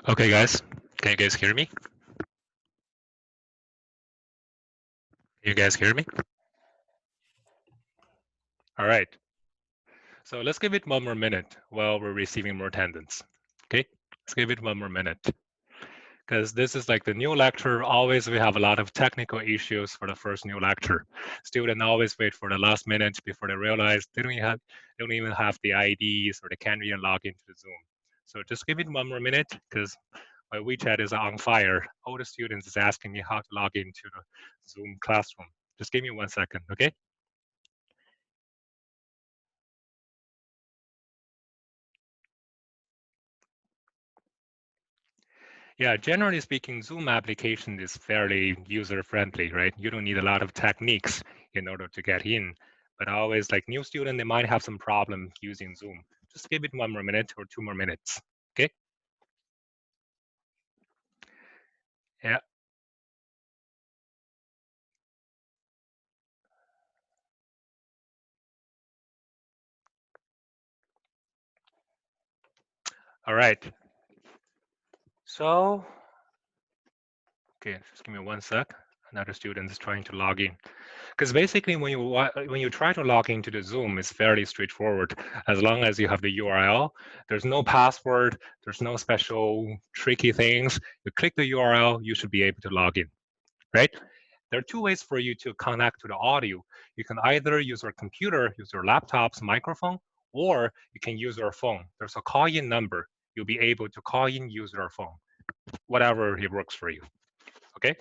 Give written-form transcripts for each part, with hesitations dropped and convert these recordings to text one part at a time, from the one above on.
Okay, guys, can you guys hear me? Can you guys hear me? All right. So let's give it one more minute while we're receiving more attendance. Okay, let's give it one more minute. Because this is like the new lecture. Always we have a lot of technical issues for the first new lecture. Students always wait for the last minute before they realize they don't even have the IDs or they can't even log into the Zoom. So just give it one more minute because my WeChat is on fire. All the students is asking me how to log into the Zoom classroom. Just give me 1 second, okay? Yeah, generally speaking, Zoom application is fairly user-friendly, right? You don't need a lot of techniques in order to get in. But always, like new student, they might have some problem using Zoom. Just give it 1 more minute or 2 more minutes, okay? Yeah. All right. So, okay, just give me 1 sec. Another student is trying to log in. Because basically, when you try to log into the Zoom, it's fairly straightforward. As long as you have the URL, there's no password, there's no special tricky things. You click the URL, you should be able to log in, right? There are two ways for you to connect to the audio. You can either use your computer, use your laptop's microphone, or you can use your phone. There's a call-in number. You'll be able to call in, use your phone, whatever it works for you. Okay.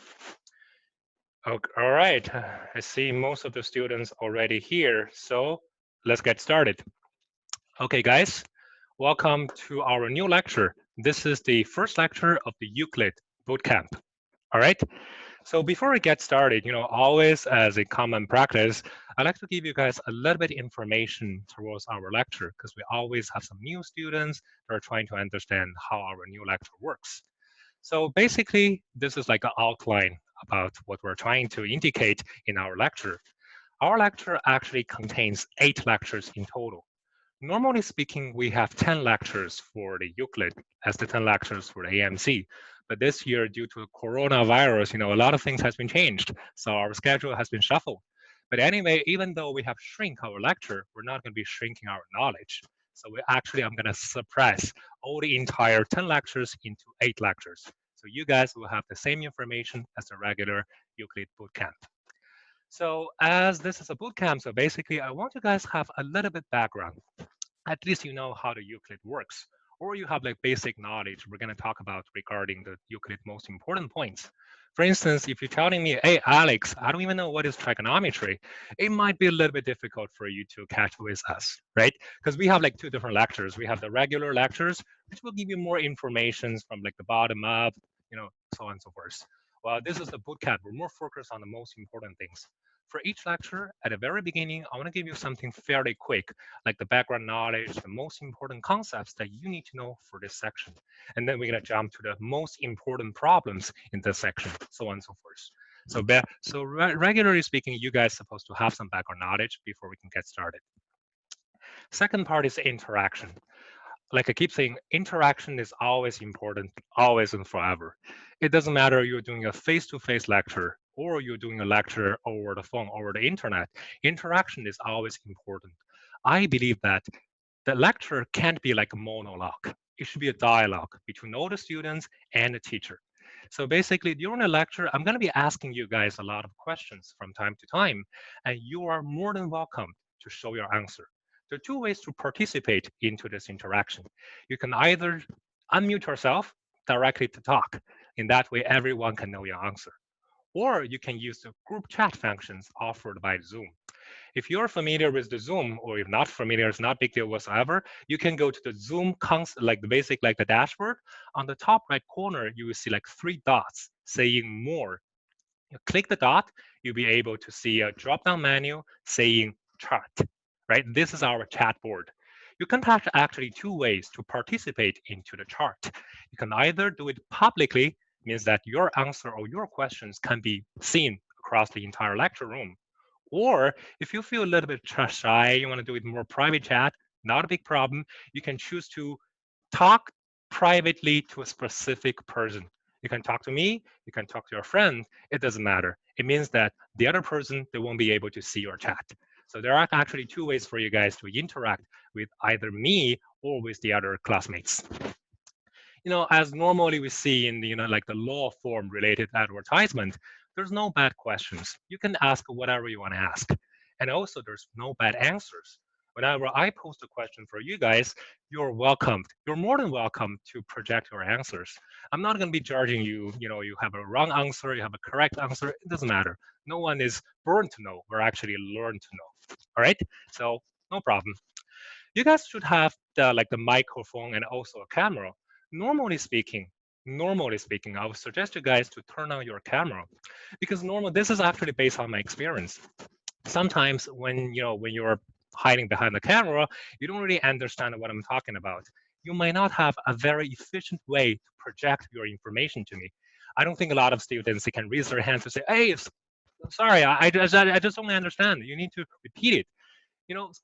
Okay, all right, I see most of the students already here, so let's get started. Okay, guys, welcome to our new lecture. This is the first lecture of the Euclid bootcamp. All right, so before we get started, always as a common practice, I'd like to give you guys a little bit information towards our lecture because we always have some new students that are trying to understand how our new lecture works. So basically, this is like an outline about what we're trying to indicate in our lecture. Our lecture actually contains 8 lectures in total. Normally speaking, we have 10 lectures for the Euclid as the 10 lectures for the AMC. But this year, due to coronavirus, a lot of things has been changed. So our schedule has been shuffled. But anyway, even though we have shrink our lecture, we're not going to be shrinking our knowledge. So I'm going to suppress all the entire 10 lectures into 8 lectures. So you guys will have the same information as the regular Euclid bootcamp. So as this is a bootcamp, so basically I want you guys have a little bit background. At least you know how the Euclid works, or you have like basic knowledge we're going to talk about regarding the Euclid most important points. For instance, if you're telling me, hey, Alex, I don't even know what is trigonometry, it might be a little bit difficult for you to catch with us, right? Because we have like 2 different lectures. We have the regular lectures, which will give you more information from like the bottom up, so on and so forth. Well, this is the bootcamp. We're more focused on the most important things. For each lecture, at the very beginning, I want to give you something fairly quick, like the background knowledge, the most important concepts that you need to know for this section. And then we're going to jump to the most important problems in this section, so on and so forth. So regularly speaking, you guys are supposed to have some background knowledge before we can get started. Second part is interaction. Like I keep saying, interaction is always important, always and forever. It doesn't matter you're doing a face-to-face lecture or you're doing a lecture over the phone, over the internet. Interaction is always important. I believe that the lecture can't be like a monologue. It should be a dialogue between all the students and the teacher. So basically, during the lecture, I'm going to be asking you guys a lot of questions from time to time, and you are more than welcome to show your answer. There are 2 ways to participate into this interaction. You can either unmute yourself directly to talk. In that way, everyone can know your answer. Or you can use the group chat functions offered by Zoom. If you're familiar with the Zoom, or if not familiar, it's not a big deal whatsoever. You can go to the Zoom like the dashboard. On the top right corner, you will see like 3 dots saying more. You click the dot, you'll be able to see a drop-down menu saying chat, right? This is our chat board. You can have actually 2 ways to participate into the chart. You can either do it publicly, means that your answer or your questions can be seen across the entire lecture room. Or if you feel a little bit shy, you want to do it more private chat, not a big problem. You can choose to talk privately to a specific person. You can talk to me, you can talk to your friend, it doesn't matter. It means that the other person, they won't be able to see your chat. So there are actually two ways for you guys to interact with either me or with the other classmates. As normally we see in the, like the law form related advertisement, there's no bad questions. You can ask whatever you want to ask. And also there's no bad answers. Whenever I post a question for you guys, you're welcomed. You're more than welcome to project your answers. I'm not going to be judging you, you have a wrong answer, you have a correct answer. It doesn't matter. No one is born to know. We're actually learned to know. All right? So no problem. You guys should have the microphone and also a camera. Normally speaking, I would suggest you guys to turn on your camera because this is actually based on my experience. Sometimes when you're hiding behind the camera, you don't really understand what I'm talking about. You might not have a very efficient way to project your information to me. I don't think a lot of students, they can raise their hands to say, hey, sorry, I just don't understand. You need to repeat it.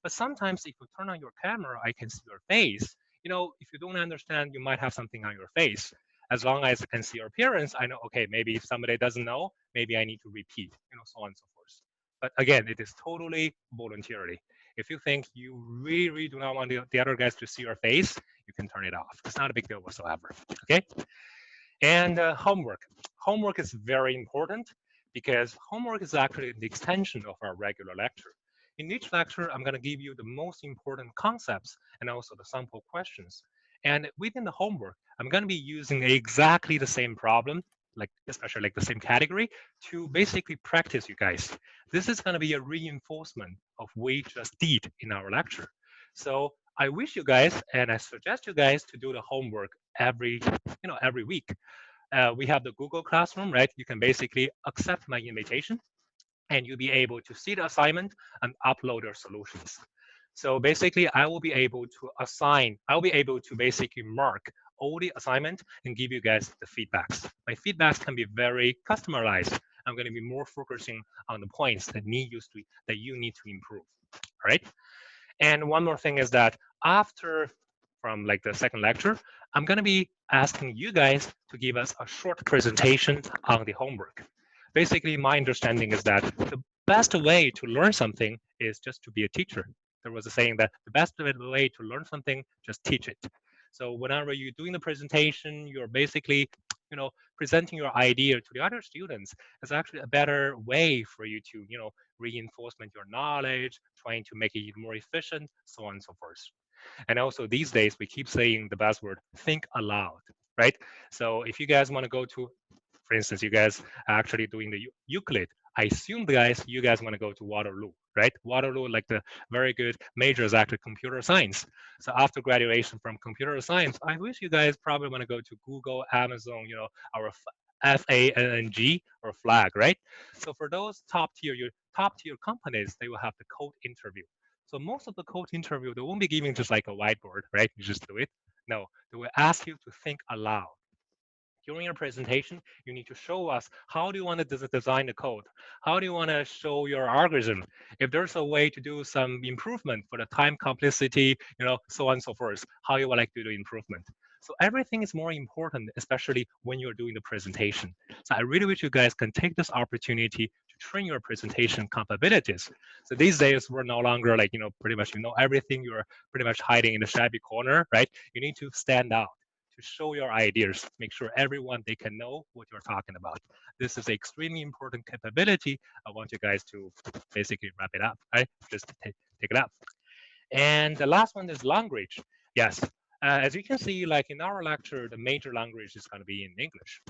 But sometimes if you turn on your camera, I can see your face. If you don't understand, you might have something on your face. As long as I can see your appearance, I know, okay, maybe if somebody doesn't know, maybe I need to repeat, so on and so forth. But again, it is totally voluntarily. If you think you really, really do not want the other guys to see your face, you can turn it off. It's not a big deal whatsoever, okay? And homework. Homework is very important because homework is actually the extension of our regular lecture. In each lecture, I'm going to give you the most important concepts and also the sample questions. And within the homework, I'm going to be using exactly the same problem, especially like the same category, to basically practice you guys. This is going to be a reinforcement of what we just did in our lecture. So I wish you guys, and I suggest you guys to do the homework every week. We have the Google Classroom, right? You can basically accept my invitation and you'll be able to see the assignment and upload your solutions. So basically, I will be able to basically mark all the assignment and give you guys the feedbacks. My feedbacks can be very customized. I'm going to be more focusing on the points that you need to improve. All right. And one more thing is that from the second lecture, I'm going to be asking you guys to give us a short presentation on the homework. Basically, my understanding is that the best way to learn something is just to be a teacher. There was a saying that the best way to learn something, just teach it. So whenever you're doing the presentation, you're basically, presenting your idea to the other students. It's actually a better way for you to, reinforcement your knowledge, trying to make it even more efficient, so on and so forth. And also these days, we keep saying the buzzword, think aloud, right? So if you guys want to go to, for instance, you guys are actually doing the Euclid, I assume you guys want to go to Waterloo, right? Waterloo, like the very good major is actually computer science. So after graduation from computer science, I wish you guys probably want to go to Google, Amazon, our FANG or flag, right? So for those top tier companies, they will have the code interview. So most of the code interview, they won't be giving just like a whiteboard, right? You just do it. No, they will ask you to think aloud. During your presentation, you need to show us how do you want to design the code? How do you want to show your algorithm? If there's a way to do some improvement for the time complexity, so on and so forth, how you would like to do improvement. So everything is more important, especially when you're doing the presentation. So I really wish you guys can take this opportunity to train your presentation capabilities. So these days, we're no longer pretty much everything. You're pretty much hiding in the shabby corner, right? You need to stand out, to show your ideas, make sure everyone, they can know what you're talking about. This is an extremely important capability. I want you guys to basically wrap it up, right? Just take it up. And the last one is language. Yes, as you can see, in our lecture, the major language is going to be in English.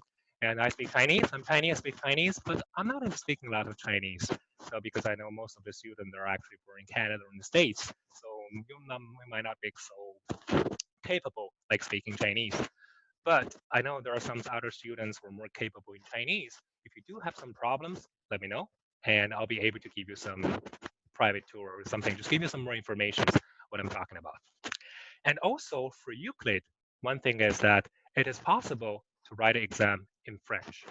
And I speak Chinese. I'm Chinese, I speak Chinese, but I'm not even speaking a lot of Chinese. So because I know most of the students are actually born in Canada or in the States. So you might not be so capable like speaking Chinese. But I know there are some other students who are more capable in Chinese. If you do have some problems, let me know, and I'll be able to give you some private tour or something. Just give you some more information what I'm talking about. And also for Euclid, one thing is that it is possible to write an exam in French.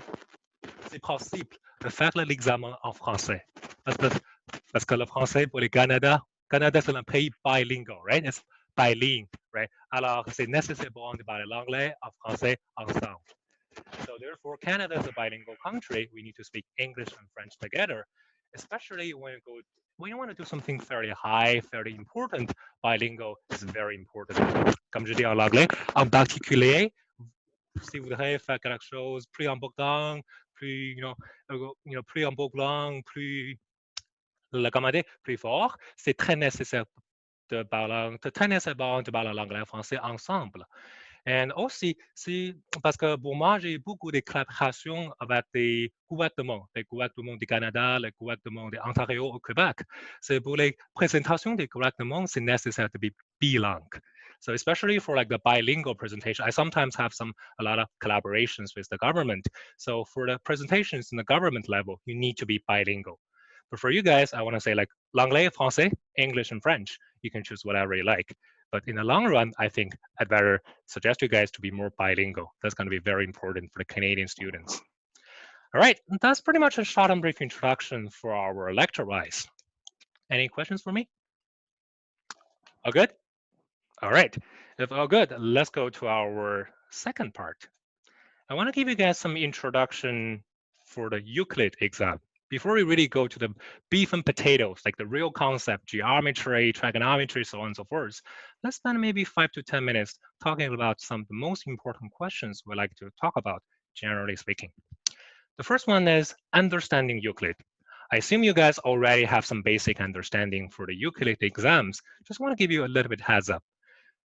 C'est possible de faire l'examen en français. Parce que le français pour le Canada, c'est un pays bilingual, right? It's bilingue, right? Alors, c'est nécessaire pour de parler l'anglais en français ensemble. So therefore, Canada is a bilingual country. We need to speak English and French together, especially when you want to do something fairly high, fairly important. Bilingual is very important. Comme je dis en anglais, en particulier, si vous voudrez faire quelque chose plus important, plus, plus important, plus, plus fort, c'est très nécessaire de parler l'anglais et français ensemble. Et aussi, parce que pour moi, j'ai beaucoup de collaborations avec des gouvernements du Canada, les gouvernements de l'Ontario au Québec. C'est pour les présentations des gouvernements, c'est nécessaire to be bilingue. So especially for like the bilingual presentation, I sometimes have a lot of collaborations with the government. So for the presentations in the government level, you need to be bilingual. But for you guys, I want to say like l'anglais, français, English, and French. You can choose whatever you like. But in the long run, I think I'd better suggest you guys to be more bilingual. That's going to be very important for the Canadian students. All right, that's pretty much a short and brief introduction for our lecture-wise. Any questions for me? All good? All right, if all good, let's go to our second part. I want to give you guys some introduction for the Euclid exam. Before we really go to the beef and potatoes, like the real concept, geometry, trigonometry, so on and so forth, let's spend maybe 5 to 10 minutes talking about some of the most important questions we like to talk about, generally speaking. The first one is understanding Euclid. I assume you guys already have some basic understanding for the Euclid exams. Just want to give you a little bit heads up.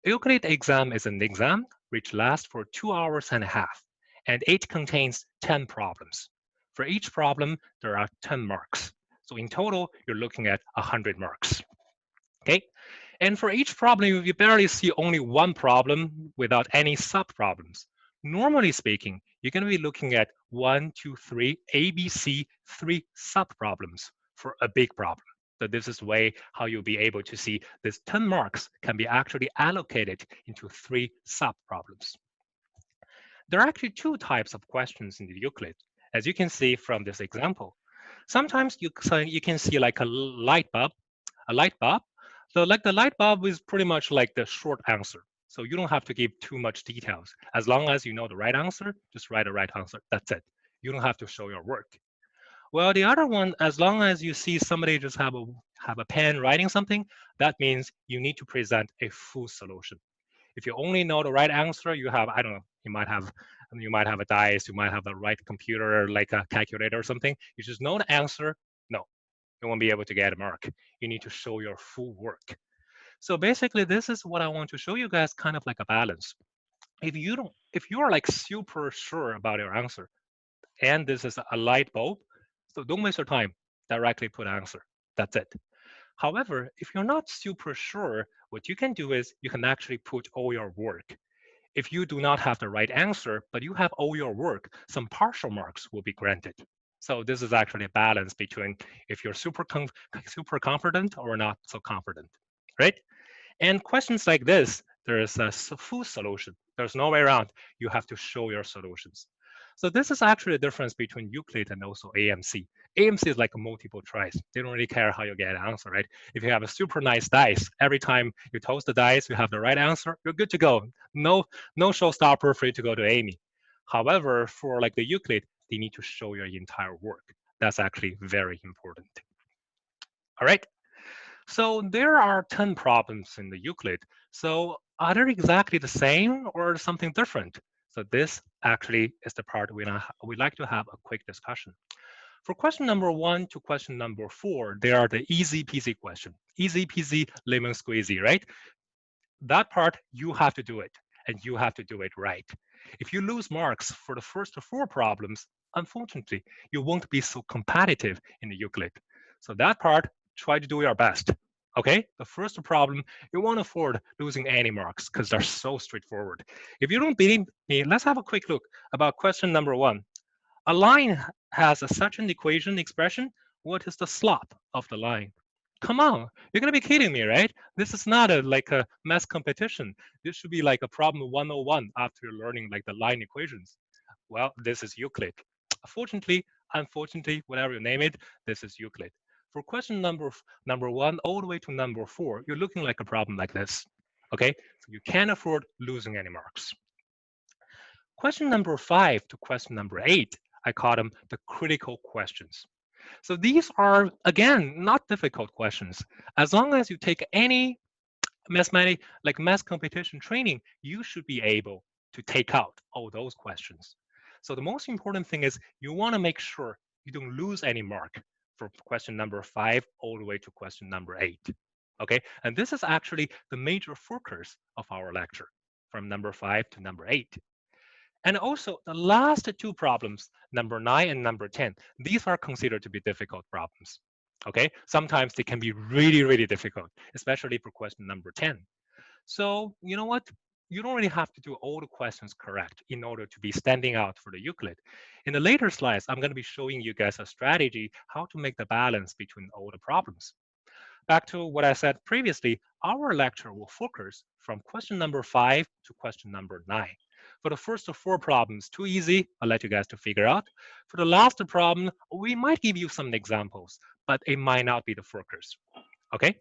Euclid exam is an exam which lasts for 2 hours and a half, and it contains 10 problems. For each problem, there are 10 marks. So in total, you're looking at 100 marks. Okay? And for each problem, you barely see only one problem without any sub-problems. Normally speaking, you're going to be looking at 1, 2, 3, A, B, C, 3 sub-problems for a big problem. So this is the way how you'll be able to see this 10 marks can be actually allocated into 3 sub-problems. There are actually 2 types of questions in the Euclid. As you can see from this example, sometimes you can see like a light bulb. So like the light bulb is pretty much like the short answer. So you don't have to give too much details. As long as you know the right answer, just write the right answer. That's it. You don't have to show your work. Well, the other one, as long as you see somebody just have a pen writing something, that means you need to present a full solution. If you only know the right answer, you have, I don't know, you might have a dice, you might have a right computer, like a calculator or something. You just know the answer. No, you won't be able to get a mark. You need to show your full work. So basically, this is what I want to show you guys, kind of like a balance. If you are like super sure about your answer, and this is a light bulb, so don't waste your time. Directly put answer. That's it. However, if you're not super sure, what you can do is you can actually put all your work. If you do not have the right answer, but you have all your work, some partial marks will be granted. So this is actually a balance between if you're super confident or not so confident, right? And questions like this, there is a full solution. There's no way around. You have to show your solutions. So this is actually the difference between Euclid and also AMC. AMC is like a multiple choice. They don't really care how you get an answer, right? If you have a super nice dice, every time you toss the dice, you have the right answer, you're good to go. No showstopper for you to go to Amy. However, for like the Euclid, they need to show your entire work. That's actually very important. All right. So there are 10 problems in the Euclid. So are they exactly the same or something different? So this actually is the part we'd like to have a quick discussion. For question number 1 to question number 4, they are the easy peasy question. Easy peasy, lemon squeezy, right? That part, you have to do it, and you have to do it right. If you lose marks for the first 4 problems, unfortunately, you won't be so competitive in the Euclid. So that part, try to do your best. Okay, the first problem, you won't afford losing any marks because they're so straightforward. If you don't believe me, let's have a quick look about question number 1. A line has such an equation expression. What is the slope of the line? Come on, you're gonna be kidding me, right? This is not like a math competition. This should be like a problem 101 after you're learning like the line equations. Well, this is Euclid. Unfortunately, whatever you name it, this is Euclid. For question number 1 all the way to number 4, you're looking like a problem like this. Okay, so you can't afford losing any marks. Question number 5 to question number 8, I call them the critical questions. So these are, again, not difficult questions. As long as you take any math competition training, you should be able to take out all those questions. So the most important thing is you want to make sure you don't lose any mark for question number 5 all the way to question number 8. Okay, and this is actually the major focus of our lecture, from number 5 to number 8. And also the last 2 problems, number 9 and number 10, these are considered to be difficult problems. Okay, sometimes they can be really, really difficult, especially for question number 10. So you know what? You don't really have to do all the questions correct in order to be standing out for the Euclid. In the later slides, I'm going to be showing you guys a strategy how to make the balance between all the problems. Back to what I said previously, our lecture will focus from question number 5 to question number 9. For the first 4 problems, too easy, I'll let you guys to figure out. For the last problem, we might give you some examples, but it might not be the focus. Okay?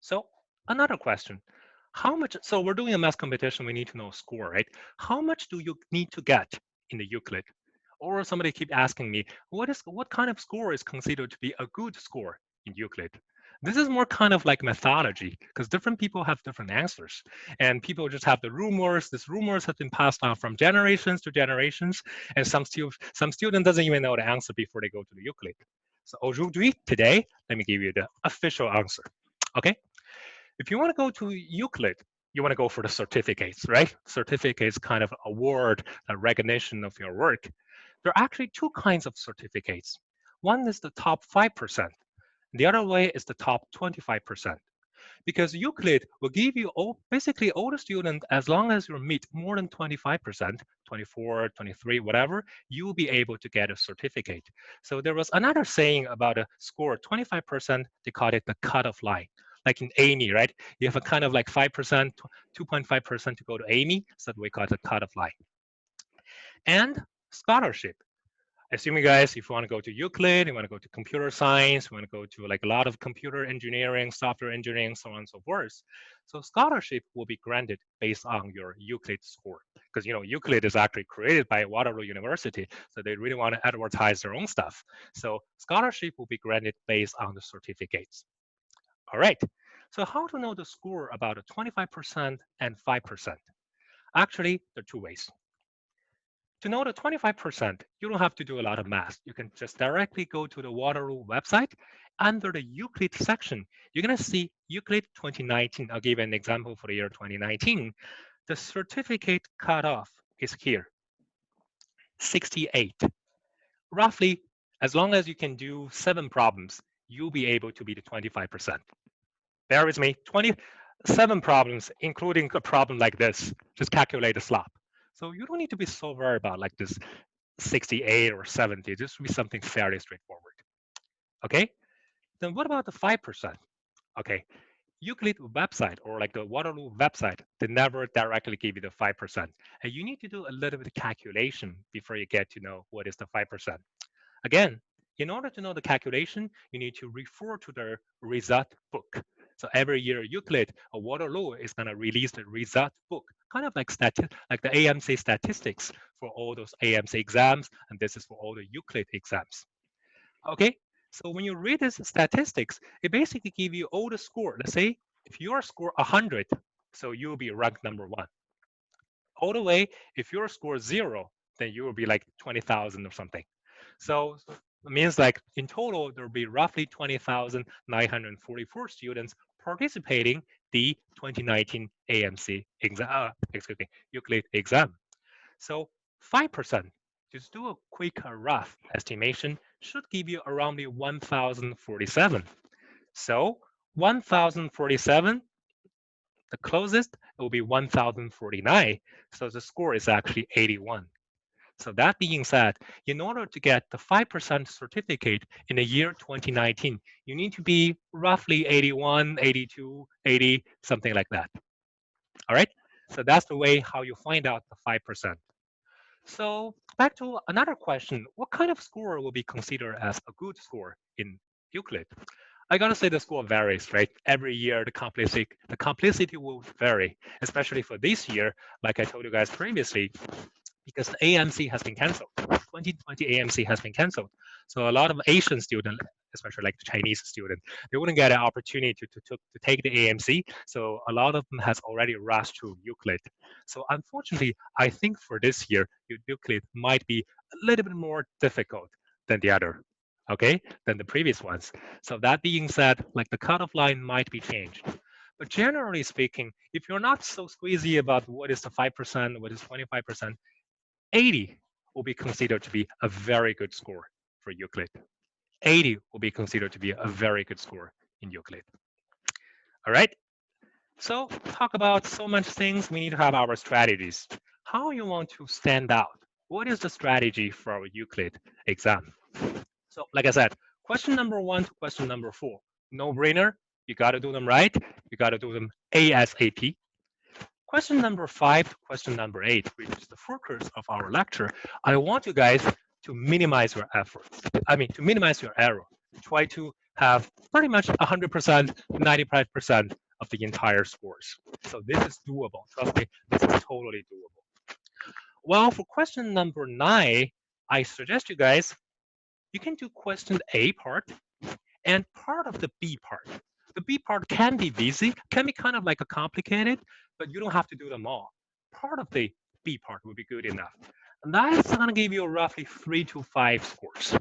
So another question. How much, so we're doing a math competition, we need to know score, right? How much do you need to get in the Euclid? Or somebody keep asking me, what kind of score is considered to be a good score in Euclid? This is more kind of like methodology, because different people have different answers. And people just have the rumors. These rumors have been passed on from generations to generations. And some student doesn't even know the answer before they go to the Euclid. So aujourd'hui, today, let me give you the official answer. Okay? If you want to go to Euclid, you want to go for the certificates, right? Certificates kind of award a recognition of your work. There are actually 2 kinds of certificates. One is the top 5%. The other way is the top 25%. Because Euclid will give you basically all the students, as long as you meet more than 25%, 24, 23, whatever, you will be able to get a certificate. So there was another saying about a score, 25%, they called it the cutoff line. Like in AIME, right? You have a kind of like 5%, 2.5% to go to AIME, so we call it the cutoff line. And scholarship. Assuming guys, if you want to go to Euclid, you want to go to computer science, you want to go to like a lot of computer engineering, software engineering, so on and so forth. So scholarship will be granted based on your Euclid score. Because Euclid is actually created by Waterloo University, so they really want to advertise their own stuff. So scholarship will be granted based on the certificates. All right, so how to know the score about 25% and 5%? Actually, there are 2 ways. To know the 25%, you don't have to do a lot of math. You can just directly go to the Waterloo website. Under the Euclid section, you're going to see Euclid 2019. I'll give you an example for the year 2019. The certificate cutoff is here, 68. Roughly, as long as you can do 7 problems, you'll be able to be the 25%. Bear with me, 27 problems, including a problem like this. Just calculate the slope. So you don't need to be so worried about like this 68 or 70. This will be something fairly straightforward. Okay, then what about the 5%? Okay, Euclid website or like the Waterloo website, they never directly give you the 5%. And you need to do a little bit of calculation before you get to know what is the 5%. Again, in order to know the calculation, you need to refer to the result book. So every year, Euclid or Waterloo is going to release the result book, kind of like the AMC statistics for all those AMC exams, and this is for all the Euclid exams. Okay, so when you read this statistics, it basically gives you all the score. Let's say if your score 100, so you'll be ranked number 1. All the way, if your score 0, then you will be like 20,000 or something. So it means like in total, there will be roughly 20,944 students participating the 2019 AMC exam, Euclid exam. So 5%, just do a quick rough estimation, should give you around the 1,047. So 1,047, the closest will be 1,049. So the score is actually 81. So that being said, in order to get the 5% certificate in the year 2019, you need to be roughly 81, 82, 80, something like that. All right, so that's the way how you find out the 5%. So back to another question, what kind of score will be considered as a good score in Euclid? I gotta say the score varies, right? Every year the complexity will vary, especially for this year, like I told you guys previously, because the AMC has been canceled. 2020 AMC has been canceled. So a lot of Asian students, especially like the Chinese student, they wouldn't get an opportunity to take the AMC. So a lot of them has already rushed to Euclid. So unfortunately, I think for this year, Euclid might be a little bit more difficult than the other, okay, than the previous ones. So that being said, like the cutoff line might be changed. But generally speaking, if you're not so squeezy about what is the 5%, what is 25%, 80 will be considered to be a very good score for Euclid. 80 will be considered to be a very good score in Euclid. All right. So talk about so much things. We need to have our strategies. How you want to stand out? What is the strategy for our Euclid exam? So like I said, question number 1 to question number 4, no brainer. You got to do them right. You got to do them ASAP. Question number 5 to question number 8, which is the focus of our lecture. I want you guys to minimize your efforts. To minimize your error. Try to have pretty much 100%, 95% of the entire scores. So this is doable. Trust me, this is totally doable. Well, for question number 9, I suggest you guys, you can do question A part and part of the B part. The B part can be easy, can be kind of like a complicated, but you don't have to do them all. Part of the B part will be good enough. And that's going to give you roughly 3 to 5 scores.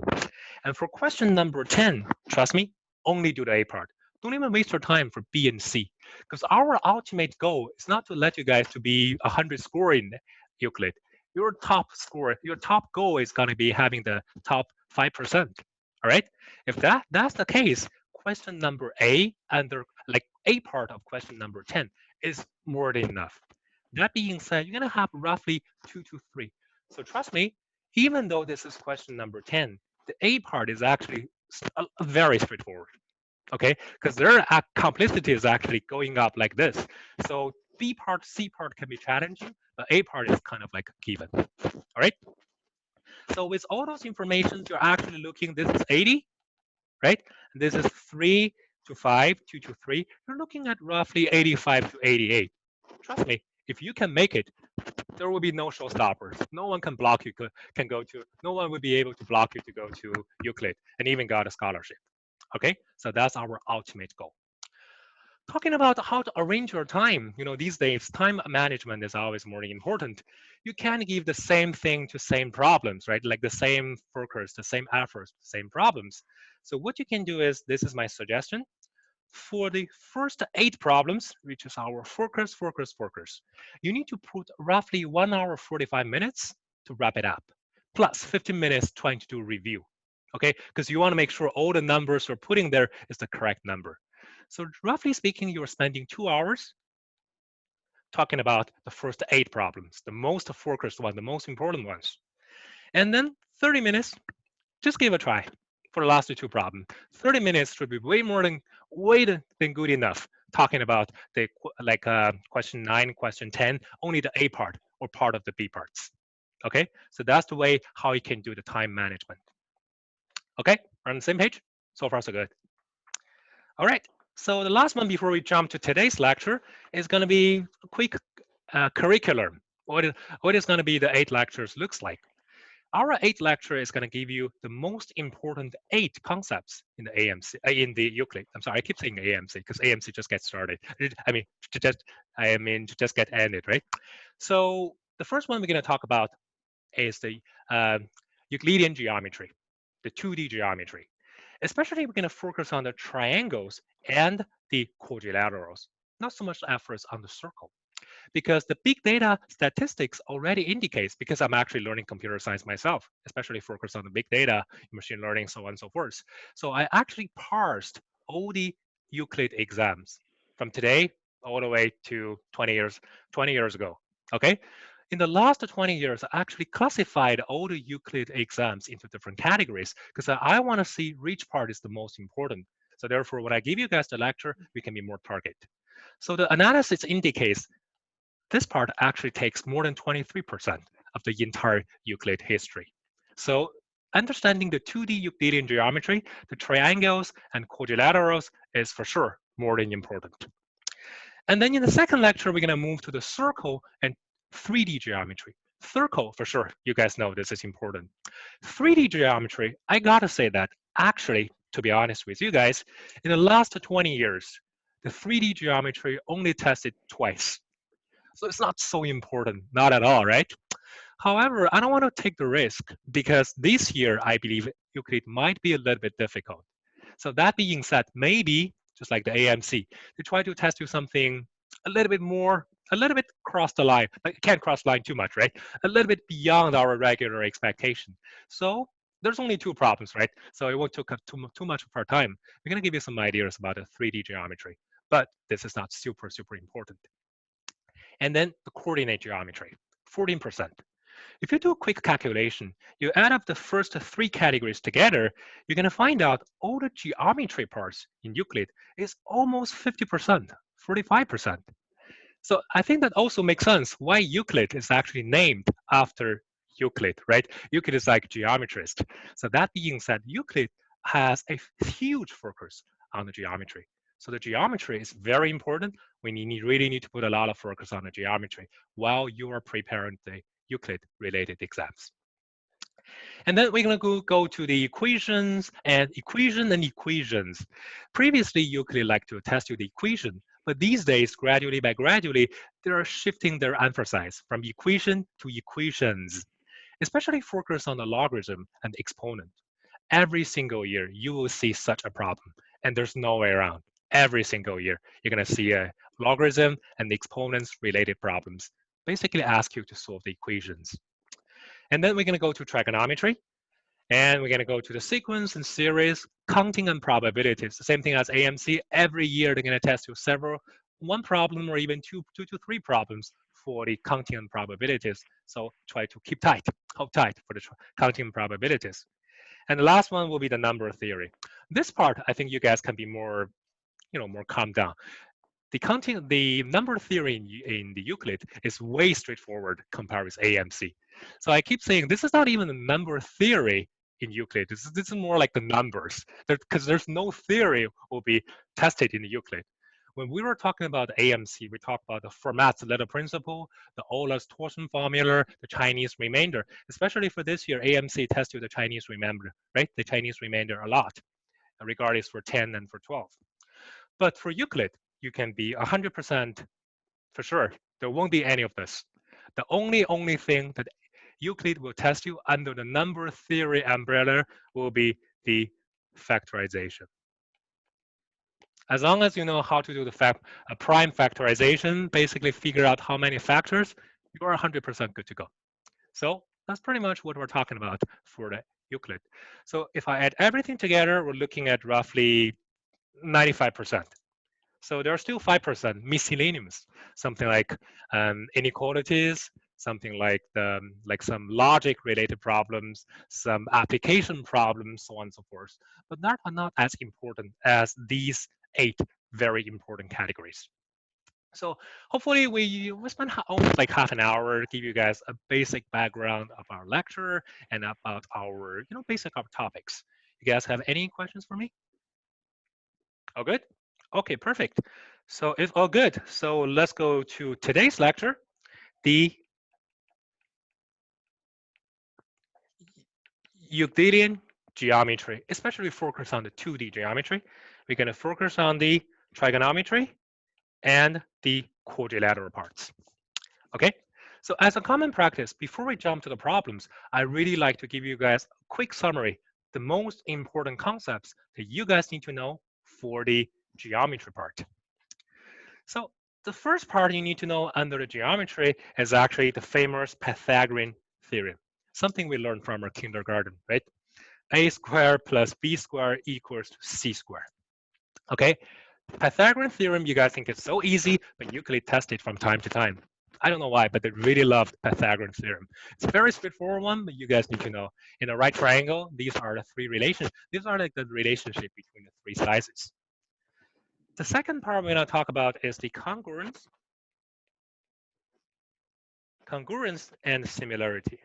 And for question number 10, trust me, only do the A part. Don't even waste your time for B and C, because our ultimate goal is not to let you guys to be 100 score in Euclid. Your top score, your top goal is going to be having the top 5%. All right. If that's the case, question number A and the like A part of question number 10 is more than enough. That being said, you're going to have roughly 2 to 3. So trust me, even though this is question number 10, the A part is actually very straightforward. Okay, because their complexity is actually going up like this. So B part, C part can be challenging, but A part is kind of like given. All right. So with all those information, you're actually looking, this is 80, right? And this is 3 to 5, 2 to 3. You're looking at roughly 85 to 88. Trust me, if you can make it, there will be no showstoppers. No one can block you, no one will be able to block you to go to Euclid and even got a scholarship. Okay, so that's our ultimate goal. Talking about how to arrange your time, these days, time management is always more important. You can't give the same thing to same problems, right? Like the same focus, the same efforts, the same problems. So what you can do is, this is my suggestion. For the first 8 problems, which is our focus, you need to put roughly 1 hour 45 minutes to wrap it up, plus 15 minutes trying to do review. Okay, because you want to make sure all the numbers you're putting there is the correct number. So roughly speaking, you're spending 2 hours talking about the first 8 problems, the most focused one, the most important ones. And then 30 minutes, just give a try for the last 2 problems. 30 minutes should be way than good enough talking about the question 9, question 10, only the A part or part of the B parts. Okay, so that's the way how you can do the time management. Okay, we're on the same page? So far, so good. All right, so the last one before we jump to today's lecture is going to be a quick curriculum. What is going to be the 8 lectures looks like. Our 8th lecture is going to give you the most important 8 concepts in the AMC, in the Euclid. I'm sorry, I keep saying AMC because AMC just gets started. To just get ended, right? So the first one we're going to talk about is the Euclidean geometry, the 2D geometry. Especially, we're going to focus on the triangles and the quadrilaterals, not so much efforts on the circle. Because the big data statistics already indicates, because I'm actually learning computer science myself, especially focused on the big data, machine learning, so on and so forth. So I actually parsed all the Euclid exams from today all the way to 20 years ago. Okay. In the last 20 years, I actually classified all the Euclid exams into different categories because I want to see which part is the most important. So therefore, when I give you guys the lecture, we can be more targeted. So the analysis indicates this part actually takes more than 23% of the entire Euclid history. So understanding the 2D Euclidean geometry, the triangles and quadrilaterals is for sure more than important. And then in the second lecture, we're going to move to the circle and 3D geometry. Circle, for sure, you guys know this is important. 3D geometry, I gotta say that actually, to be honest with you guys, in the last 20 years, the 3D geometry only tested twice. So it's not so important, not at all, right? However, I don't want to take the risk because this year, I believe Euclid might be a little bit difficult. So that being said, maybe, just like the AMC, they try to test you something a little bit more, a little bit cross the line. Like, can't cross the line too much, right? A little bit beyond our regular expectation. So there's only two problems, right? So it won't take up too much of our time. We're going to give you some ideas about the 3D geometry, but this is not super, super important. And then the coordinate geometry, 14%. If you do a quick calculation, you add up the first three categories together, you're going to find out all the geometry parts in Euclid is almost 50%, 45%. So I think that also makes sense why Euclid is actually named after Euclid, right? Euclid is like geometrist. So that being said, Euclid has a huge focus on the geometry. So the geometry is very important when you really need to put a lot of focus on the geometry while you are preparing the Euclid-related exams. And then we're going to go to the equations and equations. Previously, Euclid liked to test you the equation, but these days, gradually, they are shifting their emphasis from equation to equations, especially focus on the logarithm and exponent. Every single year, you will see such a problem, and there's no way around. Every single year, you're going to see a logarithm and the exponents related problems. Basically ask you to solve the equations. And then we're going to go to trigonometry. And we're going to go to the sequence and series, counting and probabilities. The same thing as AMC. Every year, they're going to test you one problem or even two to three problems for the counting and probabilities. So try to hold tight for the counting and probabilities. And the last one will be the number theory. This part, I think you guys can be more calm down. The number theory in the Euclid is way straightforward compared with AMC. So I keep saying this is not even a number theory in Euclid. This is more like the numbers, because there's no theory will be tested in the Euclid. When we were talking about AMC, we talked about the Fermat's letter principle, the Euler's torsion formula, the Chinese remainder. Especially for this year, AMC tests you the Chinese remainder, right? The Chinese remainder a lot, regardless for 10 and for 12. But for Euclid, you can be 100% for sure. There won't be any of this. The only thing that Euclid will test you under the number theory umbrella will be the factorization. As long as you know how to do the prime factorization, basically figure out how many factors, you are 100% good to go. So that's pretty much what we're talking about for the Euclid. So if I add everything together, we're looking at roughly 95%. So there are still 5% miscellaneous, something like inequalities, something like some logic-related problems, some application problems, so on and so forth. But that are not as important as these 8 very important categories. So hopefully we spent almost like half an hour to give you guys a basic background of our lecture and about our basic topics. You guys have any questions for me? All good? Okay, perfect. So it's all good. So let's go to today's lecture, the Euclidean geometry, especially focus on the 2D geometry. We're going to focus on the trigonometry and the quadrilateral parts. Okay, so as a common practice, before we jump to the problems, I really like to give you guys a quick summary, the most important concepts that you guys need to know for the geometry part. So the first part you need to know under the geometry is actually the famous Pythagorean theorem, something we learned from our kindergarten, right? A squared plus B squared equals to C squared. Okay, Pythagorean theorem, you guys think it's so easy, but Euclid tested from time to time. I don't know why, but they really loved Pythagorean theorem. It's a very straightforward one, but you guys need to know. In a right triangle, these are the three relations. These are like the relationship between the three sizes. The second part we're going to talk about is the congruence and similarity.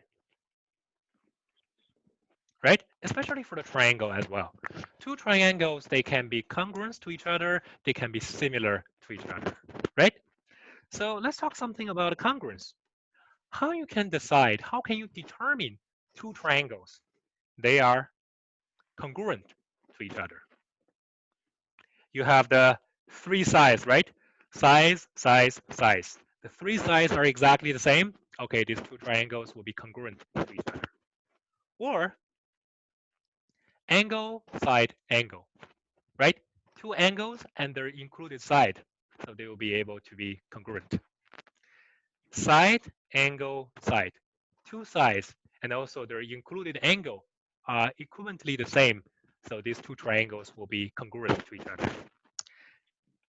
right? Especially for the triangle as well. Two triangles, they can be congruent to each other. They can be similar to each other, right? So let's talk something about congruence. How you can decide, how can you determine two triangles? They are congruent to each other. You have the three sides, right? Size, size, size. The three sides are exactly the same. Okay, these two triangles will be congruent to each other. Or angle, side, angle, right? Two angles and their included side. So they will be able to be congruent. Side, angle, side. Two sides and also their included angle are equivalently the same. So these two triangles will be congruent to each other.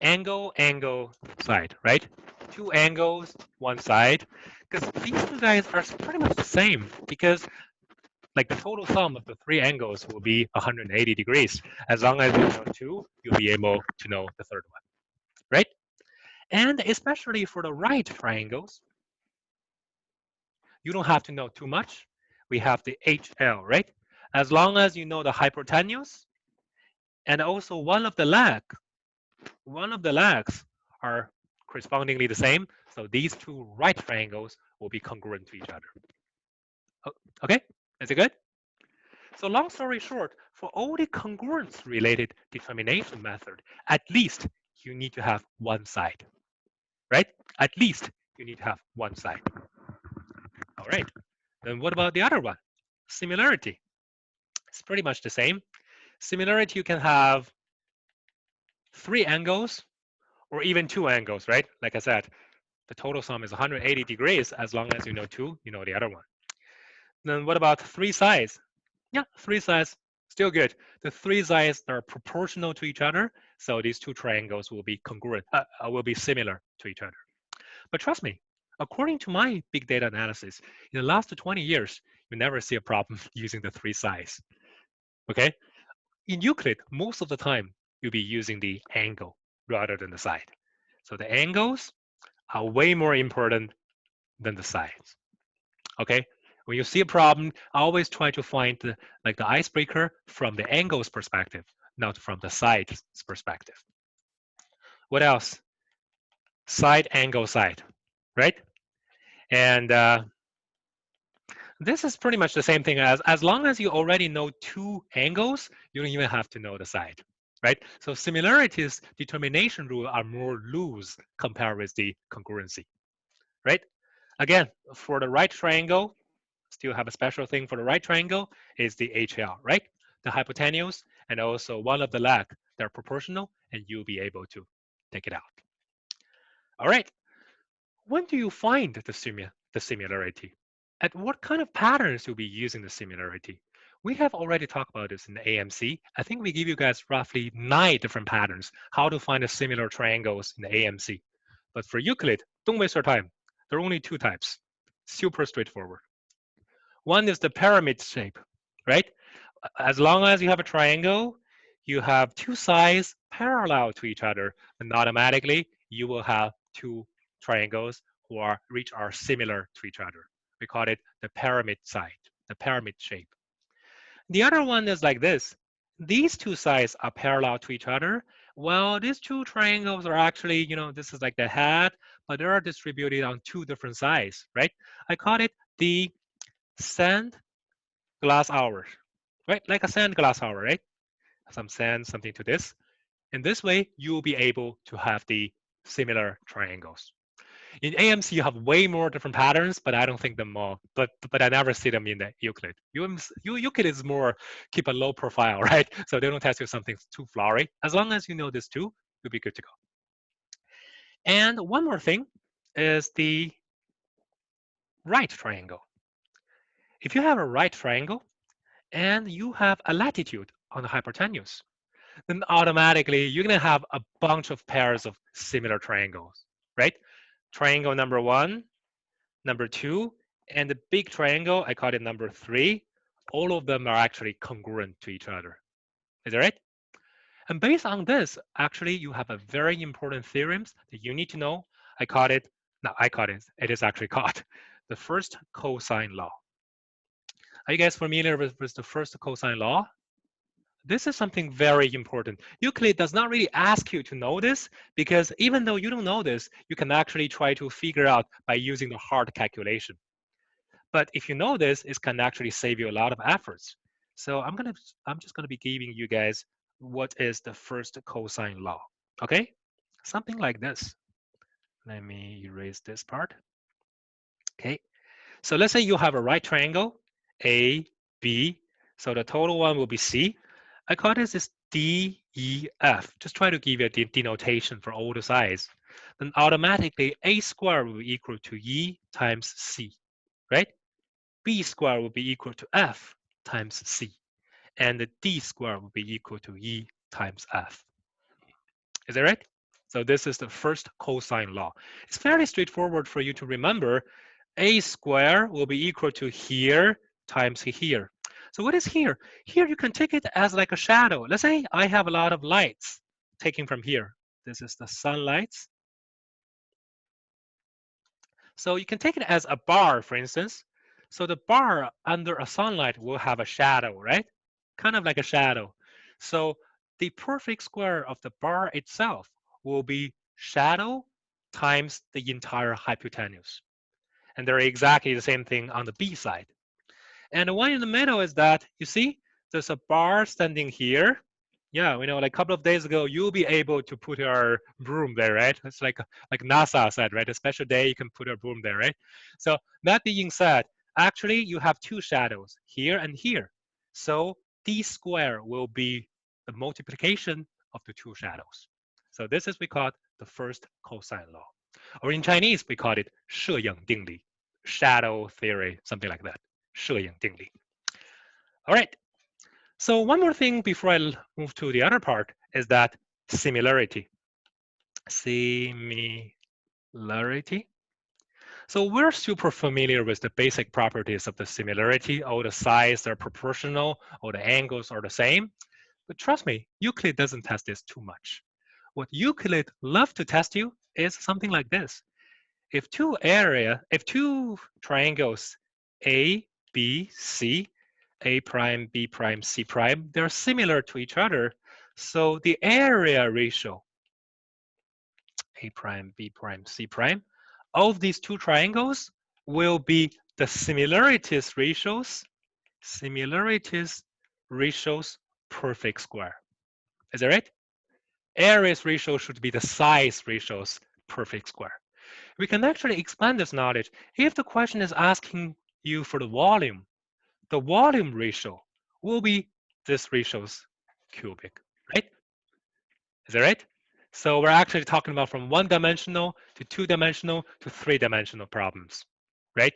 Angle, angle, side, right? Two angles, one side. Because these two guys are pretty much the same because like the total sum of the three angles will be 180 degrees. As long as you know two, you'll be able to know the third one, right? And especially for the right triangles, you don't have to know too much. We have the HL, right? As long as you know the hypotenuse and also one of the legs are correspondingly the same. So these two right triangles will be congruent to each other. Okay, is it good? So long story short, for all the congruence related determination method, at least you need to have one side, right? At least you need to have one side. All right, then what about the other one? Similarity. It's pretty much the same. Similarity, you can have three angles or even two angles, right? Like I said, the total sum is 180 degrees. As long as you know two, you know the other one. Then what about three sides? Yeah, three sides, still good. The three sides are proportional to each other, so these two triangles will be congruent, will be similar to each other. But trust me, according to my big data analysis, in the last 20 years, you never see a problem using the three sides. Okay? In Euclid, most of the time, you'll be using the angle rather than the side. So the angles are way more important than the sides. Okay? When you see a problem, always try to find the icebreaker from the angles perspective, not from the sides perspective. What else? Side, angle, side, right? And this is pretty much the same thing as long as you already know two angles, you don't even have to know the side, right? So similarities determination rule are more loose compared with the congruency, right? Again, for the right triangle, still have a special thing for the right triangle is the HL, right? The hypotenuse and also one of the leg, they're proportional and you'll be able to take it out. All right, when do you find the similarity? At what kind of patterns you'll be using the similarity? We have already talked about this in the AMC. I think we give you guys roughly 9 different patterns, how to find the similar triangles in the AMC. But for Euclid, don't waste your time. There are only 2 types, super straightforward. One is the pyramid shape, right? As long as you have a triangle, you have 2 sides parallel to each other, and automatically you will have 2 triangles which are similar to each other. We call it the pyramid side, the pyramid shape. The other one is like this. These 2 sides are parallel to each other. Well, these 2 triangles are actually, this is like the head, but they are distributed on 2 different sides, right? I call it the sand glass hour, right? Like a sand glass hour, right? Some sand, something to this. In this way, you will be able to have the similar triangles. In AMC, you have way more different patterns, but I don't think them all. But I never see them in the Euclid. Euclid is more keep a low profile, right? So they don't test you something too flowery. As long as you know this too, you'll be good to go. And one more thing is the right triangle. If you have a right triangle and you have a latitude on the hypotenuse, then automatically you're going to have a bunch of pairs of similar triangles, right? Triangle number 1, number 2, and the big triangle, I call it number 3. All of them are actually congruent to each other. Is that right? And based on this, actually, you have a very important theorems that you need to know. It is actually called the First Cosine Law. Are you guys familiar with the first cosine law? This is something very important. Euclid does not really ask you to know this because even though you don't know this, you can actually try to figure out by using the hard calculation. But if you know this, it can actually save you a lot of efforts. So I'm just gonna be giving you guys what is the first cosine law. Okay, something like this. Let me erase this part. Okay, so let's say you have a right triangle, A, B. So the total one will be C. I call this is D, E, F. Just try to give you a denotation for all the sides. Then automatically A squared will be equal to E times C, right? B squared will be equal to F times C. And the D squared will be equal to E times F. Is that right? So this is the first cosine law. It's fairly straightforward for you to remember. A squared will be equal to here times here. So what is here? Here you can take it as like a shadow. Let's say I have a lot of lights taken from here. This is the sunlight. So you can take it as a bar, for instance. So the bar under a sunlight will have a shadow, right? Kind of like a shadow. So the perfect square of the bar itself will be shadow times the entire hypotenuse. And they're exactly the same thing on the B side. And the one in the middle is that, you see, there's a bar standing here. Yeah, we know, like a couple of days ago, you'll be able to put your broom there, right? It's like NASA said, right? A special day, you can put your broom there, right? So that being said, actually, you have two shadows, here and here. So D squared will be the multiplication of the two shadows. So this is, we call it the first cosine law. Or in Chinese, we call it 摄影定理, shadow theory, something like that. 摄影定理. All right. So one more thing before I move to the other part is that similarity. Similarity. So we're super familiar with the basic properties of the similarity. All the sides are proportional, all the angles are the same. But trust me, Euclid doesn't test this too much. What Euclid loves to test you is something like this. If two triangles A, B, C, A prime, B prime, C prime, they're similar to each other. So the area ratio, A prime, B prime, C prime, of these two triangles will be the similarities ratios perfect square. Is that right? Areas ratio should be the size ratios perfect square. We can actually expand this knowledge. If the question is asking you for the volume ratio will be this ratio's cubic, right? Is that right? So we're actually talking about from one-dimensional to two-dimensional to three-dimensional problems, right?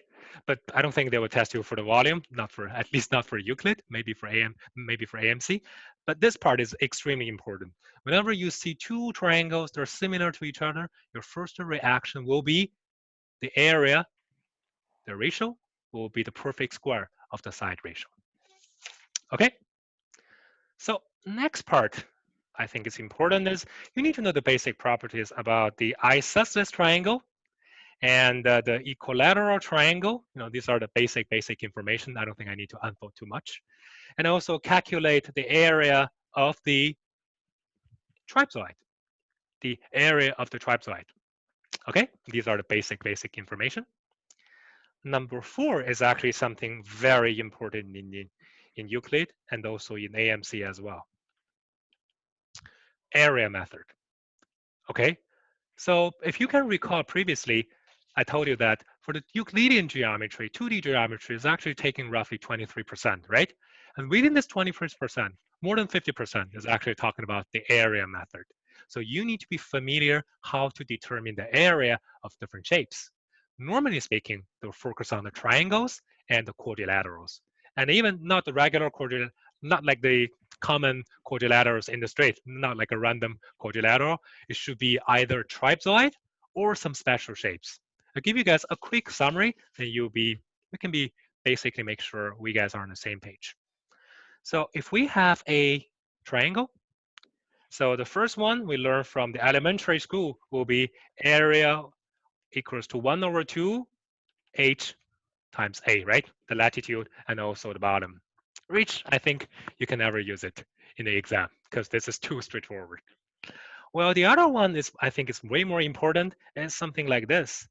But I don't think they will test you for the volume, at least not for Euclid, maybe for AMC. But this part is extremely important. Whenever you see two triangles that are similar to each other, your first reaction will be the area, the ratio, will be the perfect square of the side ratio. Okay? So next part I think is important is you need to know the basic properties about the isosceles triangle and the equilateral triangle. These are the basic information. I don't think I need to unfold too much. And also calculate the area of the trapezoid, the area of the trapezoid. Okay, these are the basic information. Number 4 is actually something very important in Euclid and also in AMC as well. Area method. Okay, so if you can recall previously, I told you that for the Euclidean geometry, 2D geometry is actually taking roughly 23%, right? And within this 23%, more than 50% is actually talking about the area method. So you need to be familiar how to determine the area of different shapes. Normally speaking, they'll focus on the triangles and the quadrilaterals. And even not the regular quadrilateral, not like the common quadrilaterals in the street, not like a random quadrilateral. It should be either trapezoid or some special shapes. I'll give you guys a quick summary, and we can basically make sure we guys are on the same page. So if we have a triangle, so the first one we learned from the elementary school will be area equals to 1/2 h times A, right? The latitude and also the bottom. Which I think you can never use it in the exam because this is too straightforward. Well, the other one is, I think, is way more important, and something like this.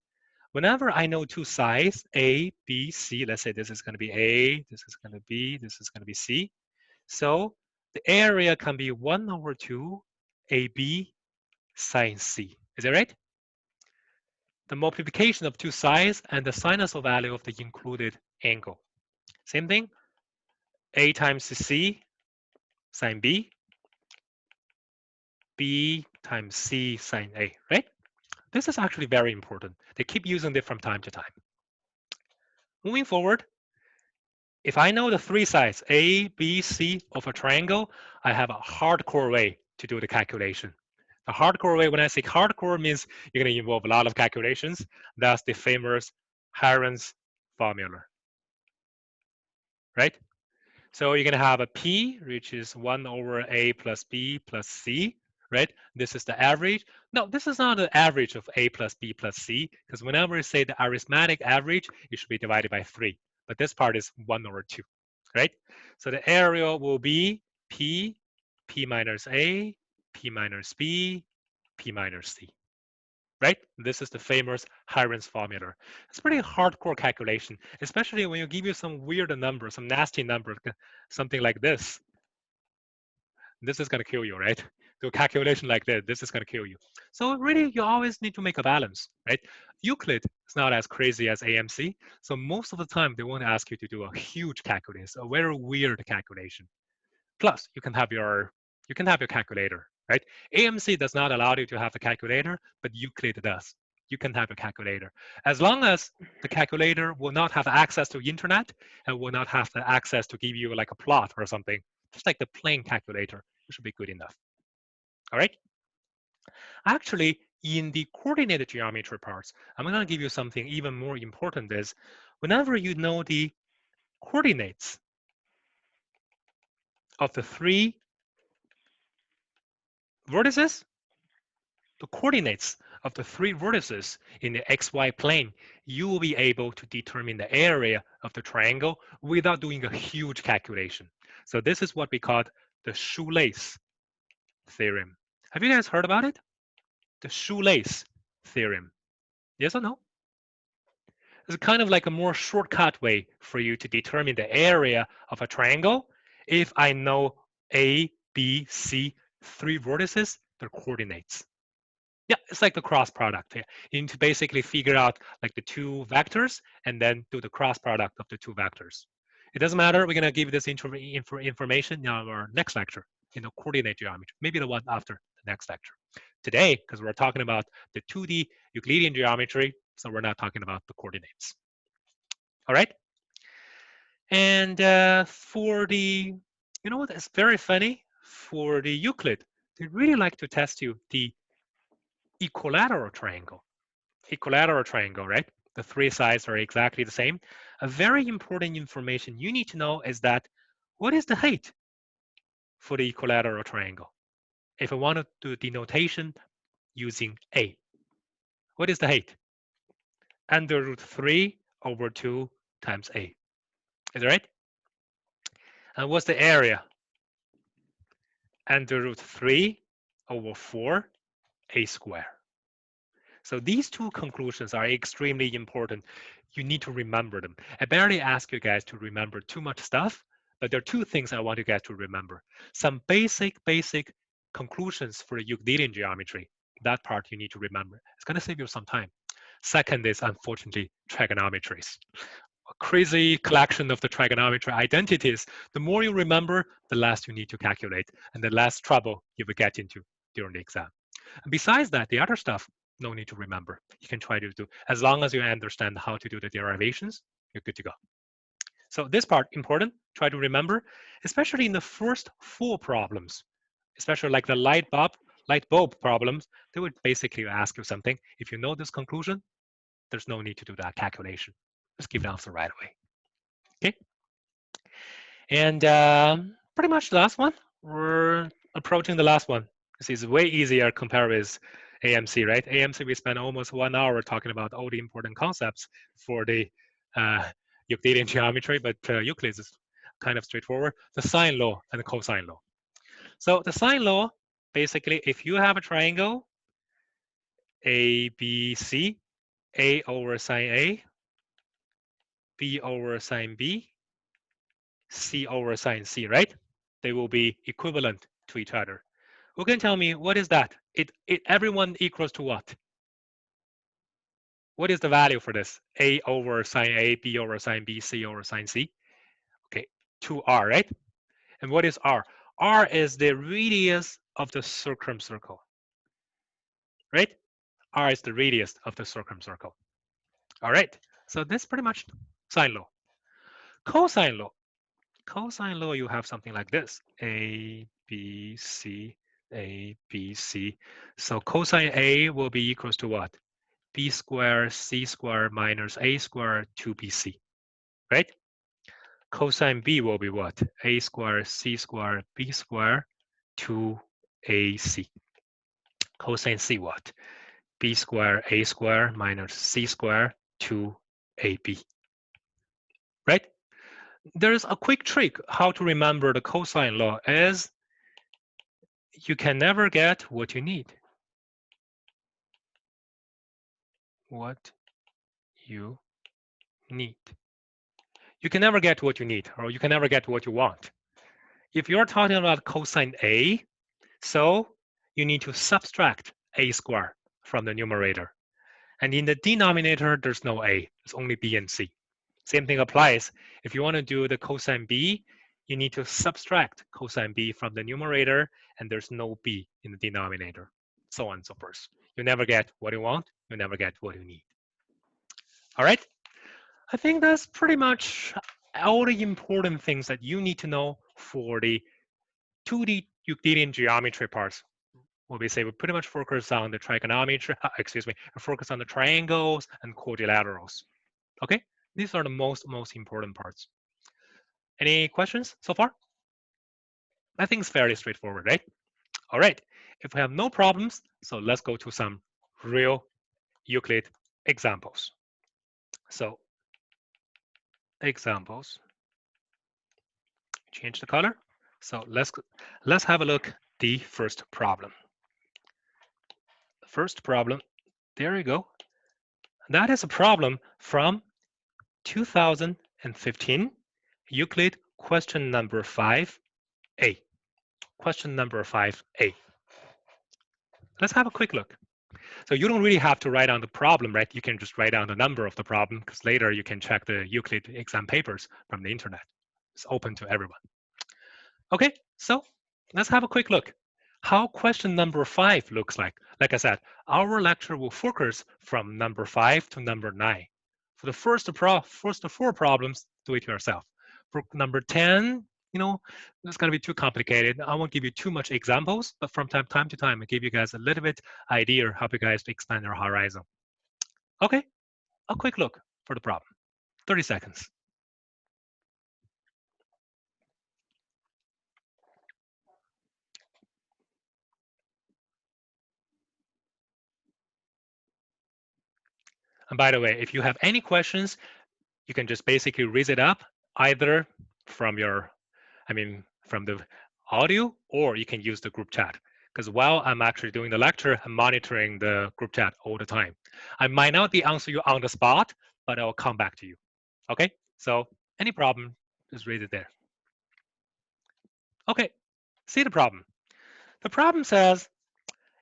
Whenever I know two sides, A, B, C, let's say this is going to be A, this is going to be, this is going to be C. So the area can be 1/2 AB sine C. Is that right? The multiplication of two sides and the sinusoid value of the included angle. Same thing, A times C sine B, B times C sine A, right? This is actually very important. They keep using it from time to time. Moving forward, if I know the three sides, A, B, C of a triangle, I have a hardcore way to do the calculation. The hardcore way, when I say hardcore, means you're going to involve a lot of calculations. That's the famous Heron's formula, right? So you're going to have a P, which is 1/A plus B plus C, right? This is the average. No, this is not the average of A plus B plus C, because whenever you say the arithmetic average, it should be divided by 3. But this part is 1/2, right? So the area will be P, P minus A, P minus B, P minus C, right? This is the famous Heron's formula. It's pretty hardcore calculation, especially when you give you some weird number, some nasty number, something like this. This is going to kill you, right? Do a calculation like that, this is going to kill you. So really, you always need to make a balance, right? Euclid is not as crazy as AMC. So most of the time, they won't ask you to do a huge calculation, a very weird calculation. Plus, you can have your calculator, right? AMC does not allow you to have a calculator, but Euclid does. You can have a calculator. As long as the calculator will not have access to internet and will not have the access to give you like a plot or something, just like the plain calculator, it should be good enough. All right? Actually, in the coordinated geometry parts, I'm going to give you something even more important is whenever you know the coordinates of the three vertices, the coordinates of the three vertices in the xy plane, you will be able to determine the area of the triangle without doing a huge calculation. So this is what we call the Shoelace Theorem. Have you guys heard about it? The Shoelace Theorem. Yes or no? It's kind of like a more shortcut way for you to determine the area of a triangle if I know A, B, C, three vertices, their coordinates. Yeah, it's like the cross product. Yeah. You need to basically figure out like the two vectors and then do the cross product of the two vectors. It doesn't matter. We're going to give this information in our next lecture in the coordinate geometry, maybe the one after the next lecture. Today, because we're talking about the 2D Euclidean geometry, so we're not talking about the coordinates. All right? And for the, you know what, it's very funny. For the Euclid, they really like to test you the equilateral triangle. Equilateral triangle, right? The three sides are exactly the same. A very important information you need to know is that what is the height for the equilateral triangle? If I want to do denotation using A, what is the height? Under root 3/2 times A. Is that right? And what's the area? Under root 3/4 A squared. So these two conclusions are extremely important. You need to remember them. I barely ask you guys to remember too much stuff, but there are two things I want you guys to remember. Some basic conclusions for Euclidean geometry. That part you need to remember. It's going to save you some time. Second is, unfortunately, trigonometries. A crazy collection of the trigonometry identities. The more you remember, the less you need to calculate, and the less trouble you will get into during the exam. And besides that, the other stuff, no need to remember. You can try to do, as long as you understand how to do the derivations, you're good to go. So this part, important, try to remember, especially in the first 4 problems, especially like the light bulb problems, they would basically ask you something. If you know this conclusion, there's no need to do that calculation. Just give the answer right away. Okay? And pretty much the last one, we're approaching the last one. This is way easier compared with AMC, right? AMC, we spent almost 1 hour talking about all the important concepts for the Euclidean geometry, but Euclid is kind of straightforward. The sine law and the cosine law. So the sine law, basically, if you have a triangle, A, B, C, A over sine A, B over sine B, C over sine C, right? They will be equivalent to each other. Who can tell me what is that? Everyone equals to what? What is the value for this? A over sine A, B over sine B, C over sine C. Okay, 2R, right? And what is R? R is the radius of the circumcircle, right? R is the radius of the circumcircle. All right, so this is pretty much sine law. Cosine law. Cosine law, you have something like this. A, B, C, A, B, C. So cosine A will be equals to what? B squared C squared minus A squared 2BC, right? Cosine B will be what? A squared C squared B squared 2AC. Cosine C what? B squared A squared minus C squared 2AB, right? There's a quick trick how to remember the cosine law is you can never get what you need. What you need. You can never get what you need, or you can never get what you want. If you're talking about cosine A, so you need to subtract A squared from the numerator. And in the denominator, there's no A, it's only B and C. Same thing applies. If you want to do the cosine B, you need to subtract cosine B from the numerator, and there's no B in the denominator, so on and so forth. You never get what you want, you never get what you need. All right? I think that's pretty much all the important things that you need to know for the 2D Euclidean geometry parts. What we say, we pretty much focus on the trigonometry, focus on the triangles and quadrilaterals. Okay? These are the most important parts. Any questions so far? I think it's fairly straightforward, right? All right, if we have no problems, so let's go to some real Euclid examples. So examples, change the color. So let's have a look at the first problem. First problem, there you go. That is a problem from 2015, Euclid question number 5A. Question number 5A. Let's have a quick look. So you don't really have to write down the problem, right? You can just write down the number of the problem because later you can check the Euclid exam papers from the internet. It's open to everyone. Okay, so let's have a quick look. How question number 5 looks like. Like I said, our lecture will focus from number 5 to number 9. For the first 4 problems, do it yourself. For number 10, it's going to be too complicated. I won't give you too much examples, but from time to time, I give you guys a little bit idea, help you guys to expand your horizon. Okay, a quick look for the problem. 30 seconds. And by the way, if you have any questions, you can just basically raise it up either from from the audio, or you can use the group chat. Because while I'm actually doing the lecture, I'm monitoring the group chat all the time. I might not be answering you on the spot, but I'll come back to you. Okay, so any problem, just raise it there. Okay, see the problem. The problem says,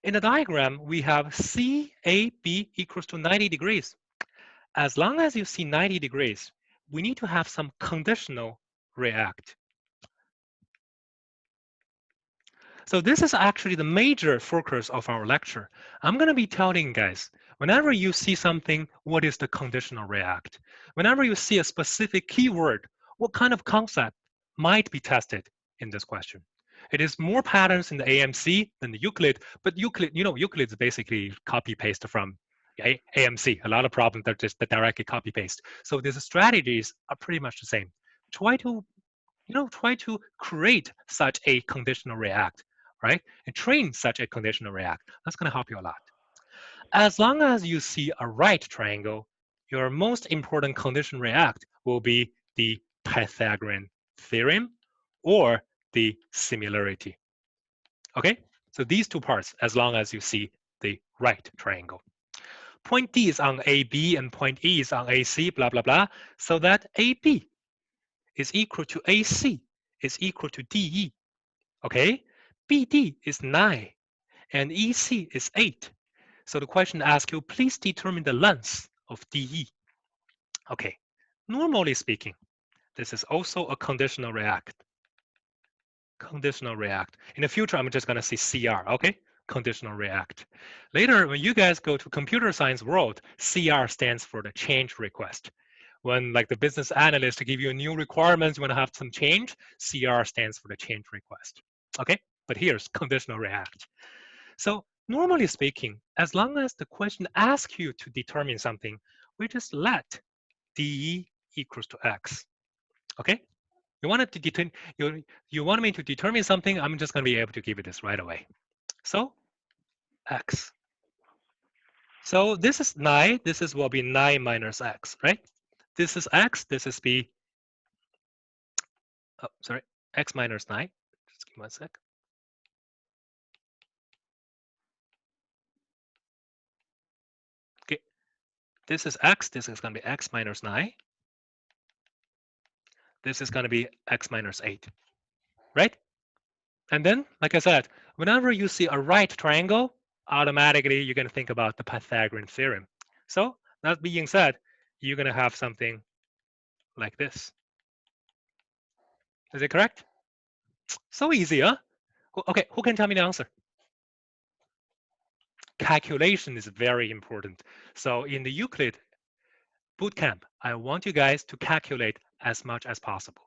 in the diagram, we have CAB equals to 90 degrees. As long as you see 90 degrees, we need to have some conditional react. So this is actually the major focus of our lecture. I'm going to be telling you guys, whenever you see something, what is the conditional react? Whenever you see a specific keyword, what kind of concept might be tested in this question? It is more patterns in the AMC than the Euclid, but Euclid, Euclid is basically copy-paste from AMC. A lot of problems that just directly copy-paste. So these strategies are pretty much the same. Try to create such a conditional react, right? And train such a conditional react. That's going to help you a lot. As long as you see a right triangle, your most important conditional react will be the Pythagorean Theorem or the similarity. Okay, so these two parts, as long as you see the right triangle. Point D is on AB and point E is on AC, blah, blah, blah, so that AB is equal to AC is equal to DE. Okay, BD is 9 and EC is 8. So the question asks you, please determine the length of DE. Okay, normally speaking, this is also a conditional react. Conditional react. In the future, I'm just going to say CR, okay? Conditional react. Later, when you guys go to computer science world, CR stands for the change request. When like the business analyst to give you new requirements, you want to have some change, CR stands for the change request. Okay, but here's conditional react. So normally speaking, as long as the question asks you to determine something, we just let DE equals to X. Okay, you want me to determine something, I'm just going to be able to give you this right away. So X. So this is 9. This will be 9 minus X, right? This is X. This is B. Oh, sorry. X minus 9. Just give me 1 sec. Okay. This is X. This is going to be X minus 9. This is going to be X minus 8, right? And then, like I said, whenever you see a right triangle, automatically you're going to think about the Pythagorean theorem. So that being said, you're going to have something like this. Is it correct? So easy, huh? Okay, who can tell me the answer? Calculation is very important. So in the Euclid bootcamp, I want you guys to calculate as much as possible.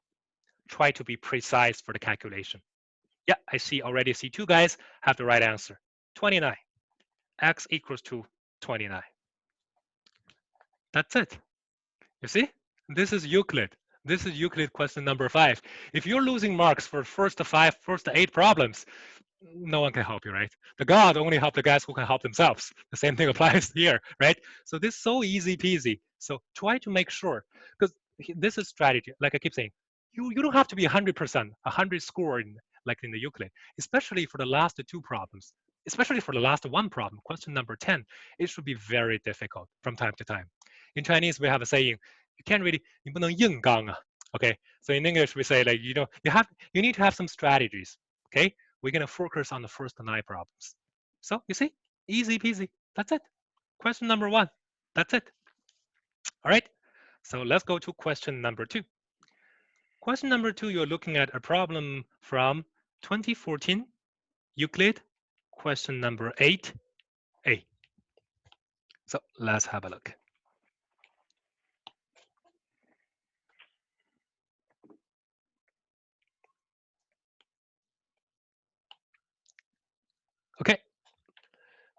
Try to be precise for the calculation. Yeah, I already see 2 guys have the right answer. 29. X equals to 29. That's it. You see? This is Euclid. This is Euclid question number 5. If you're losing marks for first 8 problems, no one can help you, right? The God only help the guys who can help themselves. The same thing applies here, right? So this is so easy peasy. So try to make sure, because this is strategy. Like I keep saying, you don't have to be 100%, 100 score like in the Euclid, especially for the last 2 problems. Especially for the last 1 problem, question number 10, it should be very difficult from time to time. In Chinese, we have a saying, you can't really, 你不能硬刚啊. Okay, so in English we say like you need to have some strategies. Okay, we're gonna focus on the first 9 problems. So you see, easy peasy. That's it. Question number 1. That's it. All right. So let's go to question number 2. Question number 2, you're looking at a problem from 2014 Euclid. Question number 8A. So let's have a look. Okay,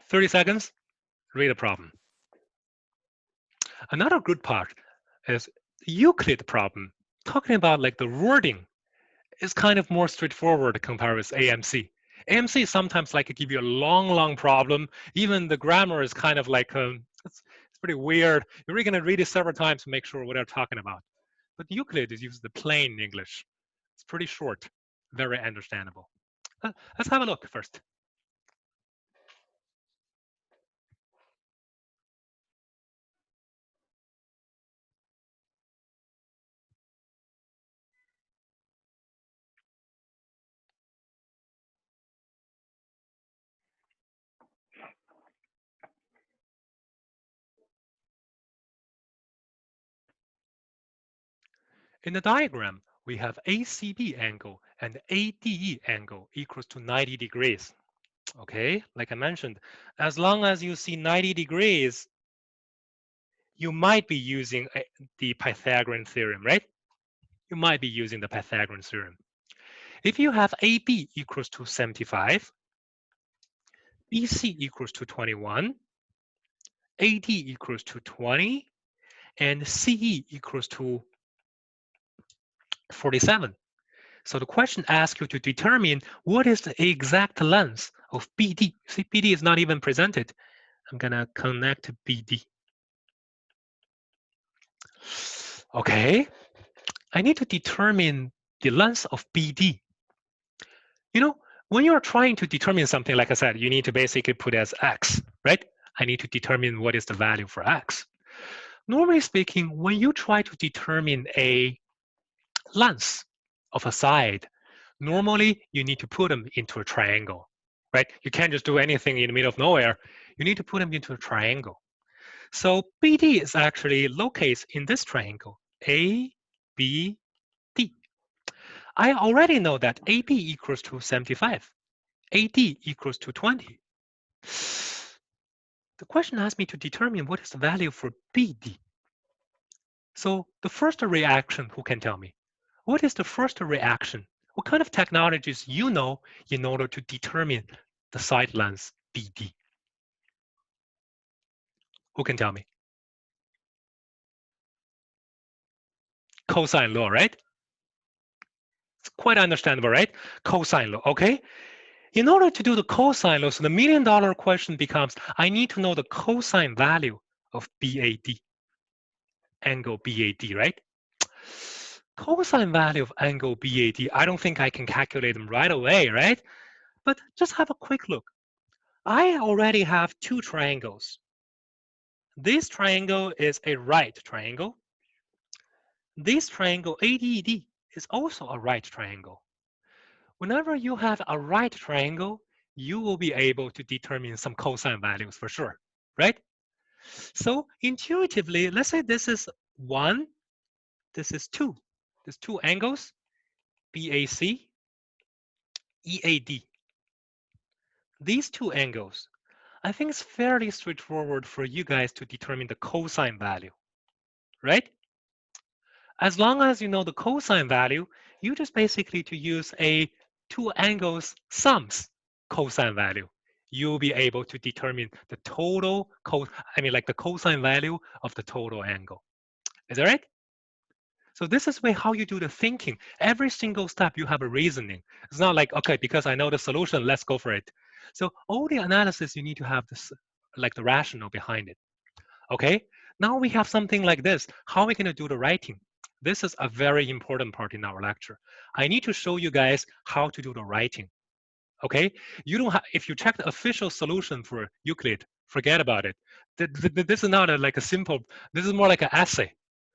30 seconds, read the problem. Another good part is the Euclid problem, talking about like the wording is kind of more straightforward compared with AMC. AMC sometimes like give you a long problem. Even the grammar is kind of like, it's pretty weird. You're really gonna read it several times to make sure what they're talking about. But Euclid is used the plain English. It's pretty short, very understandable. Let's have a look first. In the diagram, we have ACB angle and ADE angle equals to 90 degrees. Okay, like I mentioned, as long as you see 90 degrees, you might be using the Pythagorean theorem, right? You might be using the Pythagorean theorem. If you have AB equals to 75, BC equals to 21, AD equals to 20, and CE equals to 47. So the question asks you to determine what is the exact length of BD. See, BD is not even presented. I'm gonna connect BD. Okay, I need to determine the length of BD. You know, when you're trying to determine something, like I said, you need to basically put as x, right? I need to determine what is the value for x. Normally speaking, when you try to determine a length of a side, normally you need to put them into a triangle, right? You can't just do anything in the middle of nowhere. You need to put them into a triangle. So BD is actually located in this triangle, A, B, D. I already know that AB equals to 75, AD equals to 20. The question asks me to determine what is the value for BD. So the first reaction, who can tell me? What is the first reaction? What kind of technologies you know in order to determine the side length BD? Who can tell me? Cosine law, right? It's quite understandable, right? Cosine law, okay? In order to do the cosine law, so the million-dollar question becomes, I need to know the cosine value of BAD, angle BAD, right? Cosine value of angle BAD, I don't think I can calculate them right away, right? But just have a quick look. I already have two triangles. This triangle is a right triangle. This triangle ADD is also a right triangle. Whenever you have a right triangle, you will be able to determine some cosine values for sure, right? So intuitively, let's say this is 1, this is 2. There's two angles, BAC, EAD. These two angles, I think it's fairly straightforward for you guys to determine the cosine value, right? As long as you know the cosine value, you just basically to use a two angles sums cosine value. You'll be able to determine the total the cosine value of the total angle. Is that right? So this is way how you do the thinking. Every single step you have a reasoning. It's not like, okay, because I know the solution, let's go for it. So all the analysis, you need to have this, like the rationale behind it. Okay, now we have something like this. How are we going to do the writing? This is a very important part in our lecture. I need to show you guys how to do the writing. Okay, you don't have, if you check the official solution for Euclid, forget about it. This is not like a simple, this is more like an essay,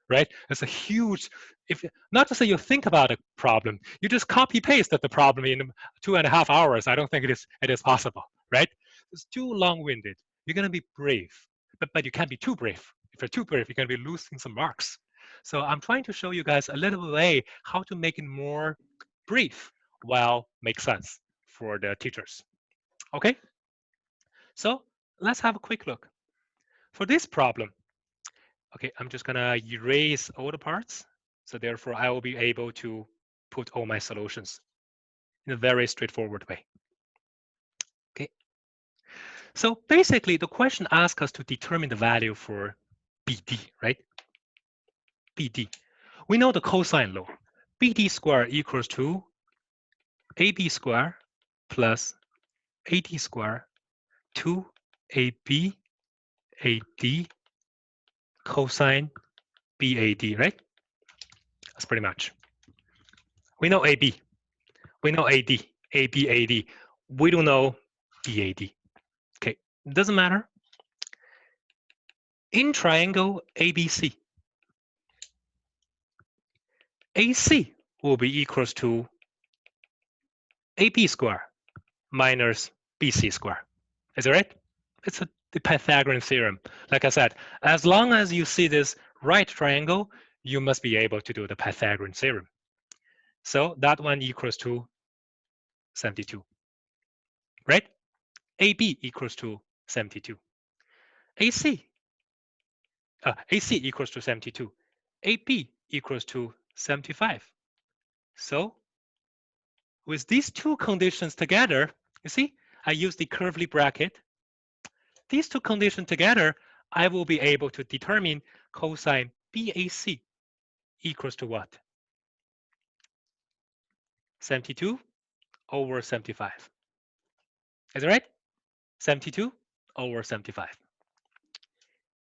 right? It's a huge, if not to say you think about a problem, you just copy paste the problem in 2.5 hours. I don't think it is possible, right? It's too long-winded. You're going to be brave, but you can't be too brave. If you're too brave, you're going to be losing some marks. So I'm trying to show you guys a little way how to make it more brief while make sense for the teachers. Okay, so let's have a quick look. For this problem, okay, I'm just gonna erase all the parts. So therefore, I will be able to put all my solutions in a very straightforward way. Okay, so basically the question asks us to determine the value for BD, right? BD. We know the cosine law. BD square equals to AB square plus AD square 2AB AD cosine BAD, right? That's pretty much. We know AB. We know AD. AB, AD. We don't know BAD. Okay, doesn't matter. In triangle ABC, AC will be equals to AB square minus BC square. Is that right? It's the Pythagorean theorem. Like I said, as long as you see this right triangle, you must be able to do the Pythagorean theorem. So that one equals to 72, right? AB equals to 72. AC equals to 72. AB equals to 75. So with these two conditions together, you see, I use the curly bracket. These two conditions together, I will be able to determine cosine BAC equals to what? 72 over 75. Is that right? 72 over 75.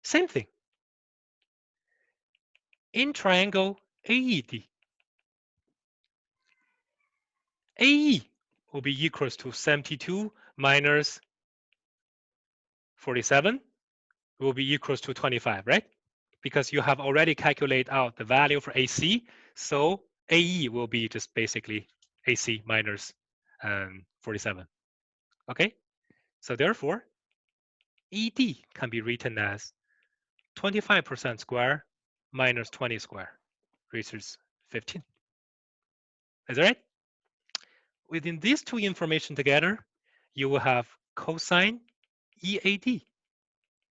Same thing. in triangle AED. AE will be equals to 72 minus 47 will be equals to 25, right? Because you have already calculated out the value for AC, so AE will be just basically AC minus 47, okay? So therefore, ED can be written as 25% square minus 20 square, which is 15. Is that right? Within these two information together, you will have cosine EAD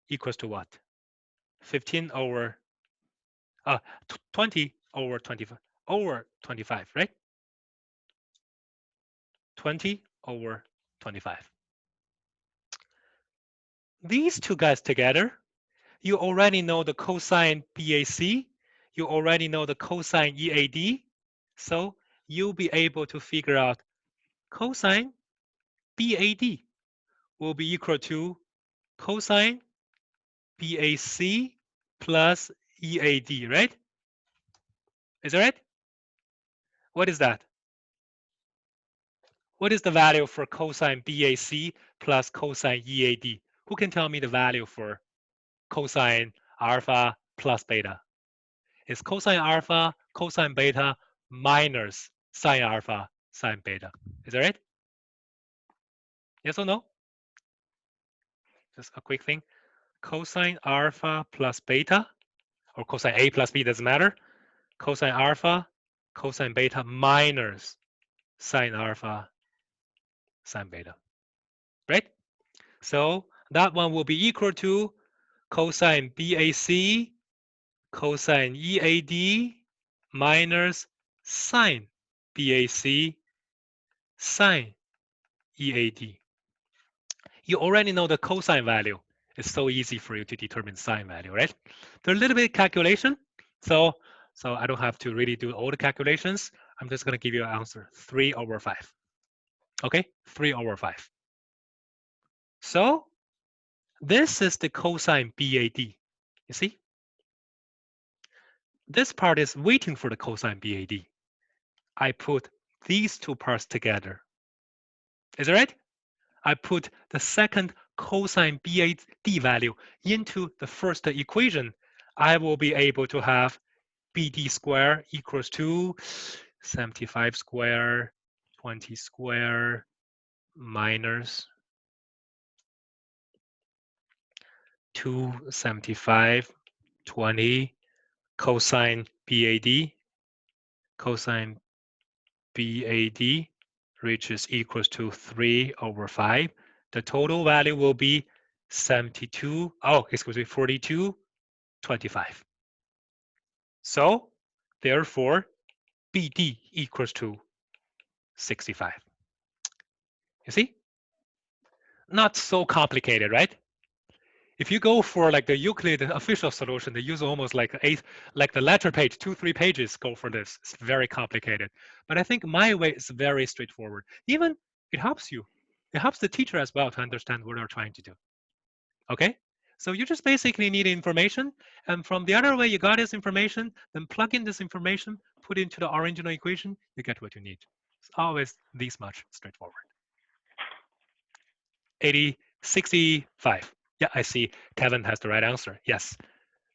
equals to what? 15 over 20 over 25, right? 20 over 25. These two guys together, you already know the cosine BAC, you already know the cosine EAD, so you'll be able to figure out cosine BAD will be equal to cosine BAC plus EAD, right? Is that right? What is that? What is the value for cosine BAC plus cosine EAD? Who can tell me the value for cosine alpha plus beta? It's cosine alpha, cosine beta minus sine alpha, sine beta. Is that right? Yes or no? Just a quick thing. Cosine alpha plus beta, or cosine A plus B, doesn't matter. Cosine alpha, cosine beta minus sine alpha, sine beta, right? So that one will be equal to cosine BAC, cosine EAD minus sine BAC, sine EAD. You already know the cosine value. It's so easy for you to determine sine value, right? There's a little bit of calculation. So I don't have to really do all the calculations. I'm just going to give you an answer, 3 over 5. Okay, 3 over 5. So this is the cosine BAD. You see? This part is waiting for the cosine BAD. I put these two parts together. Is that right? I put the second cosine BAD value into the first equation. I will be able to have BD square equals to 75 square, 20 square, minus 275, 20, cosine BAD, cosine BAD, which is equals to 3 over 5. The total value will be 42, 25. So therefore, BD equals to 65. You see? Not so complicated, right? If you go for like the Euclid official solution, they use almost like the letter page, 2-3 pages go for this. It's very complicated. But I think my way is very straightforward. Even it helps you. It helps the teacher as well to understand what they're trying to do. Okay? So you just basically need information. And from the other way you got this information, then plug in this information, put it into the original equation, you get what you need. It's always this much straightforward. 65. Yeah, I see Kevin has the right answer. Yes.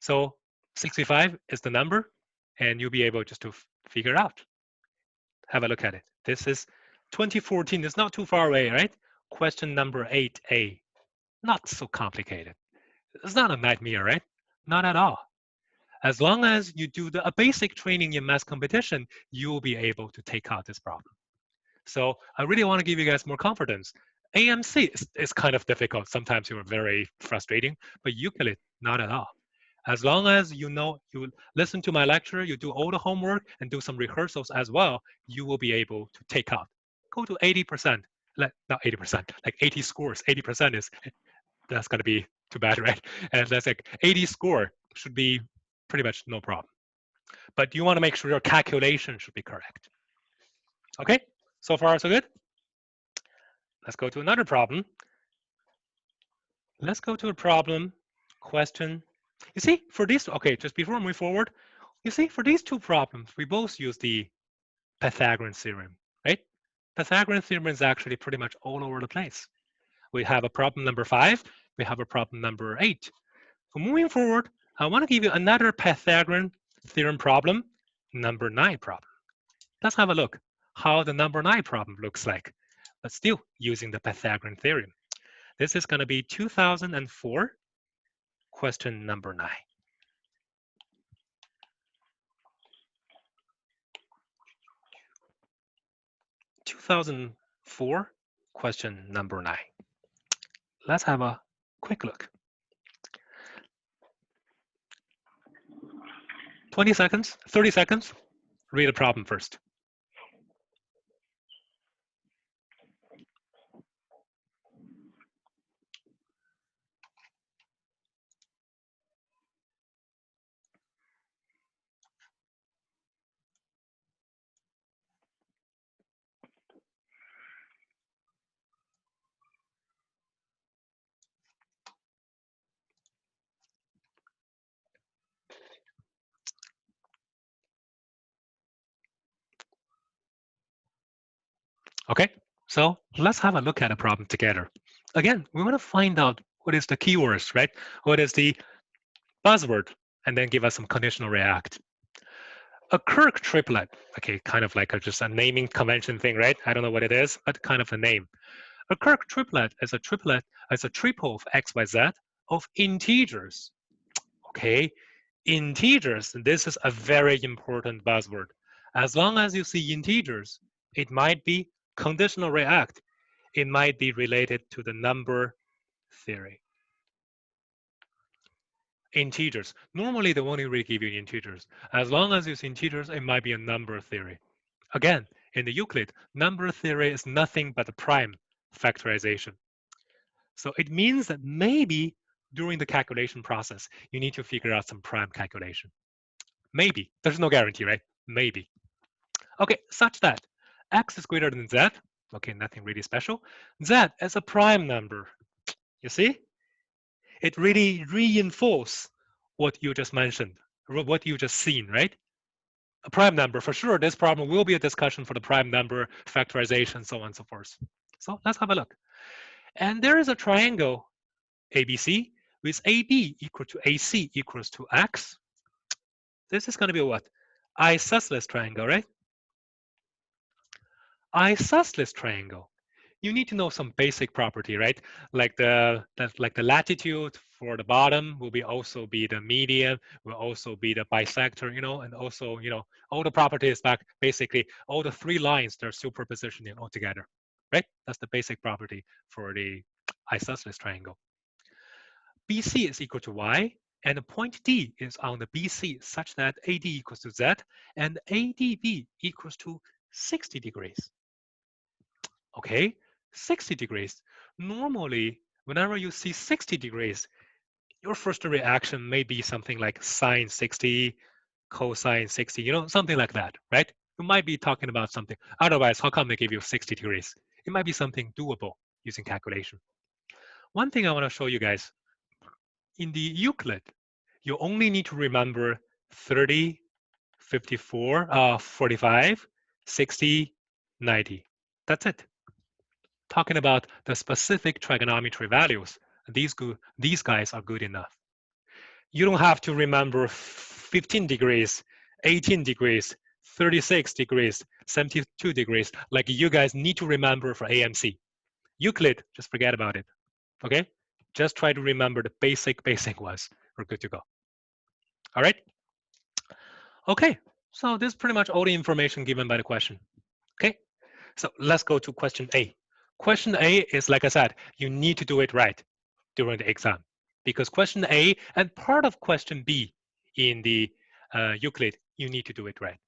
So 65 is the number, and you'll be able just to figure it out. Have a look at it. This is 2014. It's not too far away, right? Question number 8A. Not so complicated. It's not a nightmare, right? Not at all. As long as you do a basic training in math competition, you will be able to take out this problem. So I really want to give you guys more confidence. AMC is kind of difficult. Sometimes you're very frustrating, but Euclid, not at all. As long as you know, you listen to my lecture, you do all the homework and do some rehearsals as well, you will be able to take out. Go to 80%, not 80%, like 80 scores. 80% is, that's gonna be too bad, right? And that's like 80 score should be pretty much no problem. But you wanna make sure your calculation should be correct. Okay, so far so good? Let's go to another problem. Let's go to a problem, question. You see, for this, okay, just before we move forward, You see, for these two problems, we both use the Pythagorean theorem, right? Pythagorean theorem is actually pretty much all over the place. We have a problem number 5. We have a problem number 8. So moving forward, I want to give you another Pythagorean theorem problem, number 9 problem. Let's have a look how the number 9 problem looks like, but still using the Pythagorean theorem. This is going to be 2004, question number 9. Question number 9. Let's have a quick look. 20 seconds, 30 seconds. Read the problem first. Okay, so let's have a look at a problem together. Again, we want to find out what is the keywords, right? What is the buzzword, and then give us some conditional react. A Kirk triplet, okay, kind of like just a naming convention thing, right? I don't know what it is, but kind of a name. A Kirk triplet is a triple of x, y, z of integers. Okay, integers, this is a very important buzzword. As long as you see integers, it might be conditional react. It might be related to the number theory. Integers. Normally, they won't really give you integers. As long as it's integers, it might be a number theory. Again, in the Euclid, number theory is nothing but a prime factorization. So it means that maybe during the calculation process, you need to figure out some prime calculation. Maybe. There's no guarantee, right? Maybe. Okay, such that x is greater than z. Okay, nothing really special. Z is a prime number. You see? It really reinforces what you just mentioned, what you just seen, right? A prime number, for sure, this problem will be a discussion for the prime number, factorization, so on and so forth. So let's have a look. And there is a triangle, ABC, with AB equal to AC equals to X. This is going to be what? Isosceles triangle, right? Isosceles triangle. You need to know some basic property, right? Like the latitude for the bottom will be also be the median, will also be the bisector, and also, all the properties back, basically all the 3 lines, they're superpositioning all together, right? That's the basic property for the isosceles triangle. BC is equal to Y, and the point D is on the BC such that AD equals to Z, and ADB equals to 60 degrees. Okay, 60 degrees. Normally, whenever you see 60 degrees, your first reaction may be something like sine 60, cosine 60, something like that, right? You might be talking about something. Otherwise, how come they give you 60 degrees? It might be something doable using calculation. One thing I want to show you guys, in the Euclid, you only need to remember 30, 54, 45, 60, 90. That's it. Talking about the specific trigonometry values, these guys are good enough. You don't have to remember 15 degrees, 18 degrees, 36 degrees, 72 degrees, like you guys need to remember for AMC. Euclid, just forget about it, okay? Just try to remember the basic ones. We're good to go. All right? Okay, so this is pretty much all the information given by the question, okay? So let's go to question A. Question A is, like I said, you need to do it right during the exam, because question A and part of question B in the Euclid, you need to do it right.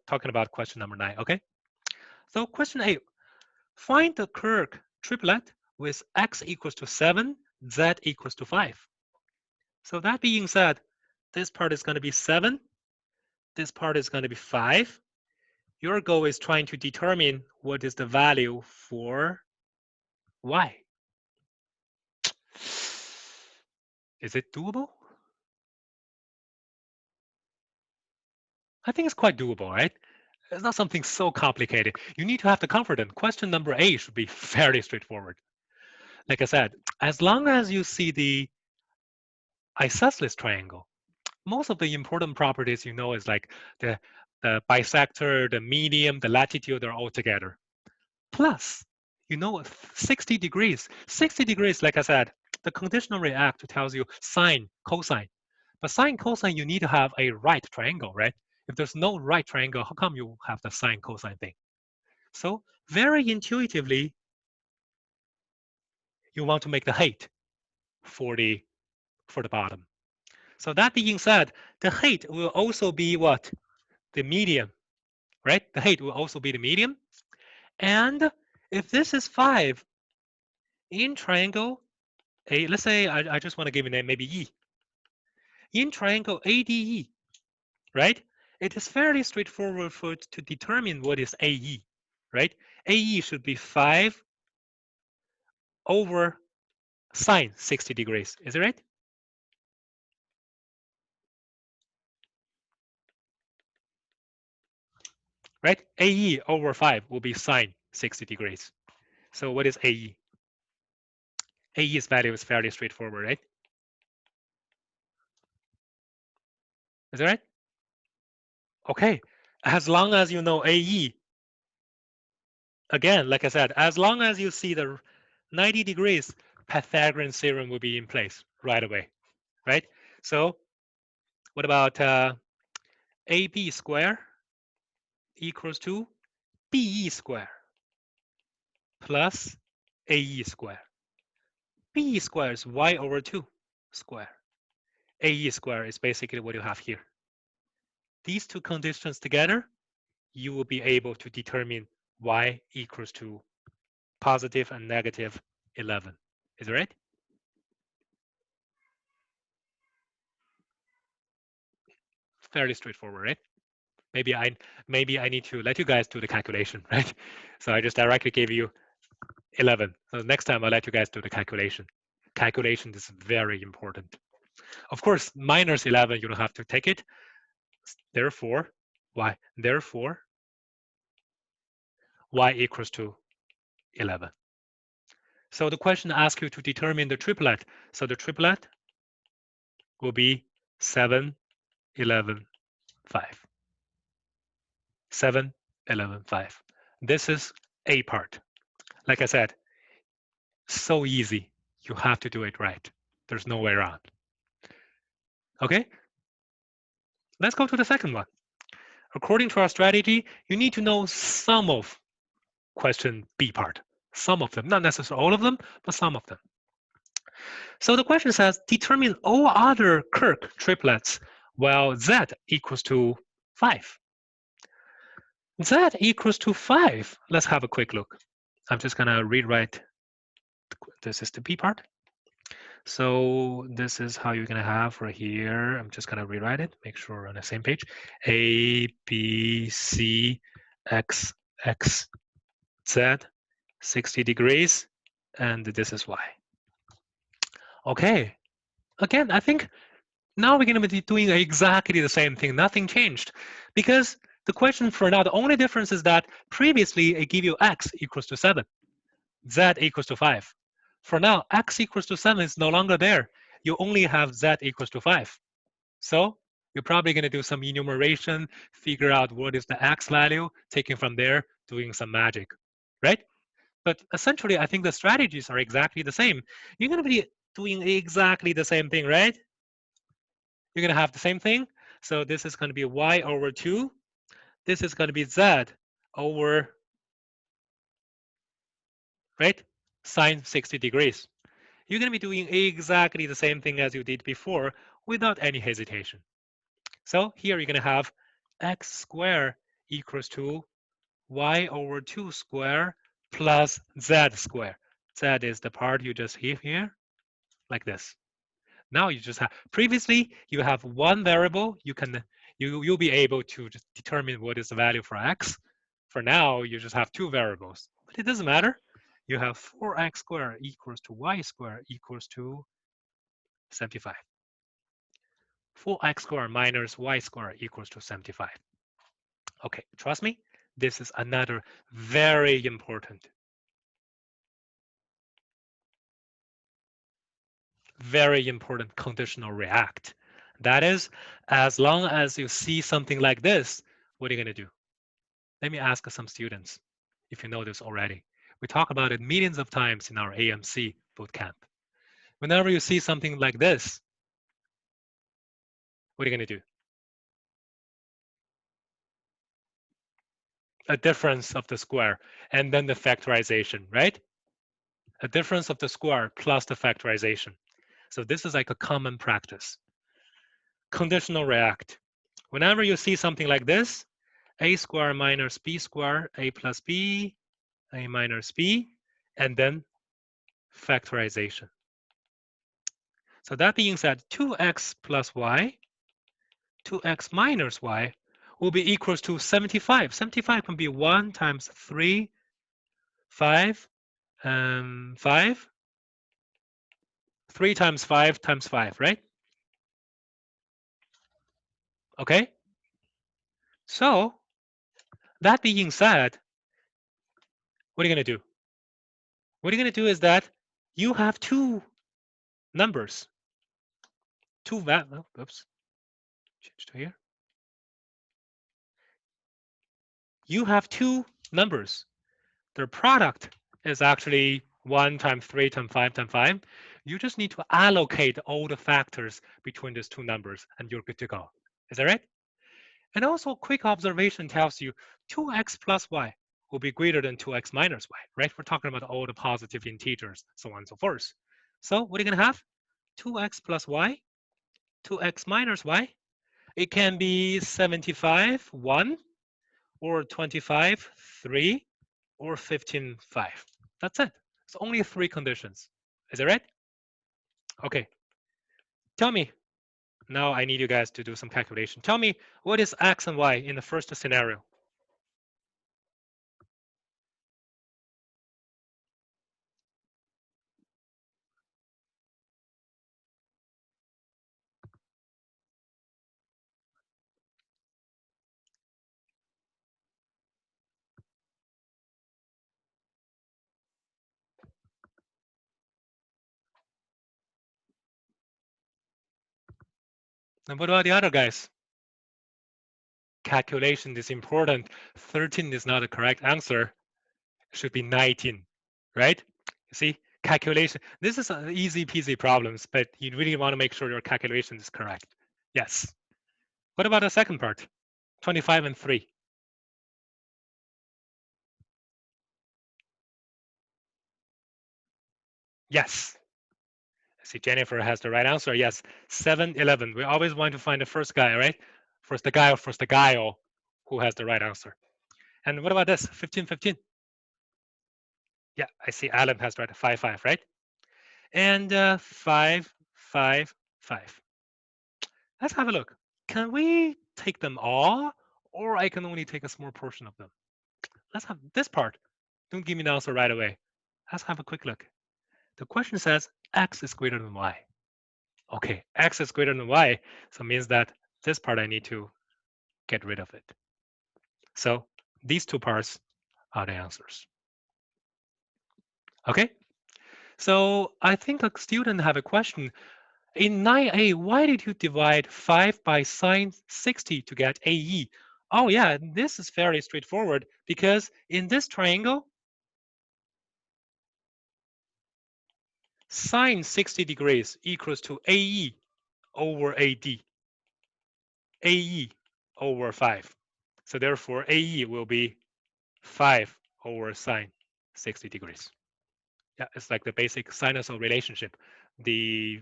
Talking about question number 9, okay? So question A, find the Kirk triplet with x equals to 7, z equals to 5. So that being said, this part is going to be 7, this part is going to be 5. Your goal is trying to determine what is the value for y. Is it doable? I think it's quite doable, right? It's not something so complicated. You need to have the confidence. Question number A should be fairly straightforward. Like I said, as long as you see the isosceles triangle, most of the important properties you know is like the bisector, the median, the latitude are all together. Plus, you know 60 degrees. 60 degrees, like I said, the conditional react tells you sine, cosine. But sine, cosine, you need to have a right triangle, right? If there's no right triangle, how come you have the sine, cosine thing? So very intuitively, you want to make the height for the bottom. So that being said, the height will also be what? The median, right? The height will also be the median. And if this is 5 in triangle A, let's say I just want to give a name, maybe E. In triangle ADE, right? It is fairly straightforward to determine what is AE, right? AE should be 5 over sine 60 degrees. Is it right? Right? AE over 5 will be sine 60 degrees. So what is AE? AE's value is fairly straightforward, right? Is that right? Okay. As long as you know AE, again, like I said, as long as you see the 90 degrees, Pythagorean theorem will be in place right away, right? So what about AB square equals to BE square plus AE square. BE square is y over 2 square. AE square is basically what you have here. These two conditions together, you will be able to determine y equals to positive and negative 11. Is that right? Fairly straightforward, right? Maybe I need to let you guys do the calculation, right? So I just directly gave you 11. So next time I'll let you guys do the calculation. Calculation is very important. Of course, minus 11, you don't have to take it. Therefore, y? Therefore, y equals to 11. So the question asks you to determine the triplet. So the triplet will be 7, 11, 5. 7, 11, 5. This is A part. Like I said, so easy. You have to do it right. There's no way around. Okay? Let's go to the second one. According to our strategy, you need to know some of question B part. Some of them, not necessarily all of them, but some of them. So the question says, determine all other Kirk triplets while Z equals to 5. Z equals to 5. Let's have a quick look. I'm just going to rewrite. This is the B part. So this is how you're going to have right here. I'm just going to rewrite it, make sure we're on the same page. A, B, C, X, X, Z, 60 degrees, and this is Y. Okay, again, I think now we're going to be doing exactly the same thing. Nothing changed, because the question for now, the only difference is that previously it gave you X equals to 7, Z equals to 5. For now, X equals to 7 is no longer there. You only have Z equals to 5. So you're probably going to do some enumeration, figure out what is the X value, taking from there, doing some magic, right? But essentially, I think the strategies are exactly the same. You're going to be doing exactly the same thing, right? You're going to have the same thing. So this is going to be Y over 2. This is going to be Z over, right, sine 60 degrees. You're going to be doing exactly the same thing as you did before without any hesitation. So here you're going to have x squared equals to y over 2 squared plus z squared. Z is the part you just have here, like this. Now you just have, previously you have one variable, you'll be able to just determine what is the value for x. For now, you just have two variables, but it doesn't matter. You have 4x squared equals to y squared equals to 75. 4x squared minus y squared equals to 75. Okay, trust me, this is another very important conditional react. That is, as long as you see something like this, what are you going to do? Let me ask some students if you know this already. We talk about it millions of times in our AMC bootcamp. Whenever you see something like this, what are you going to do? A difference of the square and then the factorization, right? A difference of the square plus the factorization. So this is like a common practice. Conditional react. Whenever you see something like this, a square minus b square, a plus b, a minus b, and then factorization. So that being said, 2x plus y, 2x minus y will be equals to 75. 75 can be 1 times 3, 5, 5, 3 times 5 times 5, right? Okay? So that being said, what are you going to do? What you're going to do is that you have two numbers. Oops. Change to here. You have two numbers. Their product is actually 1 times 3 times 5 times 5. You just need to allocate all the factors between these two numbers and you're good to go. Is that right? And also, quick observation tells you 2x plus y will be greater than 2x minus y, right? We're talking about all the positive integers, so on and so forth. So what are you going to have? 2x plus y, 2x minus y. It can be 75, 1, or 25, 3, or 15, 5. That's it. It's only 3 conditions. Is that right? Okay. Tell me. Now I need you guys to do some calculation. Tell me, what is x and y in the first scenario? And what about the other guys? Calculation is important. 13 is not the correct answer. It should be 19, right? You see, calculation. This is an easy peasy problems, but you really want to make sure your calculation is correct. Yes. What about the second part? 25 and 3. Yes. See, Jennifer has the right answer. Yes, 7, 11. We always want to find the first guy, right? First the guy who has the right answer. And what about this? 15, 15. Yeah, I see Alan has right. 5, 5, right? And 5, 5, 5. Let's have a look. Can we take them all, or I can only take a small portion of them? Let's have this part. Don't give me the answer right away. Let's have a quick look. The question says x is greater than y. Okay, x is greater than y, so it means that this part I need to get rid of it. So these two parts are the answers. Okay, so I think a student have a question. In 9a, why did you divide 5 by sine 60 to get AE? Oh yeah, this is fairly straightforward because in this triangle, sine 60 degrees equals to AE over AD, AE over 5. So therefore, AE will be 5 over sine 60 degrees. Yeah, it's like the basic sinusoidal relationship. The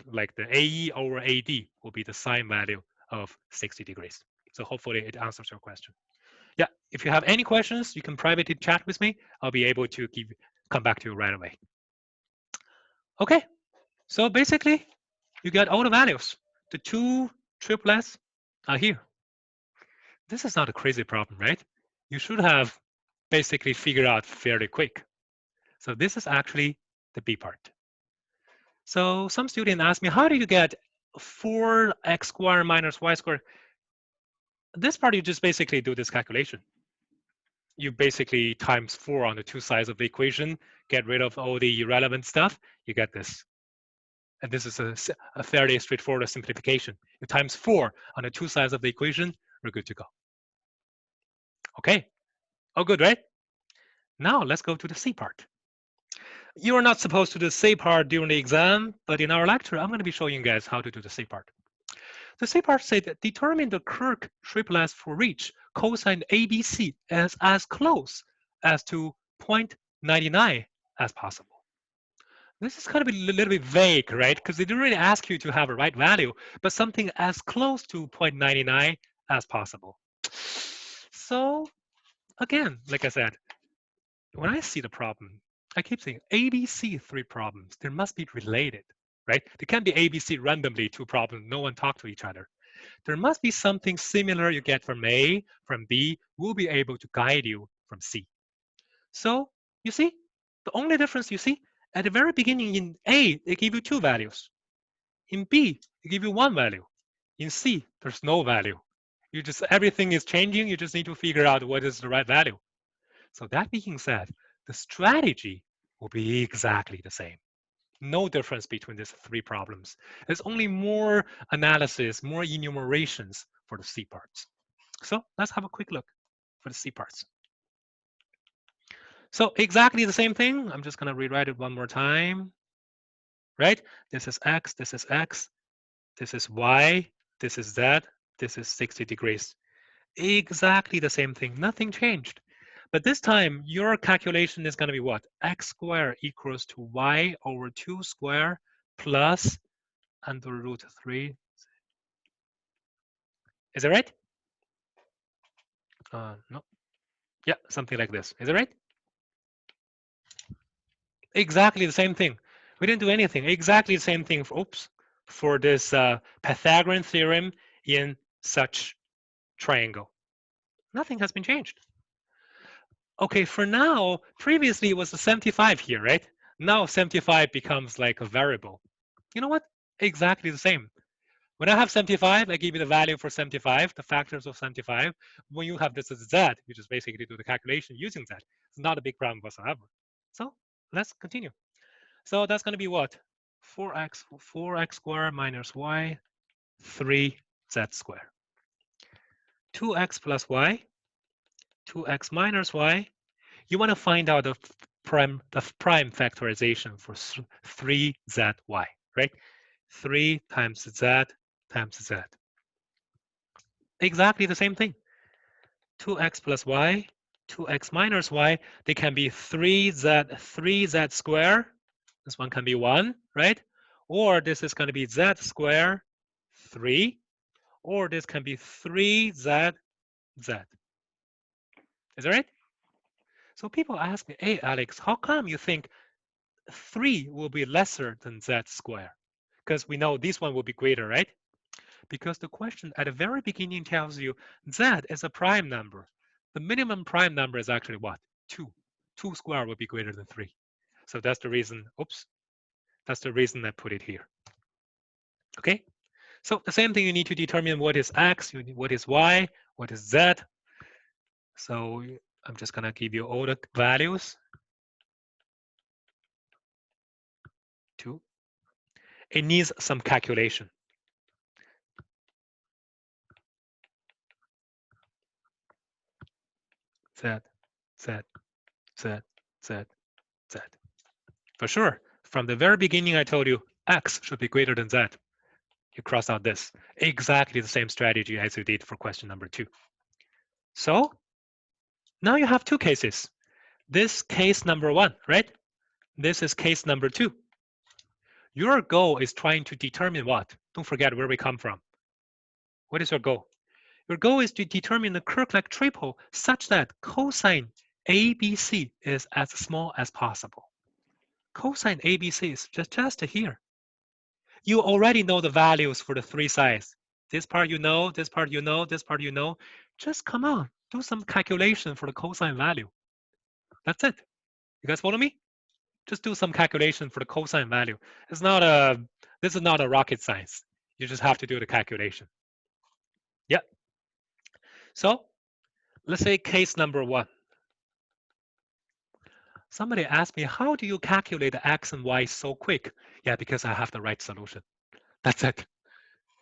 AE over AD will be the sine value of 60 degrees. So hopefully it answers your question. Yeah, if you have any questions, you can privately chat with me. I'll be able to come back to you right away. Okay, so basically you get all the values. The two triplets are here. This is not a crazy problem, right? You should have basically figured out fairly quick. So this is actually the B part. So some student asked me, how do you get 4x squared minus y squared? This part, you just basically do this calculation. You basically times 4 on the two sides of the equation, get rid of all the irrelevant stuff, you get this. And this is a fairly straightforward simplification. You times 4 on the two sides of the equation, we're good to go. Okay, all good, right? Now let's go to the C part. You are not supposed to do the C part during the exam, but in our lecture, I'm going to be showing you guys how to do the C part. The C part says that determine the Kirk triplet for which cosine ABC is as close as to 0.99 as possible. This is kind of a little bit vague, right? Because they didn't really ask you to have a right value, but something as close to 0.99 as possible. So again, like I said, when I see the problem, I keep saying ABC 3 problems, they must be related, right? They can't be ABC randomly 2 problems, no one talk to each other. There must be something similar you get from A, from B, will be able to guide you from C. So you see, the only difference you see, at the very beginning in A, they give you 2 values. In B, they give you 1 value. In C, there's no value. You just, everything is changing, you just need to figure out what is the right value. So that being said, the strategy will be exactly the same. No difference between these 3 problems. There's only more analysis, more enumerations for the C parts. So let's have a quick look for the C parts. So exactly the same thing. I'm just going to rewrite it one more time. Right? This is X, this is X, this is Y, this is Z, this is 60 degrees. Exactly the same thing. Nothing changed. But this time, your calculation is going to be what? X squared equals to Y over 2 squared plus under root 3. Is it right? No. Yeah, something like this. Is it right? Exactly the same thing. We didn't do anything. Exactly the same thing for this Pythagorean theorem in such triangle. Nothing has been changed. Okay, for now, previously it was a 75 here, right? Now 75 becomes like a variable. You know what? Exactly the same. When I have 75, I give you the value for 75, the factors of 75. When you have this as Z, you just basically do the calculation using Z. It's not a big problem whatsoever. So let's continue. So that's going to be what? 4x squared minus y, 3z squared. 2x plus y, 2x minus y. You want to find out the prime factorization for 3zy, right? 3 times z times z. Exactly the same thing. 2x plus y, 2x minus y, they can be 3z squared. This one can be 1, right? Or this is going to be z squared 3, or this can be 3z. Is that right? So people ask me, hey, Alex, how come you think 3 will be lesser than z squared? Because we know this one will be greater, right? Because the question at the very beginning tells you z is a prime number. The minimum prime number is actually what? 2. 2 squared will be greater than 3. So that's the reason, that's the reason I put it here. Okay? So the same thing, you need to determine what is x, what is y, what is z. So I'm just going to give you all the values. 2. It needs some calculation. Z, Z, Z, Z, Z. For sure, from the very beginning, I told you x should be greater than z. You cross out this. Exactly the same strategy as you did for question number 2. So now you have 2 cases. This case number 1, right? This is case number 2. Your goal is trying to determine what? Don't forget where we come from. What is your goal? Your goal is to determine the Kirk-like triple such that cosine ABC is as small as possible. Cosine ABC is just here. You already know the values for the 3 sides. This part you know, this part you know, this part you know. Just come on, do some calculation for the cosine value. That's it. You guys follow me? Just do some calculation for the cosine value. This is not a rocket science. You just have to do the calculation. Yeah. So let's say case number 1. Somebody asked me, how do you calculate the x and y so quick? Yeah, because I have the right solution. That's it.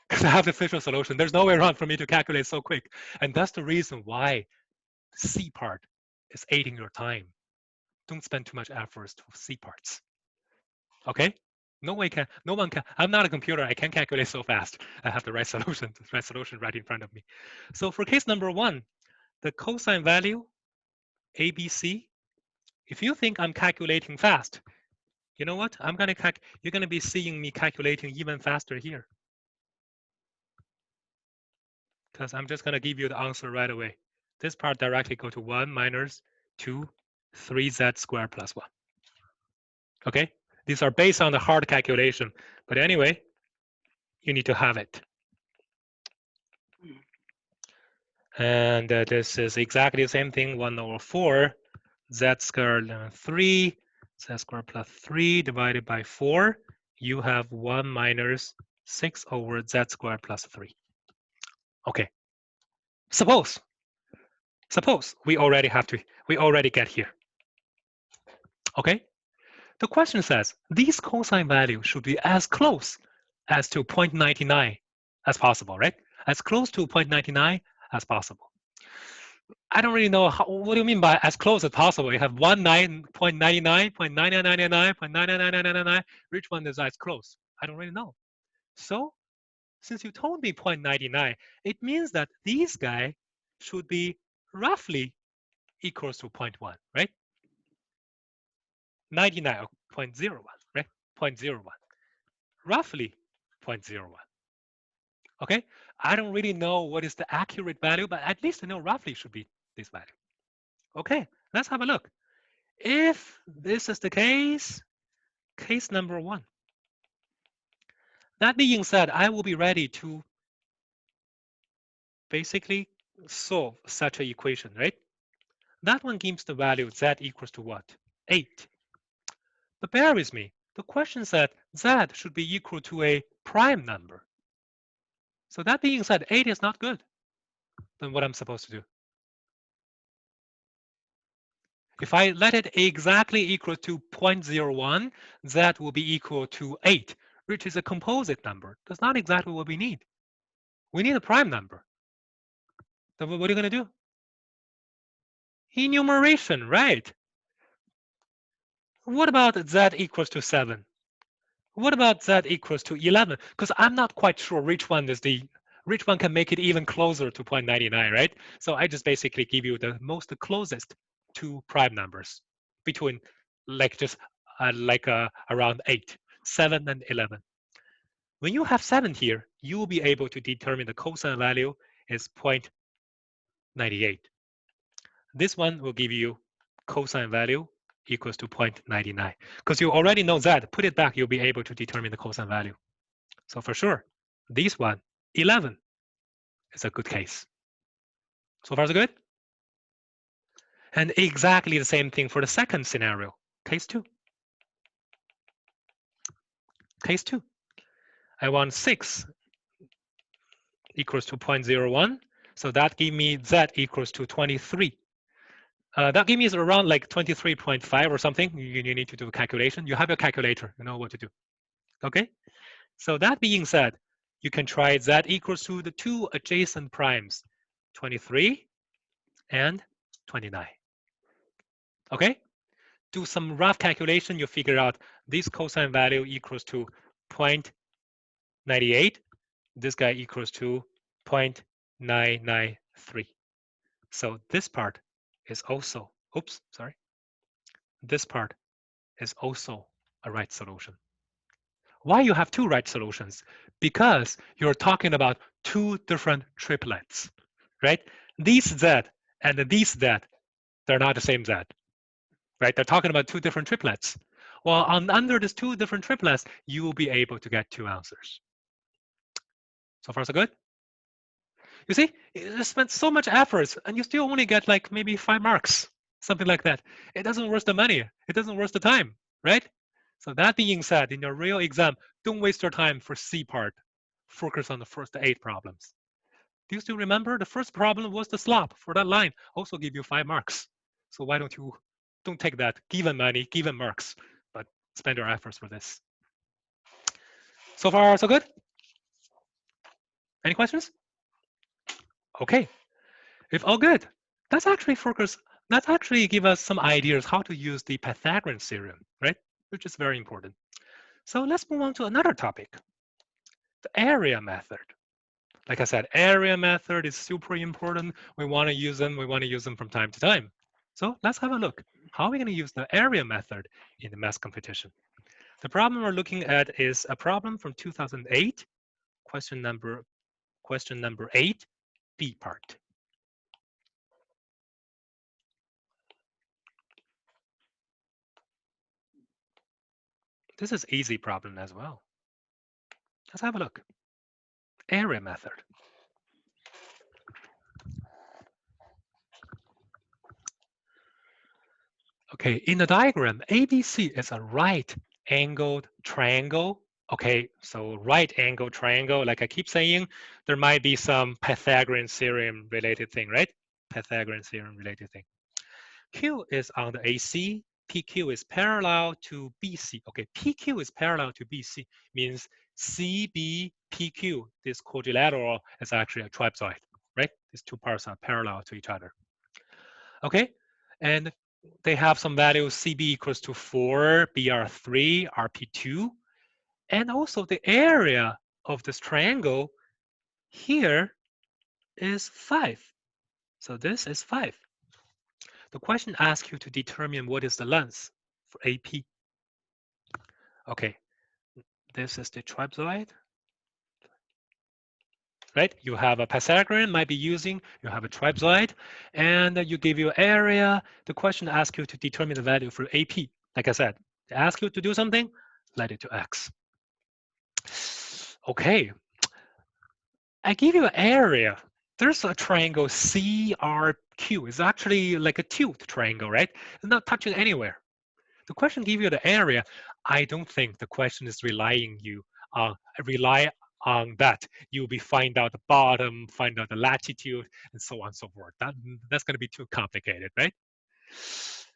Because I have the official solution. There's no way around for me to calculate so quick. And that's the reason why the C part is aiding your time. Don't spend too much effort to C parts. Okay? No one can. I'm not a computer. I can't calculate so fast. I have the right solution right in front of me. So for case number 1, the cosine value, ABC, if you think I'm calculating fast, you know what? You're gonna be seeing me calculating even faster here. Because I'm just gonna give you the answer right away. This part directly go to 1 minus 2, 3z squared plus 1. Okay? These are based on the hard calculation. But anyway, you need to have it. And this is exactly the same thing, 1 over 4, z squared 3, z squared plus 3 divided by 4. You have 1 minus 6 over z squared plus 3. Okay. Suppose we already get here. Okay? The question says these cosine values should be as close as to 0.99 as possible, right? As close to 0.99 as possible. I don't really know what do you mean by as close as possible? You have 0.99, 0.99, 0.999999. Which one is as close? I don't really know. So since you told me 0.99, it means that these guys should be roughly equals to 0.1, right? 99 or 0.01, right? 0.01. Roughly 0.01. Okay? I don't really know what is the accurate value, but at least I know roughly should be this value. Okay, let's have a look. If this is the case, case number 1. That being said, I will be ready to basically solve such an equation, right? That one gives the value z equals to what? 8. But bear with me. The question said z should be equal to a prime number. So that being said, 8 is not good. Then what I'm supposed to do? If I let it exactly equal to 0.01, that will be equal to 8, which is a composite number. That's not exactly what we need. We need a prime number. Then what are you going to do? Enumeration, right? What about z equals to 7? What about z equals to 11? Because I'm not quite sure which one can make it even closer to 0.99, right? So I just basically give you the most closest two prime numbers between around 8, 7 and 11. When you have 7 here, you will be able to determine the cosine value is 0.98. This one will give you cosine value equals to 0.99. Because you already know that, put it back, you'll be able to determine the cosine value. So for sure, this one, 11, is a good case. So far so good? And exactly the same thing for the second scenario, case 2. Case 2. I want 6 equals to 0.01. So that gives me z equals to 23. That gives me around like 23.5 or something. You need to do a calculation. You have your calculator. You know what to do. Okay? So that being said, you can try z equals to the two adjacent primes, 23 and 29. Okay? Do some rough calculation. You figure out this cosine value equals to 0.98. This guy equals to 0.993. So this part is also, this part is also a right solution. Why you have two right solutions? Because you're talking about two different triplets, right? These z and these z, they're not the same z, right? They're talking about two different triplets. Well, under these two different triplets, you will be able to get two answers. So far, so good? You see, you spent so much effort and you still only get like maybe 5 marks, something like that. It doesn't worth the money. It doesn't worth the time, right? So that being said, in your real exam, don't waste your time for C part. Focus on the first 8 problems. Do you still remember? The first problem was the slope for that line. Also give you 5 marks. So why don't take that given money, given marks, but spend your efforts for this. So far, so good? Any questions? Okay. If all good, let's actually give us some ideas how to use the Pythagorean theorem, right? Which is very important. So let's move on to another topic, the area method. Like I said, area method is super important. We want to use them. We want to use them from time to time. So let's have a look. How are we going to use the area method in the math competition? The problem we're looking at is a problem from 2008, question number 8, B part. This is easy problem as well. Let's have a look. Area method. Okay, in the diagram, ABC is a right-angled triangle. Okay, so right-angled triangle, like I keep saying, there might be some Pythagorean theorem related thing, right? Pythagorean theorem related thing. Q is on the AC, PQ is parallel to BC. Okay, PQ is parallel to BC, means CB, PQ, this quadrilateral is actually a trapezoid, right? These two parts are parallel to each other. Okay, and they have some value CB equals to 4, BR 3, RP 2, and also the area of this triangle here is 5. So this is 5. The question asks you to determine what is the length for AP. Okay, this is the trapezoid. Right? You have a Pythagorean might be using, you have a trapezoid, and you give your area. The question asks you to determine the value for AP. Like I said, they ask you to do something, let it to X. Okay, I give you an area. There's a triangle CRQ. It's actually like a tilt triangle, right? It's not touching anywhere. The question gives you the area. I don't think the question is rely on that. You'll be find out the bottom, find out the latitude, and so on and so forth. That's going to be too complicated, right?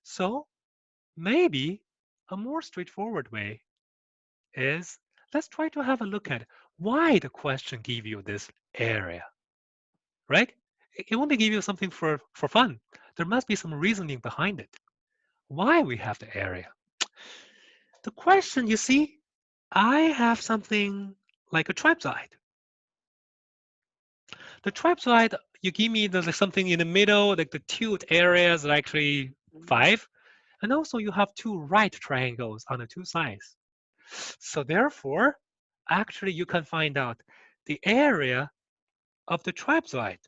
So maybe a more straightforward way is let's try to have a look at why the question give you this area, right? It won't give you something for fun. There must be some reasoning behind it. Why we have the area? The question, you see, I have something like a trapezoid. The trapezoid, you give me something in the middle, like the tilt area is actually 5. And also you have 2 right triangles on the 2 sides. So therefore, actually you can find out the area of the trapezoid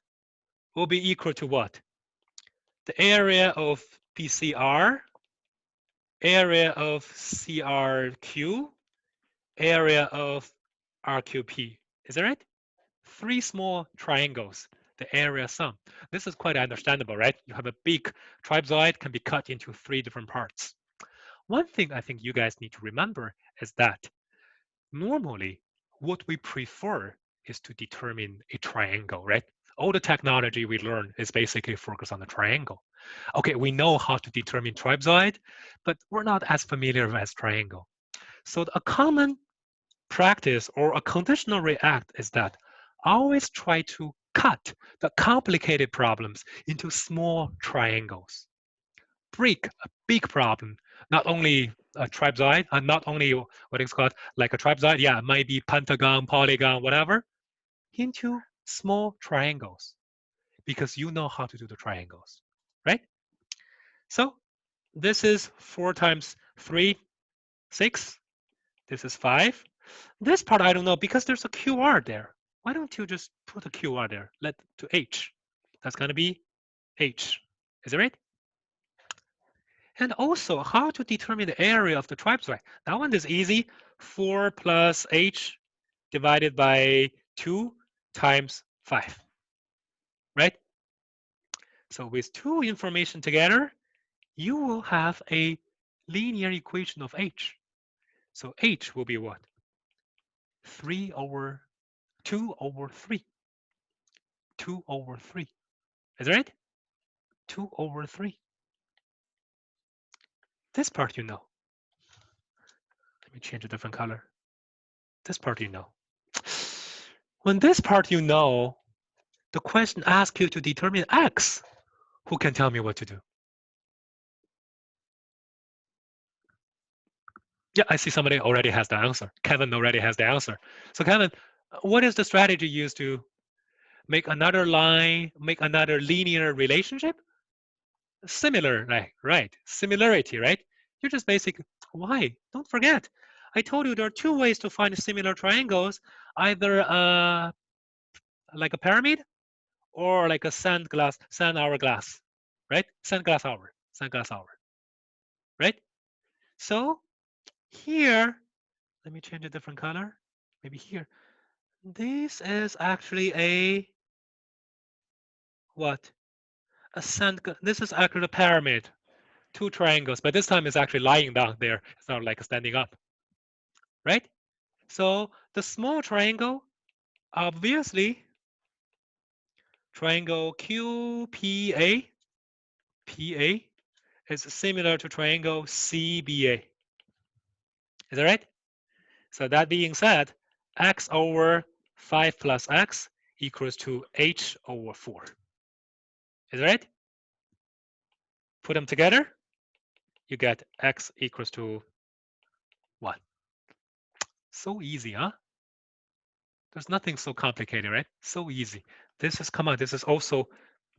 will be equal to what? The area of PCR, area of CRQ, area of RQP. Is that right? 3 small triangles, the area sum. This is quite understandable, right? You have a big trapezoid can be cut into 3 different parts. One thing I think you guys need to remember is that normally what we prefer is to determine a triangle, right? All the technology we learn is basically focused on the triangle. Okay, we know how to determine trapezoid, but we're not as familiar as triangle. So a common practice or a conditional react is that always try to cut the complicated problems into small triangles. Break a big problem, not only a trapezoid, and not only what is called like a trapezoid, yeah, it might be pentagon, polygon, whatever, into small triangles because you know how to do the triangles, right? So this is 4 times 3, 6. This is 5. This part I don't know because there's a QR there. Why don't you just put a QR there? Let to H. That's going to be H. Is it right? And also, how to determine the area of the trapezoid? That one is easy. 4 plus H divided by 2 times 5. Right? So with 2 information together, you will have a linear equation of H. So H will be what? 2 over 3. 2 over 3. Is that right? 2 over 3. This part you know. Let me change a different color. This part you know. When this part you know, the question asks you to determine x. Who can tell me what to do? Yeah, I see somebody already has the answer. Kevin already has the answer. So Kevin, what is the strategy used to make another line, make another linear relationship? Similar, right? Similarity, right? You're just basically, why? Don't forget, I told you there are two ways to find similar triangles, either like a pyramid or like a sand hourglass, right? Sand glass hour, right? So here, let me change a different color, maybe here. This is actually a, what? This is actually a pyramid, two triangles, but this time it's actually lying down there. It's not like standing up, right? So the small triangle, obviously, triangle QPA, PA is similar to triangle CBA. Is that right? So that being said, x over 5 plus x equals to h over 4. Is that right? Put them together, you get x equals to 1. So easy, huh? There's nothing so complicated, right? So easy. This is, come on, this is also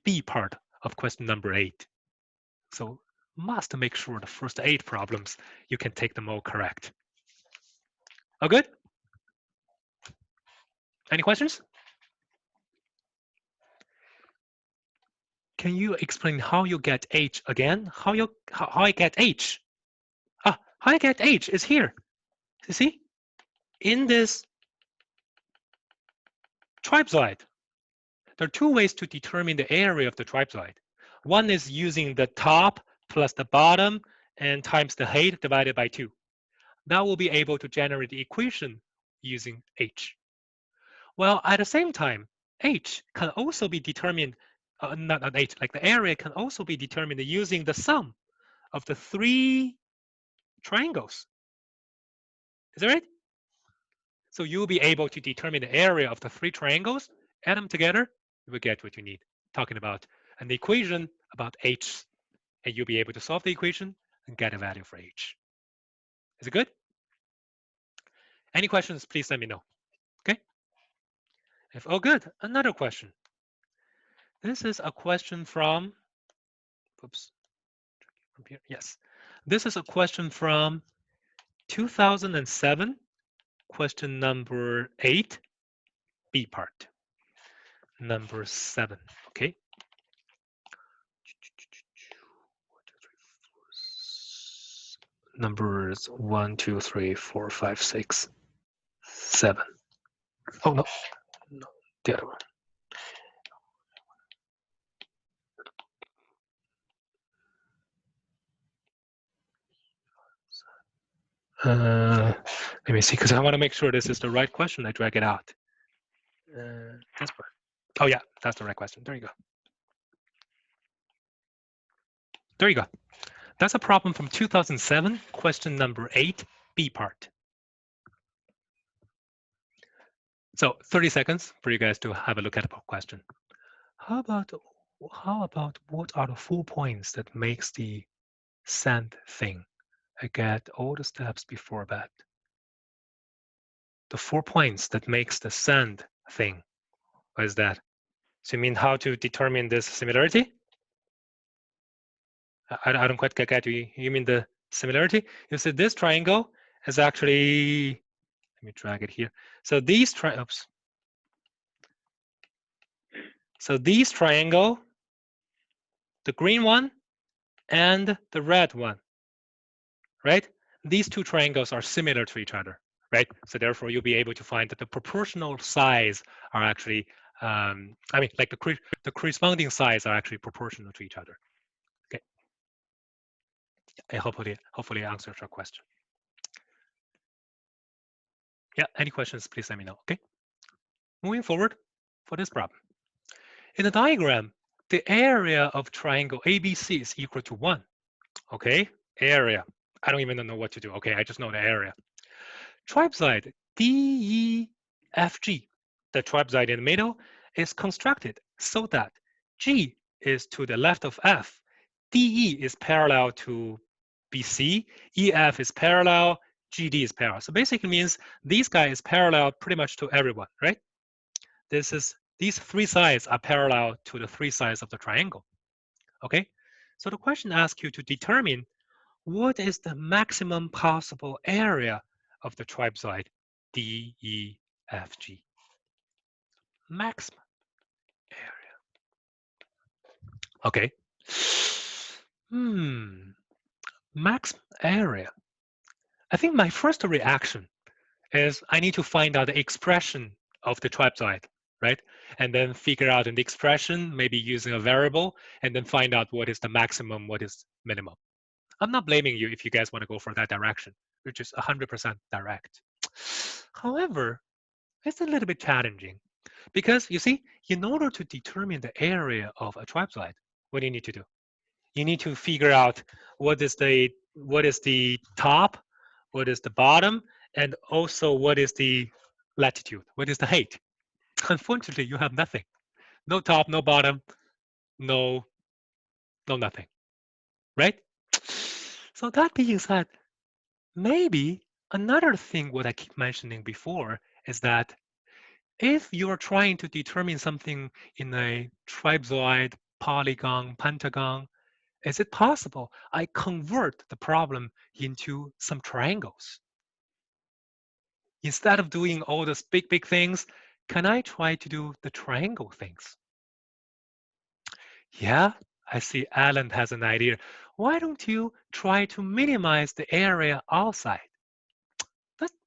B part of question number 8. So must make sure the first 8 problems, you can take them all correct. All good? Any questions? Can you explain how you get h again? How I get h? How I get h is here. You see? In this trapezoid, there are two ways to determine the area of the trapezoid. One is using the top plus the bottom and times the height divided by 2. That will be able to generate the equation using h. Well, at the same time, h can also be determined, not h, like the area can also be determined using the sum of the 3 triangles. Is that right? So you'll be able to determine the area of the 3 triangles, add them together, you will get what you need. Talking about an equation about h, and you'll be able to solve the equation and get a value for h. Is it good? Any questions, please let me know. Okay? If all good, another question. This is a question from, oops, from here. Yes. This is a question from 2007, question number 8, B part. Number 7, okay? Numbers 1, 2, 3, 4, 5, 6, 7. Oh, no, the other one. Let me see, because I want to make sure this is the right question. I drag it out. This part. Oh, yeah, that's the right question. There you go. There you go. That's a problem from 2007, question number 8, B part. So 30 seconds for you guys to have a look at the question. How about what are the 4 points that makes the sand thing? I get all the steps before that. The 4 points that makes the sand thing. What is that? So you mean how to determine this similarity? I don't quite get you. You mean the similarity? You see this triangle is actually, let me drag it here. So these So these triangle, the green one and the red one, right? These 2 triangles are similar to each other, right? So therefore, you'll be able to find that the proportional size are actually, I mean, like the corresponding size are actually proportional to each other. Okay. I hopefully answered your question. Yeah, any questions, please let me know, okay? Moving forward for this problem. In the diagram, the area of triangle ABC is equal to 1. Okay, area. I don't even know what to do. Okay, I just know the area. Trapezoid DEFG, the trapezoid in the middle, is constructed so that G is to the left of F, DE is parallel to BC, EF is parallel, GD is parallel. So basically means this guy is parallel pretty much to everyone, right? These three sides are parallel to the three sides of the triangle. Okay, so the question asks you to determine what is the maximum possible area of the trapezoid DEFG. Maximum area. Okay. Maximum area. I think my first reaction is I need to find out the expression of the trapezoid, right? And then figure out an expression, maybe using a variable, and then find out what is the maximum, what is minimum. I'm not blaming you if you guys want to go for that direction, which is 100% direct. However, it's a little bit challenging because you see, in order to determine the area of a trapezoid, what do you need to do? You need to figure out what is the top, what is the bottom, and also what is the latitude, what is the height. Unfortunately, you have nothing. No top, no bottom, no nothing, right? So that being said, maybe another thing what I keep mentioning before is that if you're trying to determine something in a trapezoid, polygon, pentagon, is it possible I convert the problem into some triangles? Instead of doing all those big things, can I try to do the triangle things? Yeah, I see Alan has an idea. Why don't you try to minimize the area outside?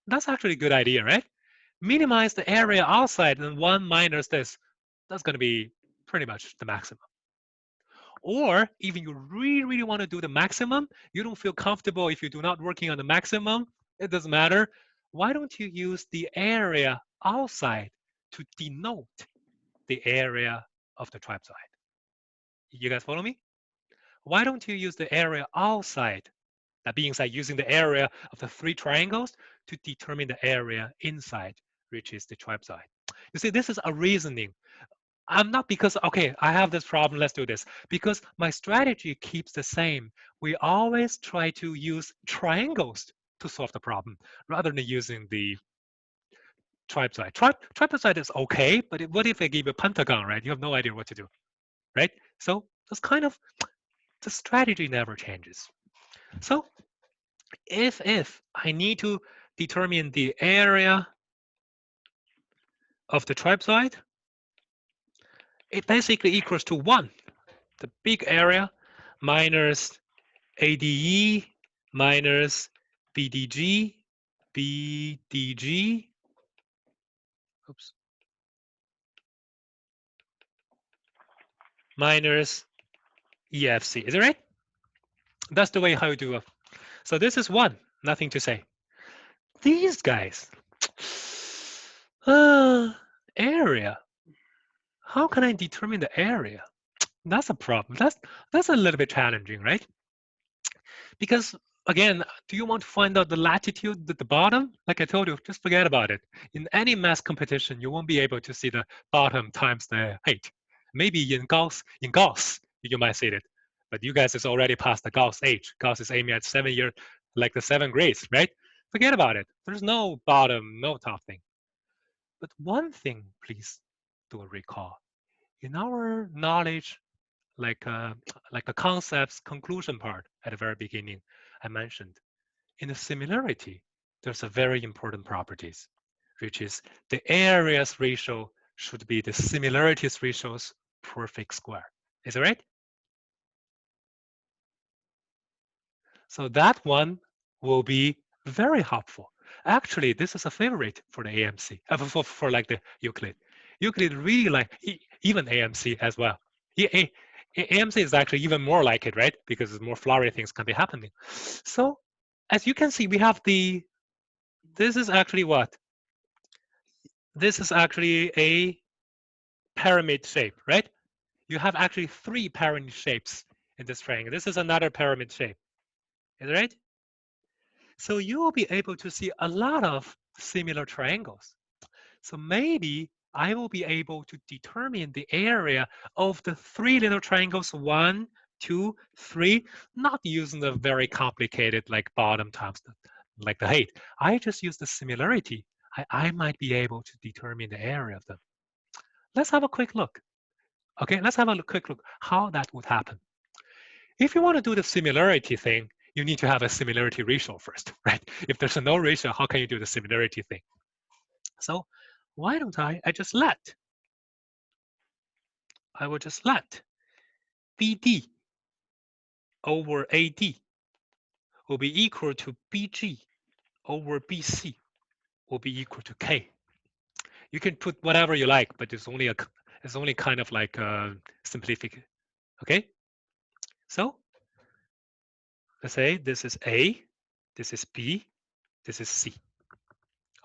That's actually a good idea, right? Minimize the area outside and 1 minus this. That's going to be pretty much the maximum. Or even you really want to do the maximum, you don't feel comfortable if you do not working on the maximum, it doesn't matter. Why don't you use the area outside to denote the area of the trapezoid? You guys follow me? Why don't you use the area outside, that being said, using the area of the 3 triangles to determine the area inside, which is the trapezoid? You see, this is a reasoning. I'm not because, okay, I have this problem, let's do this. Because my strategy keeps the same. We always try to use triangles to solve the problem rather than using the trapezoid. Trapezoid is okay, but what if I give you a pentagon, right? You have no idea what to do, right? So that's kind of, the strategy never changes. So if I need to determine the area of the trapezoid, it basically equals to 1, the big area, minus ADE minus BDG, oops, minus EFC. Is it right? That's the way how you do it. So this is 1, nothing to say. These guys, area. How can I determine the area? That's a problem. That's a little bit challenging, right? Because again, do you want to find out the latitude at the bottom? Like I told you, just forget about it. In any math competition, you won't be able to see the bottom times the height. Maybe in Gauss, you might see it. But you guys is already past the Gauss age. Gauss is aiming at 7 years, like the 7 grades, right? Forget about it. There's no bottom, no top thing. But one thing, please do recall. In our knowledge, like the concepts conclusion part at the very beginning I mentioned, in the similarity, there's a very important properties, which is the areas ratio should be the similarities ratio's perfect square. Is that right? So that one will be very helpful. Actually, this is a favorite for the AMC, for like the Euclid. Euclid really like, even AMC as well. AMC is actually even more like it, right? Because more flowery things can be happening. So as you can see, we have this is actually what? This is actually a pyramid shape, right? you have actually 3 pyramid shapes in this triangle. This is another pyramid shape. Is that right? So you will be able to see a lot of similar triangles. So maybe I will be able to determine the area of the 3 little triangles, 1, 2, 3, not using the very complicated like bottom times like the height. I just use the similarity. I might be able to determine the area of them. Let's have a quick look. Okay, let's have a quick look how that would happen. If you want to do the similarity thing, you need to have a similarity ratio first, right? If there's no ratio, how can you do the similarity thing? So why don't I just let, I will just let BD over AD will be equal to BG over BC will be equal to K. You can put whatever you like, but it's only kind of like simplification. Okay? So let's say this is A, this is B, this is C.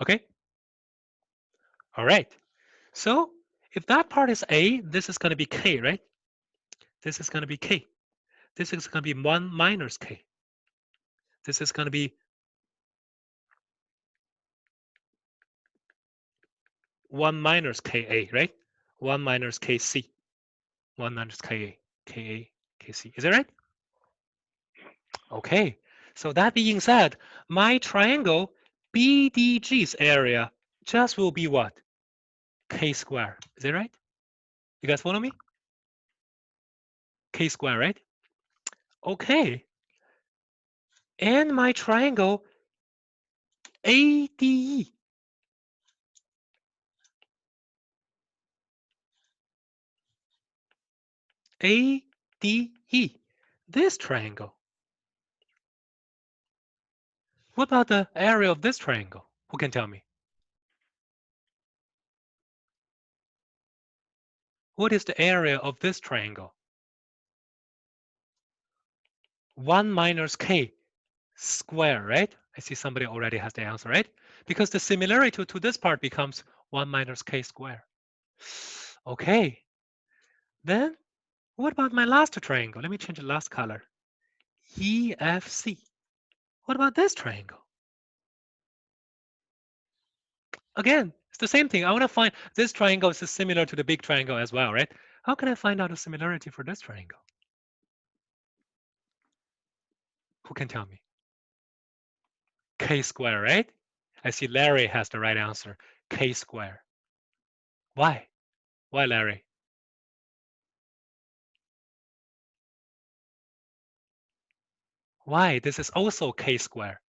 Okay? All right. So if that part is A, this is going to be K, right? This is going to be K. This is going to be 1 minus K. This is going to be 1 minus Ka, right? 1 minus Kc. 1 minus Ka, Ka, Kc. Is that right? Okay. So that being said, my triangle BDG's area just will be what? K square. Is that right? You guys follow me? K square, right? Okay. And my triangle ADE. ADE. This triangle. What about the area of this triangle? Who can tell me? What is the area of this triangle? 1 minus K square, right? I see somebody already has the answer, right? Because the similarity to this part becomes 1 minus K square. Okay. Then what about my last triangle? Let me change the last color. EFC. What about this triangle? Again, it's the same thing. I want to find this triangle is similar to the big triangle as well, right? How can I find out the similarity for this triangle? Who can tell me? K square, right? I see Larry has the right answer. K square. Why? Why, Larry? Why? This is also K square.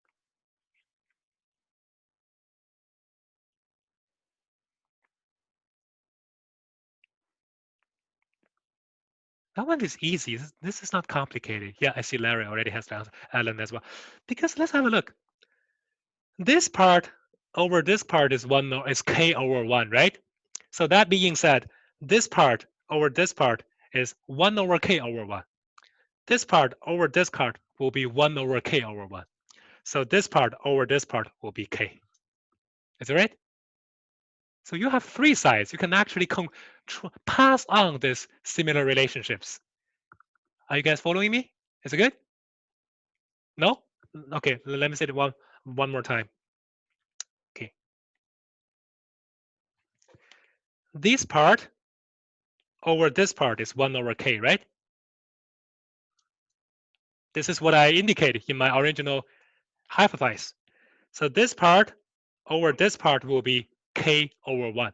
That one is easy. This is not complicated. Yeah, I see Larry already has the answer. Alan as well. Because let's have a look. This part over this part is K over 1, right? So that being said, this part over this part is 1 over K over 1. This part over this part will be 1 over K over 1. So this part over this part will be K. Is that right? So you have 3 sides. You can actually pass on these similar relationships. Are you guys following me? Is it good? No? Okay, let me say it one more time. Okay. This part over this part is 1 over K, right? This is what I indicated in my original hypothesis. So this part over this part will be K over 1.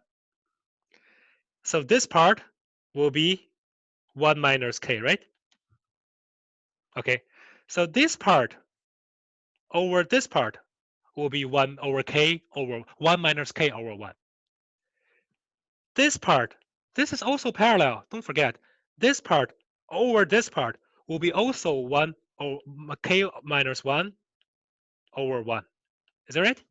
So this part will be 1 minus K, right? Okay. So this part over this part will be 1 over K over 1 minus K over 1. This part, this is also parallel. Don't forget, this part over this part will be also 1 over K minus 1 over 1. Is that right?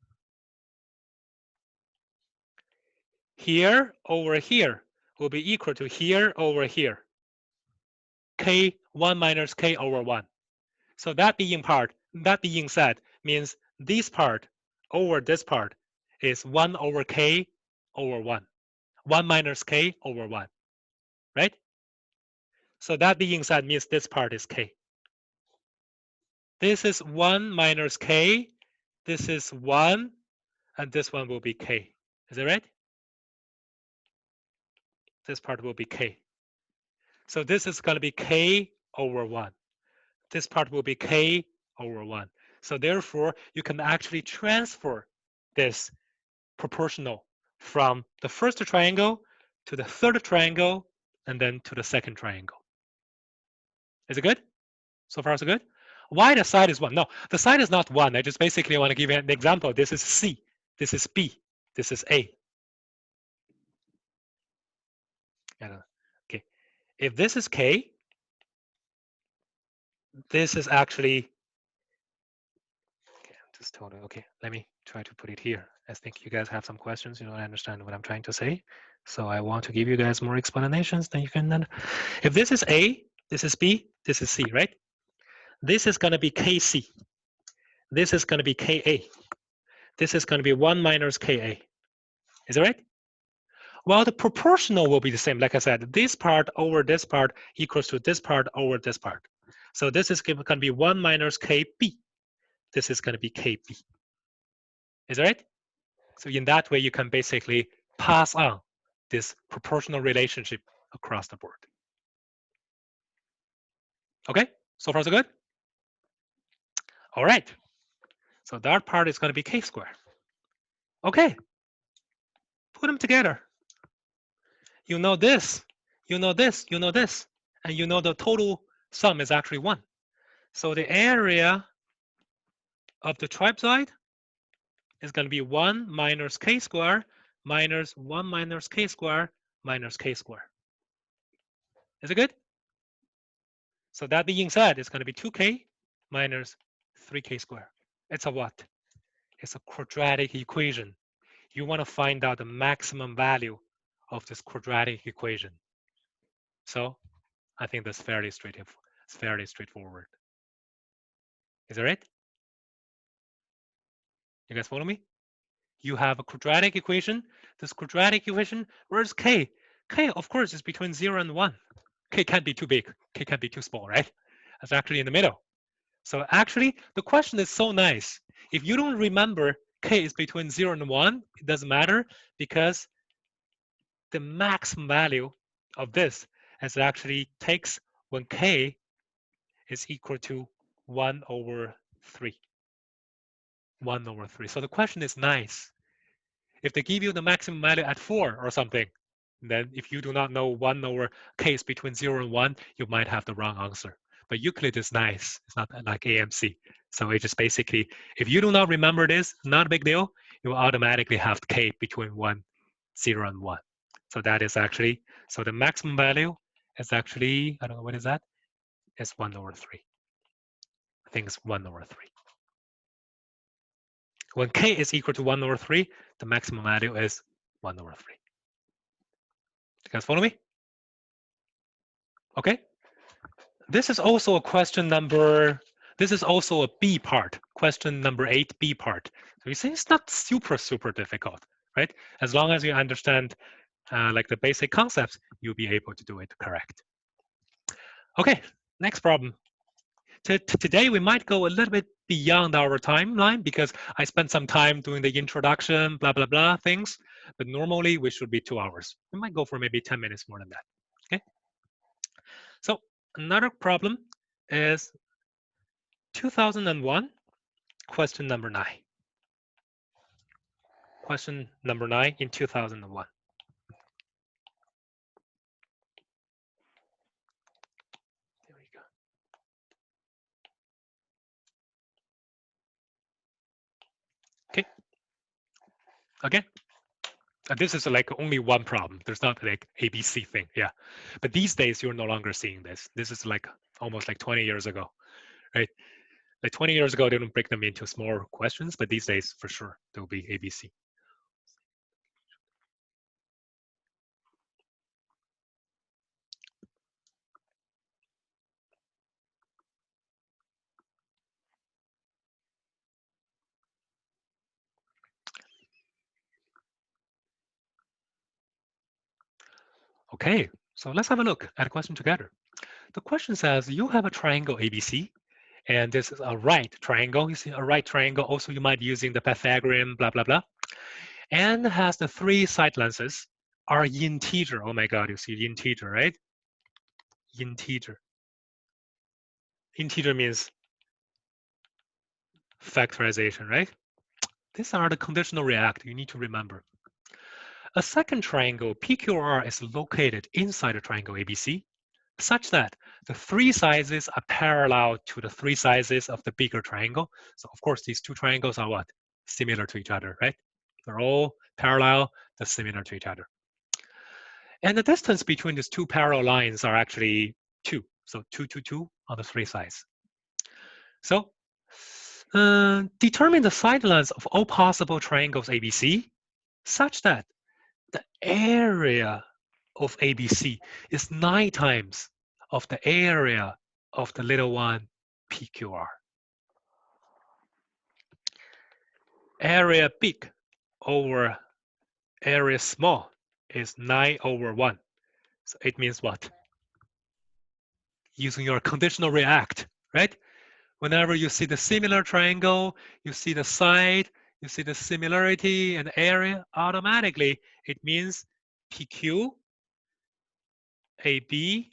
Here over here will be equal to here over here. K 1 minus K over 1. So that being said, means this part over this part is 1 over K over 1. 1 minus K over 1. Right? So that being said means this part is k. This is 1 minus k. This is 1, and this one will be k. Is that right? This part will be k. So this is going to be k over 1. This part will be k over 1. So therefore, you can actually transfer this proportional from the first triangle to the third triangle and then to the second triangle. Is it good? So far, so good? Why the side is 1? No, the side is not 1. I just basically want to give you an example. This is C. This is B. This is A. Okay. If this is K, this is actually, okay, I'm just told it. Okay, let me try to put it here. I think you guys have some questions. You don't understand what I'm trying to say. So I want to give you guys more explanations. Then you can then, if this is A, this is B, this is C, right? This is going to be KC. This is going to be KA. This is going to be 1 minus KA. Is that right? Well, the proportional will be the same. Like I said, this part over this part equals to this part over this part. So this is going to be 1 minus KB. This is going to be KB. Is that right? So in that way, you can basically pass on this proportional relationship across the board. Okay, so far so good? All right. So that part is going to be K squared. Okay, put them together. You know this, you know this, you know this, and you know the total sum is actually 1. So the area of the trapezoid is going to be 1 minus k squared minus 1 minus k squared minus k squared. Is it good? So that being said, it's going to be 2k minus 3k squared. It's a what? It's a quadratic equation. You want to find out the maximum value of this quadratic equation. So I think that's fairly straightforward. It's fairly straightforward. Is that right? You guys follow me? You have a quadratic equation. This quadratic equation, where's k? K, of course, is between 0 and 1. K can't be too big. K can't be too small, right? That's actually in the middle. So actually, the question is so nice. If you don't remember k is between 0 and 1, it doesn't matter because the maximum value of this is actually takes when k is equal to 1 over 3. 1 over 3. So the question is nice. If they give you the maximum value at 4 or something, then if you do not know 1 over k is between 0 and 1, you might have the wrong answer. But Euclid is nice. It's not like AMC. So it just basically, if you do not remember this, not a big deal. You will automatically have k between 1, 0, and 1. So that is actually, so the maximum value is actually, I don't know, what is that? It's 1 over 3. I think it's 1 over 3. When k is equal to 1 over 3, the maximum value is 1 over 3. You guys follow me? Okay. This is also a question number, this is also a B part, question number 8B part. So you see it's not super difficult, right? As long as you understand like the basic concepts, you'll be able to do it correct. Okay, next problem. Today we might go a little bit beyond our timeline because I spent some time doing the introduction, blah, blah, blah things. But normally we should be 2 hours. We might go for maybe 10 minutes more than that, okay? So another problem is 2001, question number 9. Question number 9 in 2001. There we go. Okay. Again, this is like only one problem. There's not like ABC thing, yeah. But these days you're no longer seeing this. This is like almost like 20 years ago, right? Like 20 years ago, they don't break them into smaller questions, but these days for sure there'll be ABC. Okay, so let's have a look at a question together. the question says you have a triangle ABC, and this is a right triangle. You see a right triangle. Also, you might be using the Pythagorean blah blah blah, and has the three side lenses are integer. Oh my God, you see integer, right? Integer. Integer means factorization, right? These are the conditional react you need to remember. A second triangle PQR is located inside a triangle ABC, such that the three sizes are parallel to the three sizes of the bigger triangle. So of course, these two triangles are what? Similar to each other, right? They're all parallel, they're similar to each other. And the distance between these two parallel lines are actually 2. So 2, 2, 2 on the three sides. So determine the side lengths of all possible triangles ABC such that the area of ABC is 9 times of the area of the little one PQR. Area big over area small is 9/1. So it means what? Using your conditional react, right? Whenever you see the similar triangle, you see the side, you see the similarity and area, automatically it means PQ, AB,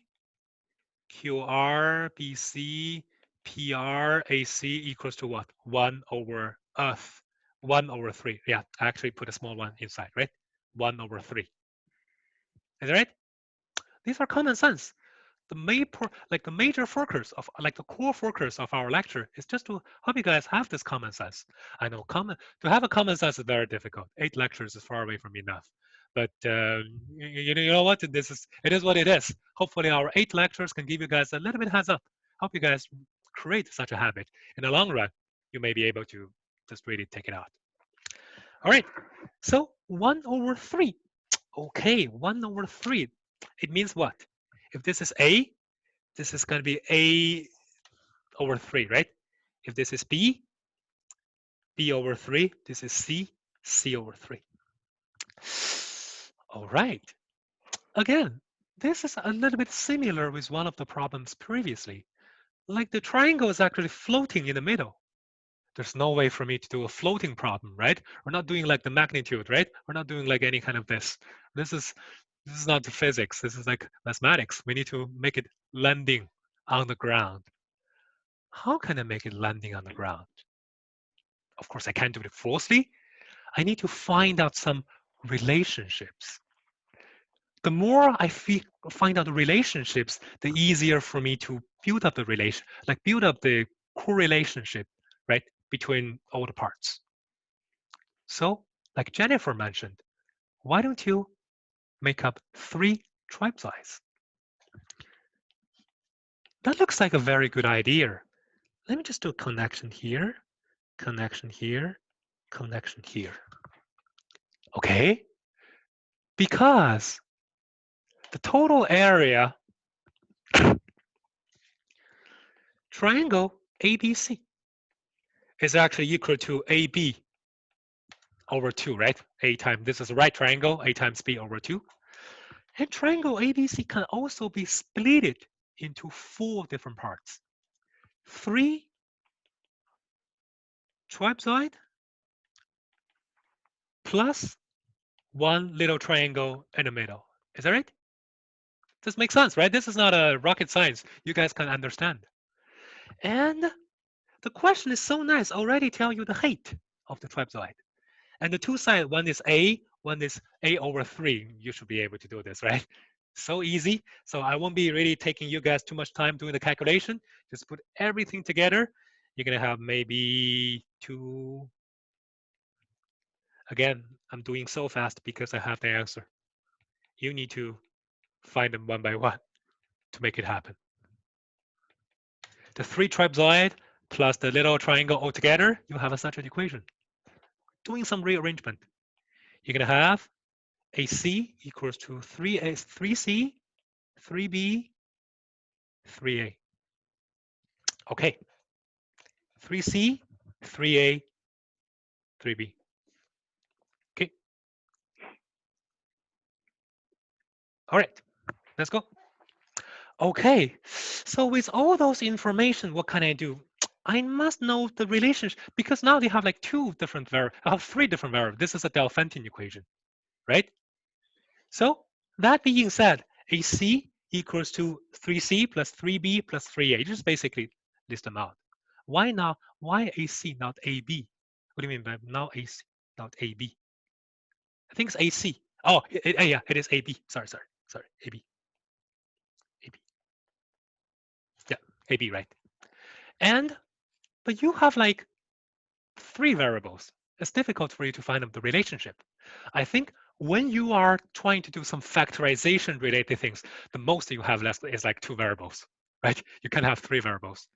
QR, BC, PR, AC equals to what? 1/3. Yeah, I actually put a small one inside, right? 1/3. Is that right? These are common sense. The major focus of the core focus of our lecture is just to help you guys have this common sense. I know to have a common sense is very difficult. 8 lectures is far away from enough. But you know what? It is what it is. Hopefully our 8 lectures can give you guys a little bit heads up, help you guys create such a habit. In the long run, you may be able to just really take it out. All right, so 1/3. Okay, 1/3. It means what? If this is A, this is going to be A/3, right? If this is B, B/3. This is C, C/3. All right. Again, this is a little bit similar with one of the problems previously. Like the triangle is actually floating in the middle. There's no way for me to do a floating problem, right? We're not doing like the magnitude, right? We're not doing like any kind of this. This is not physics. This is like mathematics. We need to make it landing on the ground. How can I make it landing on the ground? Of course, I can't do it falsely. I need to find out some relationships. The more I find out the relationships, the easier for me to build up the build up the correlationship, right, between all the parts. So, like Jennifer mentioned, why don't you make up 3 trapezoids? That looks like a very good idea. Let me just do a connection here, connection here, connection here. Okay? Because the total area triangle ABC is actually equal to AB over 2, right? A times, this is a right triangle, A times B over 2. And triangle ABC can also be split into 4 different parts. 3 trapezoid plus 1 little triangle in the middle. Is that right? This makes sense, right? This is not a rocket science. You guys can understand. And the question is so nice, already tell you the height of the trapezoid. And the 2 sides, one is A, one is A/3. You should be able to do this, right? So easy. So I won't be really taking you guys too much time doing the calculation. Just put everything together. You're going to have maybe 2. Again, I'm doing so fast because I have the answer. You need to find them one by one to make it happen. The 3 trapezoid plus the little triangle all together, you have such an equation. Doing some rearrangement. You're going to have AC equals to 3C, 3B, 3A. Okay. 3C, 3A, 3B. Okay. All right. Let's go. Okay, so with all those information, what can I do? I must know the relationship because now they have like three different variables. This is a Delphintian equation, right? So that being said, AC equals to 3C plus 3B plus 3A. Just basically list them out. Why not? Why AC, not AB? What do you mean by now AC, not AB? I think it's AC. Oh, yeah, it is AB. Sorry, AB. AB. Yeah, AB, right? But you have like 3 variables. It's difficult for you to find the relationship. I think when you are trying to do some factorization related things, the most you have left is like 2 variables, right? You can have 3 variables.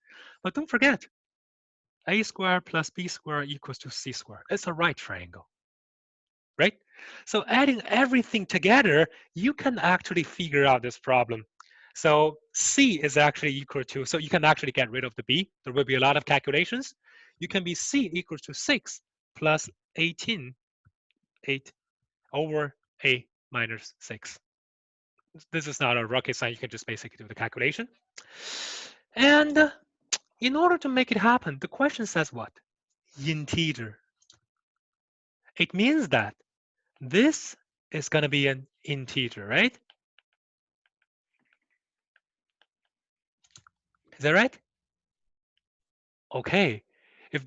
But don't forget, a squared plus b squared equals to c squared. It's a right triangle, right? So adding everything together, you can actually figure out this problem. So c is actually equal to, so you can actually get rid of the b. There will be a lot of calculations. You can be c equals to 6 plus 18, 8 over a minus 6. This is not a rocket science. You can just basically do the calculation. And in order to make it happen, the question says what? Integer. It means that this is going to be an integer, right? Is that right? Okay. If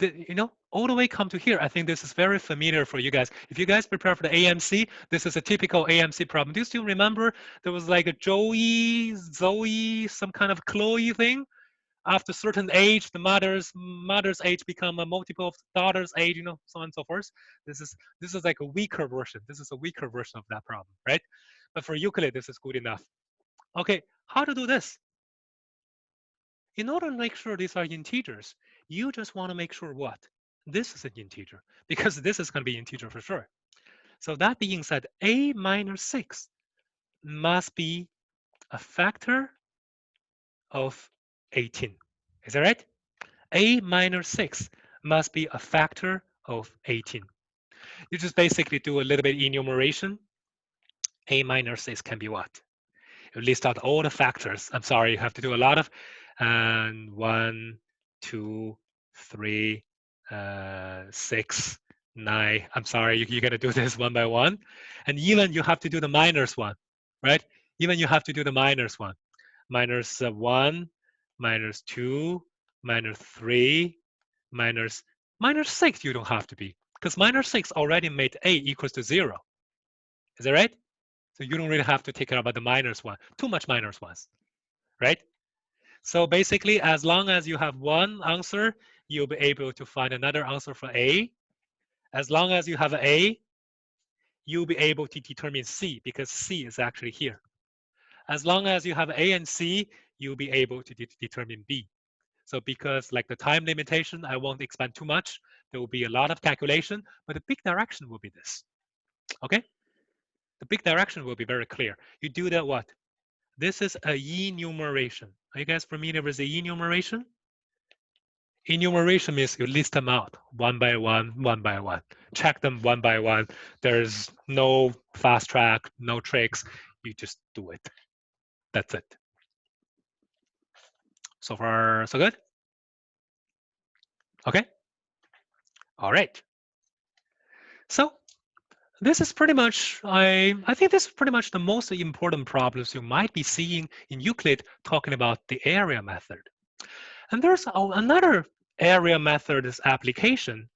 all the way come to here, I think this is very familiar for you guys. If you guys prepare for the AMC, this is a typical AMC problem. Do you still remember there was like a Joey, Zoe, some kind of Chloe thing? After a certain age, the mother's age become a multiple of daughter's age, so on and so forth. This is like a weaker version. This is a weaker version of that problem, right? But for Euclid, this is good enough. Okay, how to do this? In order to make sure these are integers, you just want to make sure what? This is an integer, because this is going to be integer for sure. So that being said, a minus 6 must be a factor of 18. Is that right? A minus 6 must be a factor of 18. You just basically do a little bit enumeration. A minus 6 can be what? You list out all the factors. I'm sorry, you have to do a lot of 1, 2, 3, 6, 9. I'm sorry, you're going to do this one by one. And even you have to do the minus one, right? Even you have to do the minus one. Minus 1, minus 2, minus 3, minus 6 you don't have to be, because minus 6 already made a equals to 0. Is that right? So you don't really have to take care about the minus one. Too much minus ones, right? So basically, as long as you have one answer, you'll be able to find another answer for A. As long as you have A, you'll be able to determine C, because C is actually here. As long as you have A and C, you'll be able to determine B. So because like the time limitation, I won't expand too much. There will be a lot of calculation, but the big direction will be this, okay? The big direction will be very clear. You do that what? This is a enumeration. Are you guys familiar with the enumeration? Enumeration means you list them out one by one, one by one. Check them one by one. There's no fast track, no tricks. You just do it. That's it. So far, so good? Okay. All right. So this is pretty much, I think this is pretty much the most important problems you might be seeing in Euclid talking about the area method. And there's another area method application,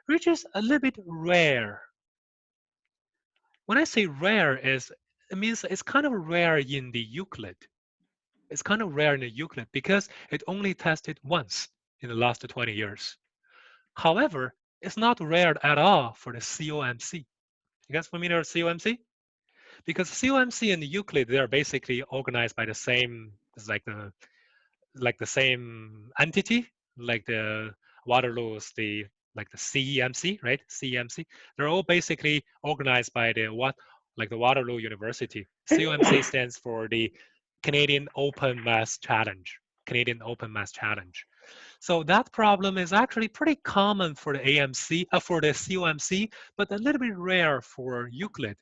which is a little bit rare. When I say rare, it means it's kind of rare in the Euclid. It's kind of rare in the Euclid because it only tested once in the last 20 years. However, it's not rare at all for the COMC. You guys familiar with COMC? Because COMC and the Euclid, they are basically organized by the same, it's like the same entity, like the Waterloo's like the CEMC, right? CEMC. They're all basically organized by the Waterloo University. COMC stands for the Canadian Open Math Challenge. Canadian Open Math Challenge. So that problem is actually pretty common for the AMC, for the COMC, but a little bit rare for Euclid.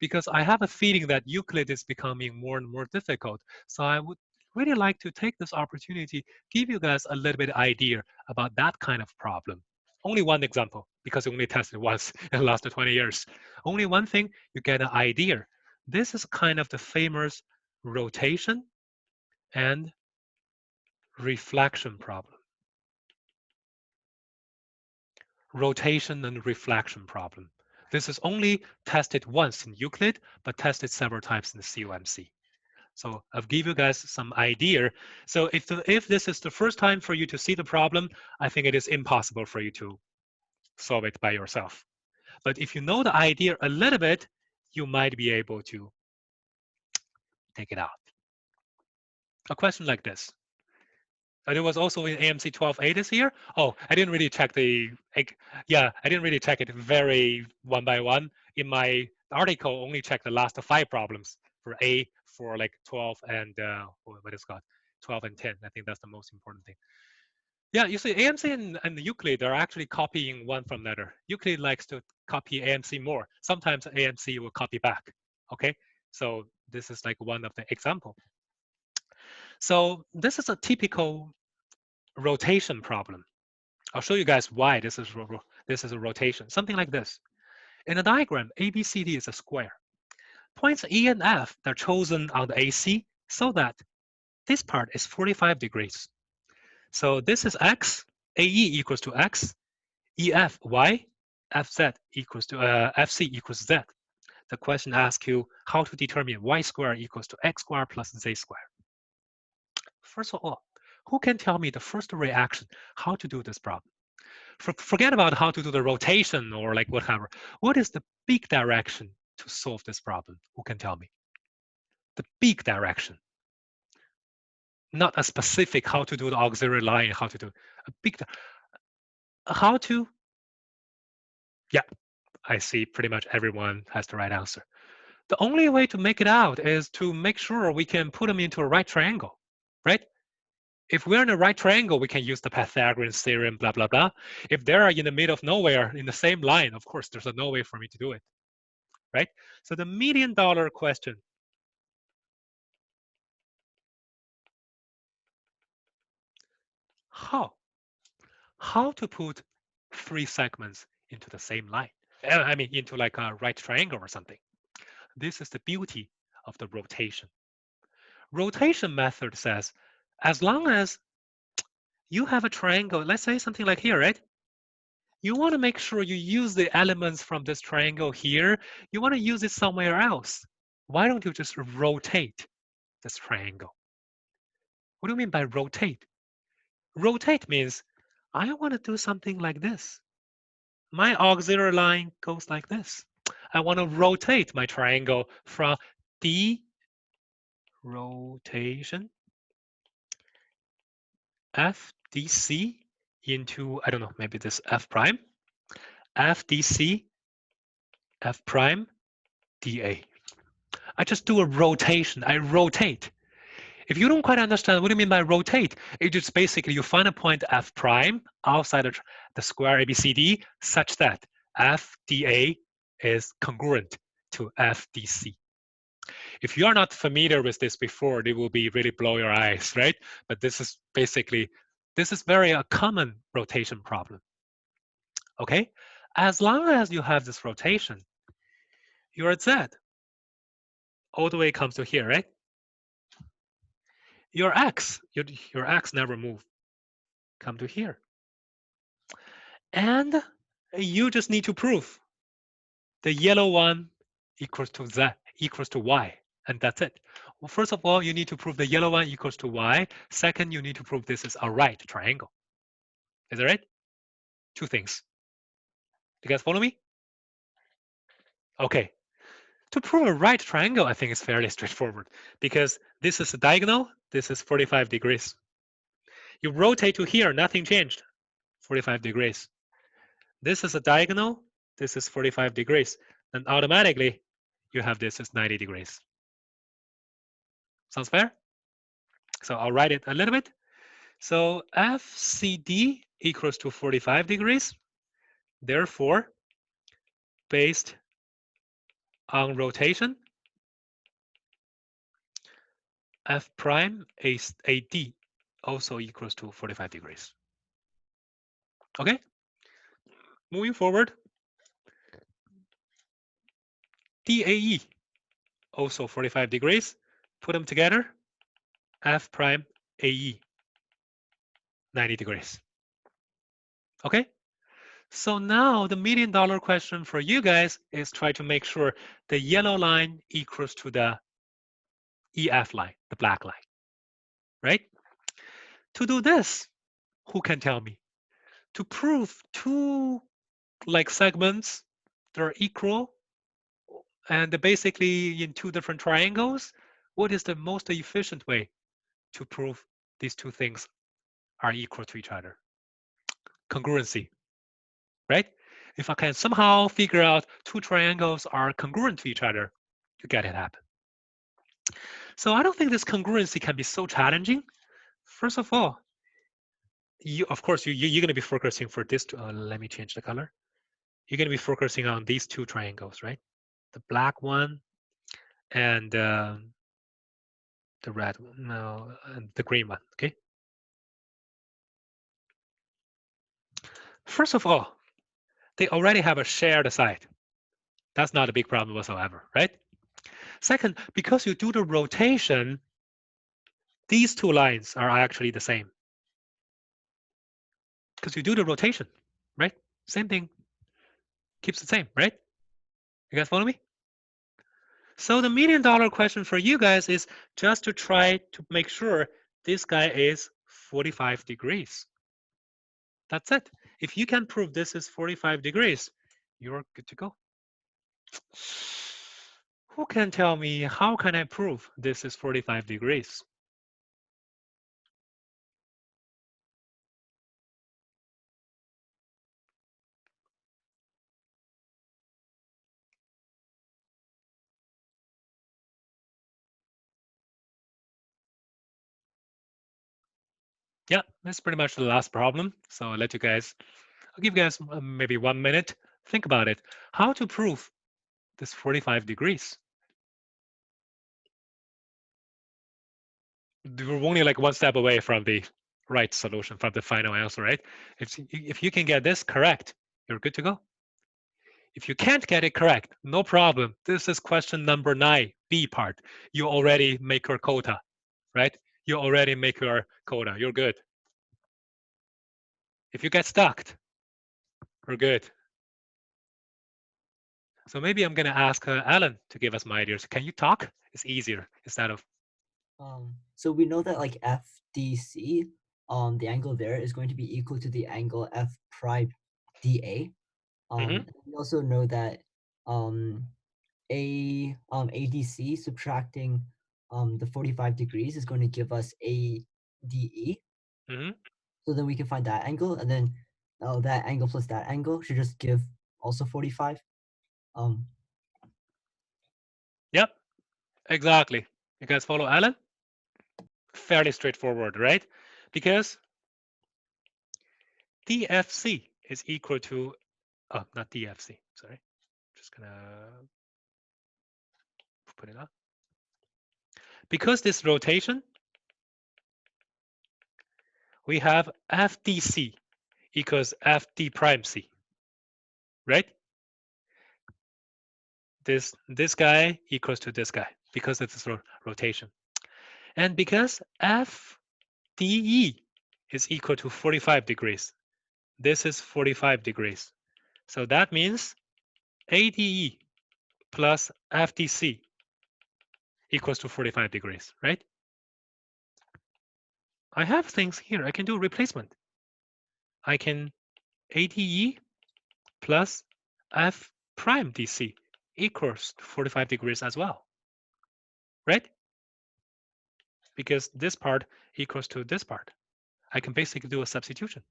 because I have a feeling that Euclid is becoming more and more difficult. So I would really like to take this opportunity, give you guys a little bit of idea about that kind of problem. Only one example, because we only tested once in the last 20 years. Only one thing, you get an idea. This is kind of the famous rotation and reflection problem. Rotation and reflection problem. This is only tested once in Euclid, but tested several times in the COMC. So I'll give you guys some idea. So if this is the first time for you to see the problem, I think it is impossible for you to solve it by yourself. But if you know the idea a little bit, you might be able to take it out. A question like this. It was also in AMC 12A this year. Oh, I didn't really check I didn't really check it very one by one. In my article, only checked the last 5 problems for A for like 12 and what is it called? 12 and 10. I think that's the most important thing. Yeah, you see, AMC and Euclid are actually copying one from another. Euclid likes to copy AMC more. Sometimes AMC will copy back. Okay, so this is like one of the example. So this is a typical rotation problem. I'll show you guys why this is a rotation. Something like this. In a diagram, ABCD is a square. Points E and F are chosen on the AC so that this part is 45 degrees. So this is X, AE equals to X, EF Y, FZ equals to FC equals Z. The question asks you how to determine Y squared equals to X squared plus Z squared. First of all, who can tell me the first reaction, how to do this problem? Forget about how to do the rotation or like whatever. What is the big direction to solve this problem? Who can tell me? The big direction. Not a specific how to do the auxiliary line, how to do a big, how to, yeah, I see pretty much everyone has the right answer. The only way to make it out is to make sure we can put them into a right triangle, right? If we're in a right triangle, we can use the Pythagorean theorem, blah, blah, blah. If they are in the middle of nowhere in the same line, of course, there's no way for me to do it, right? So the $1 million question. How to put 3 segments into the same line? I mean, into like a right triangle or something. This is the beauty of the rotation. Rotation method says, as long as you have a triangle, let's say something like here, right? You want to make sure you use the elements from this triangle here. You want to use it somewhere else. Why don't you just rotate this triangle? What do you mean by rotate? Rotate means I want to do something like this. My auxiliary line goes like this. I want to rotate my triangle from D rotation FDC into, I don't know, maybe this F prime, FDC, F prime, DA. I just do a rotation. I rotate. If you don't quite understand what do you mean by rotate, it just basically you find a point F prime outside of the square ABCD such that FDA is congruent to FDC. If you are not familiar with this before, it will be really blow your eyes, right? But this is basically, this is very a common rotation problem. Okay? As long as you have this rotation, your Z all the way comes to here, right? Your X never move. Come to here. And you just need to prove the yellow one equals to Z, equals to Y, and that's it. Well, first of all, you need to prove the yellow one equals to Y. Second, you need to prove this is a right triangle. Is that right? 2 things. You guys follow me? Okay. To prove a right triangle, I think it's fairly straightforward because this is a diagonal, this is 45 degrees. You rotate to here, nothing changed, 45 degrees. This is a diagonal, this is 45 degrees. Then automatically, you have this as 90 degrees. Sounds fair? So I'll write it a little bit. So FCD equals to 45 degrees. Therefore, based on rotation, f prime AD also equals to 45 degrees. Okay? Moving forward, DAE also 45 degrees. Put them together, f prime AE 90 degrees. Okay? So now the $1 million question for you guys is try to make sure the yellow line equals to the EF line, the black line, right? To do this, who can tell me? To prove two like segments that are equal and basically in two different triangles, what is the most efficient way to prove these two things are equal to each other? Congruency, right? If I can somehow figure out two triangles are congruent to each other, you get it happen. So I don't think this congruency can be so challenging. First of all, of course, you're going to be focusing for this. Let me change the color. You're going to be focusing on these two triangles, right? The black one and the red one, no, and the green one, okay? First of all, they already have a shared side. That's not a big problem whatsoever, right? Second, because you do the rotation, these two lines are actually the same. Because you do the rotation, right? Same thing keeps the same, right? You guys follow me? So the $1 million question for you guys is just to try to make sure this guy is 45 degrees. That's it. If you can prove this is 45 degrees, you're good to go. Who can tell me how can I prove this is 45 degrees? Yeah, that's pretty much the last problem. So I'll give you guys maybe 1 minute. Think about it. How to prove this 45 degrees? We're only like one step away from the right solution, from the final answer, right? If you can get this correct, you're good to go. If you can't get it correct, no problem. This is question number 9, B part. You already make your quota, right? You already make your quota. You're good. If you get stuck, we're good. So maybe I'm going to ask Alan to give us my ideas. Can you talk? It's easier instead of. So we know that like FDC, the angle there is going to be equal to the angle F prime DA. We also know that ADC subtracting the 45 degrees is going to give us ADE. So then we can find that angle, and then that angle plus that angle should just give also 45. Yep, exactly. You guys follow Alan? Fairly straightforward, right? Because DFC is equal to, oh, not DFC, sorry. Just gonna put it up. Because this rotation, we have FDC equals FD prime C, right? This guy equals to this guy because of this rotation. And because FDE is equal to 45 degrees, this is 45 degrees. So that means ADE plus FDC equals to 45 degrees, right? I have things here. I can do replacement. I can ADE plus F prime DC equals 45 degrees as well, right? Because this part equals to this part. I can basically do a substitution.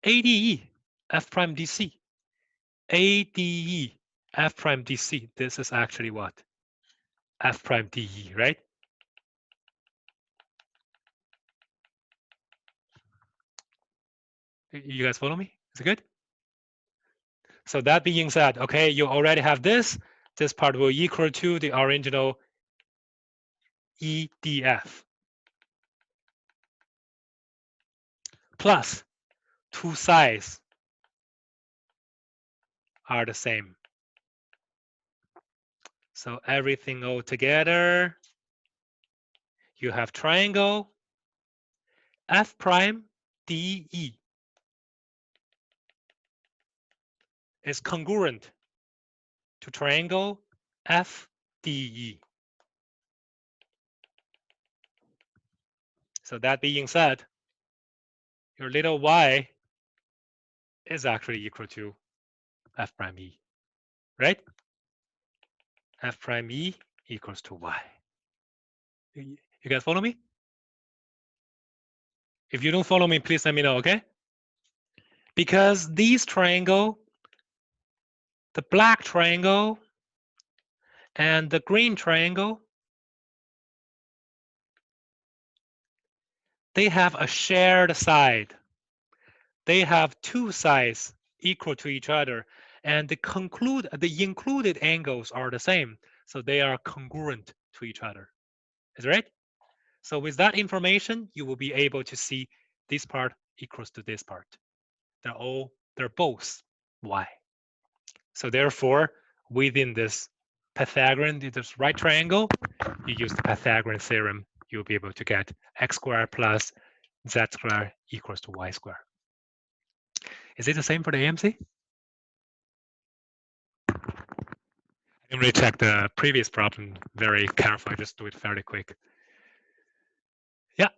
ADE F prime DC, ADE F prime DC. This is actually what? F prime DE, right? You guys follow me? Is it good? So that being said, okay, you already have this. This part will equal to the original EDF plus 2 sides are the same. So everything all together, you have triangle F prime DE is congruent to triangle FDE. So that being said, your little y is actually equal to F prime E, right? F prime E equals to y. You guys follow me? If you don't follow me, please let me know, okay? Because these triangle, the black triangle and the green triangle, they have a shared side. They have 2 sides equal to each other, and the included angles are the same, so they are congruent to each other. Is that right? So with that information, you will be able to see this part equals to this part. They're both y. So therefore, within this Pythagorean, this right triangle, you use the Pythagorean theorem, you'll be able to get x squared plus z squared equals to y squared. Is it the same for the AMC? I didn't really check the previous problem very carefully. I just do it fairly quick. Yeah,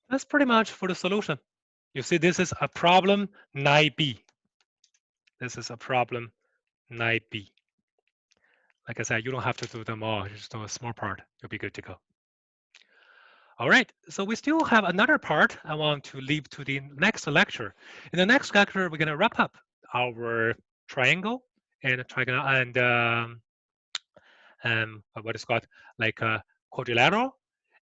that's pretty much for the solution. You see, this is a problem 9b. This is a problem 9b. Like I said, you don't have to do them all. You just do a small part. You'll be good to go. All right, so we still have another part I want to leave to the next lecture. In the next lecture, we're going to wrap up our triangle and triangle and what is called like quadrilateral.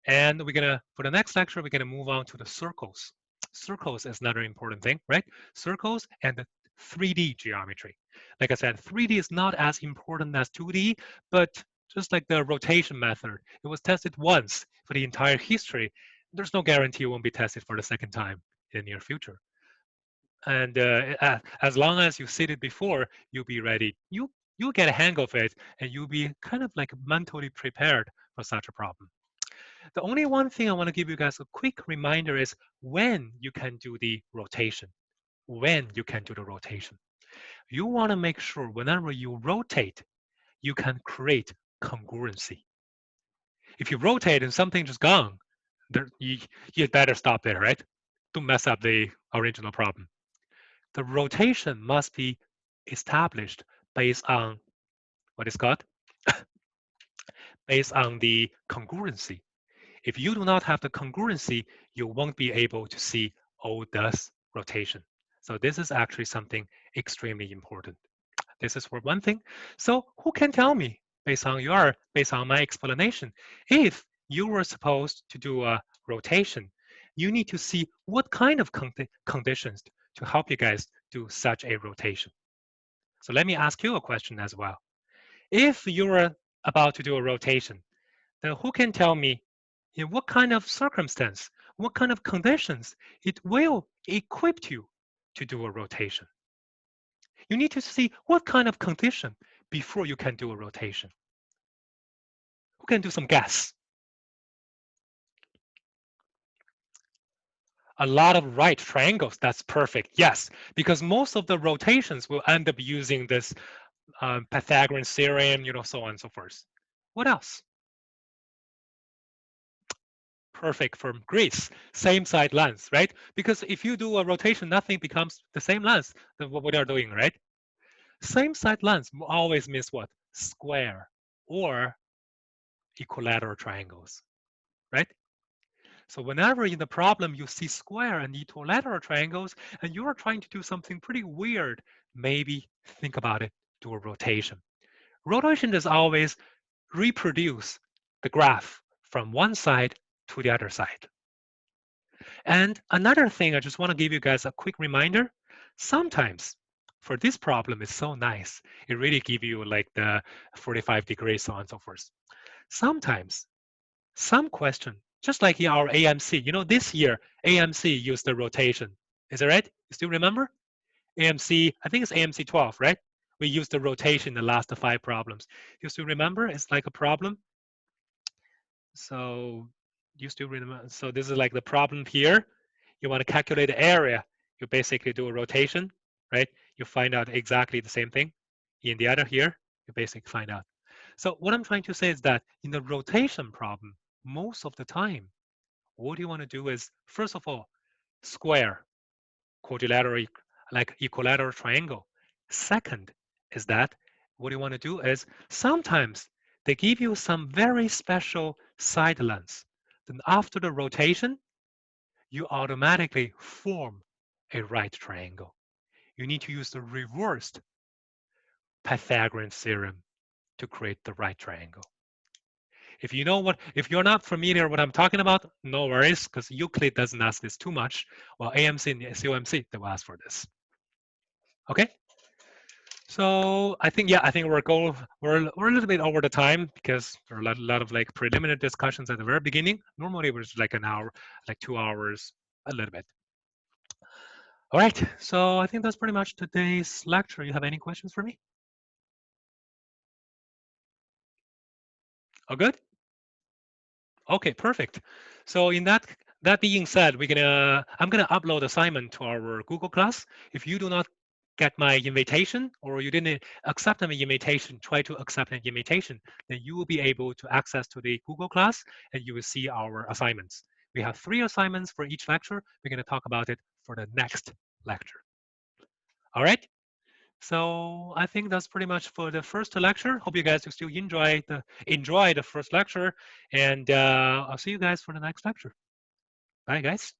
And we're going to, for the next lecture, we're going to move on to the circles. Circles is another important thing, right? Circles and the 3D geometry. Like I said, 3D is not as important as 2D, but just like the rotation method, it was tested once for the entire history. There's no guarantee it won't be tested for the second time in the near future. And as long as you see it before, you'll be ready. You'll get a hang of it, and you'll be kind of like mentally prepared for such a problem. The only one thing I want to give you guys a quick reminder is when you can do the rotation. When you can do the rotation. You want to make sure whenever you rotate, you can create congruency. If you rotate and something just gone, you better stop there, right? Don't mess up the original problem. The rotation must be established based on what is called based on the congruency. If you do not have the congruency, you won't be able to see all this rotation. So this is actually something extremely important. This is for one thing. So who can tell me, based on my explanation, if you were supposed to do a rotation, you need to see what kind of conditions to help you guys do such a rotation. So let me ask you a question as well. If you were about to do a rotation, then who can tell me in what kind of circumstance, what kind of conditions it will equip you to do a rotation? You need to see what kind of condition before you can do a rotation. Who can do some guess? A lot of right triangles, that's perfect. Yes, because most of the rotations will end up using this Pythagorean theorem, so on and so forth. What else? Perfect for Greece, same side length, right? Because if you do a rotation, nothing becomes the same length than what we are doing, right? Same side length always means what? Square or equilateral triangles, right? So whenever in the problem you see square and equilateral triangles and you are trying to do something pretty weird, maybe think about it, do a rotation. Rotation is always reproduce the graph from one side to the other side. And another thing I just want to give you guys a quick reminder, sometimes for this problem is so nice. It really gives you like the 45 degrees, so on and so forth. Sometimes, some question, just like in our AMC, you know, this year, AMC used the rotation. Is that right? You still remember? AMC, I think it's AMC 12, right? We used the rotation in the last 5 problems. You still remember? It's like a problem. So you still remember? So this is like the problem here. You want to calculate the area. You basically do a rotation, right? You find out exactly the same thing. In the other here, you basically find out. So what I'm trying to say is that in the rotation problem, most of the time, what you want to do is, first of all, square, quadrilateral, like equilateral triangle. Second is that what you want to do is sometimes they give you some very special side lengths. Then after the rotation, you automatically form a right triangle. You need to use the reversed Pythagorean theorem to create the right triangle. If you know what, if you're not familiar what I'm talking about, no worries, because Euclid doesn't ask this too much. Well, AMC and COMC, they will ask for this. Okay? So I think, yeah, I think we're a little bit over the time because there are a lot of like preliminary discussions at the very beginning. Normally it was like an hour, like 2 hours, a little bit. All right, so I think that's pretty much today's lecture. You have any questions for me? Oh, good. Okay, perfect. So in that being said, I'm gonna upload assignment to our Google Class. If you do not get my invitation or you didn't accept an invitation, try to accept an invitation, then you will be able to access to the Google Class and you will see our assignments. We have 3 assignments for each lecture. We're gonna talk about it for the next lecture. All right. So I think that's pretty much for the first lecture. Hope you guys will still enjoy the first lecture, and I'll see you guys for the next lecture. Bye, guys.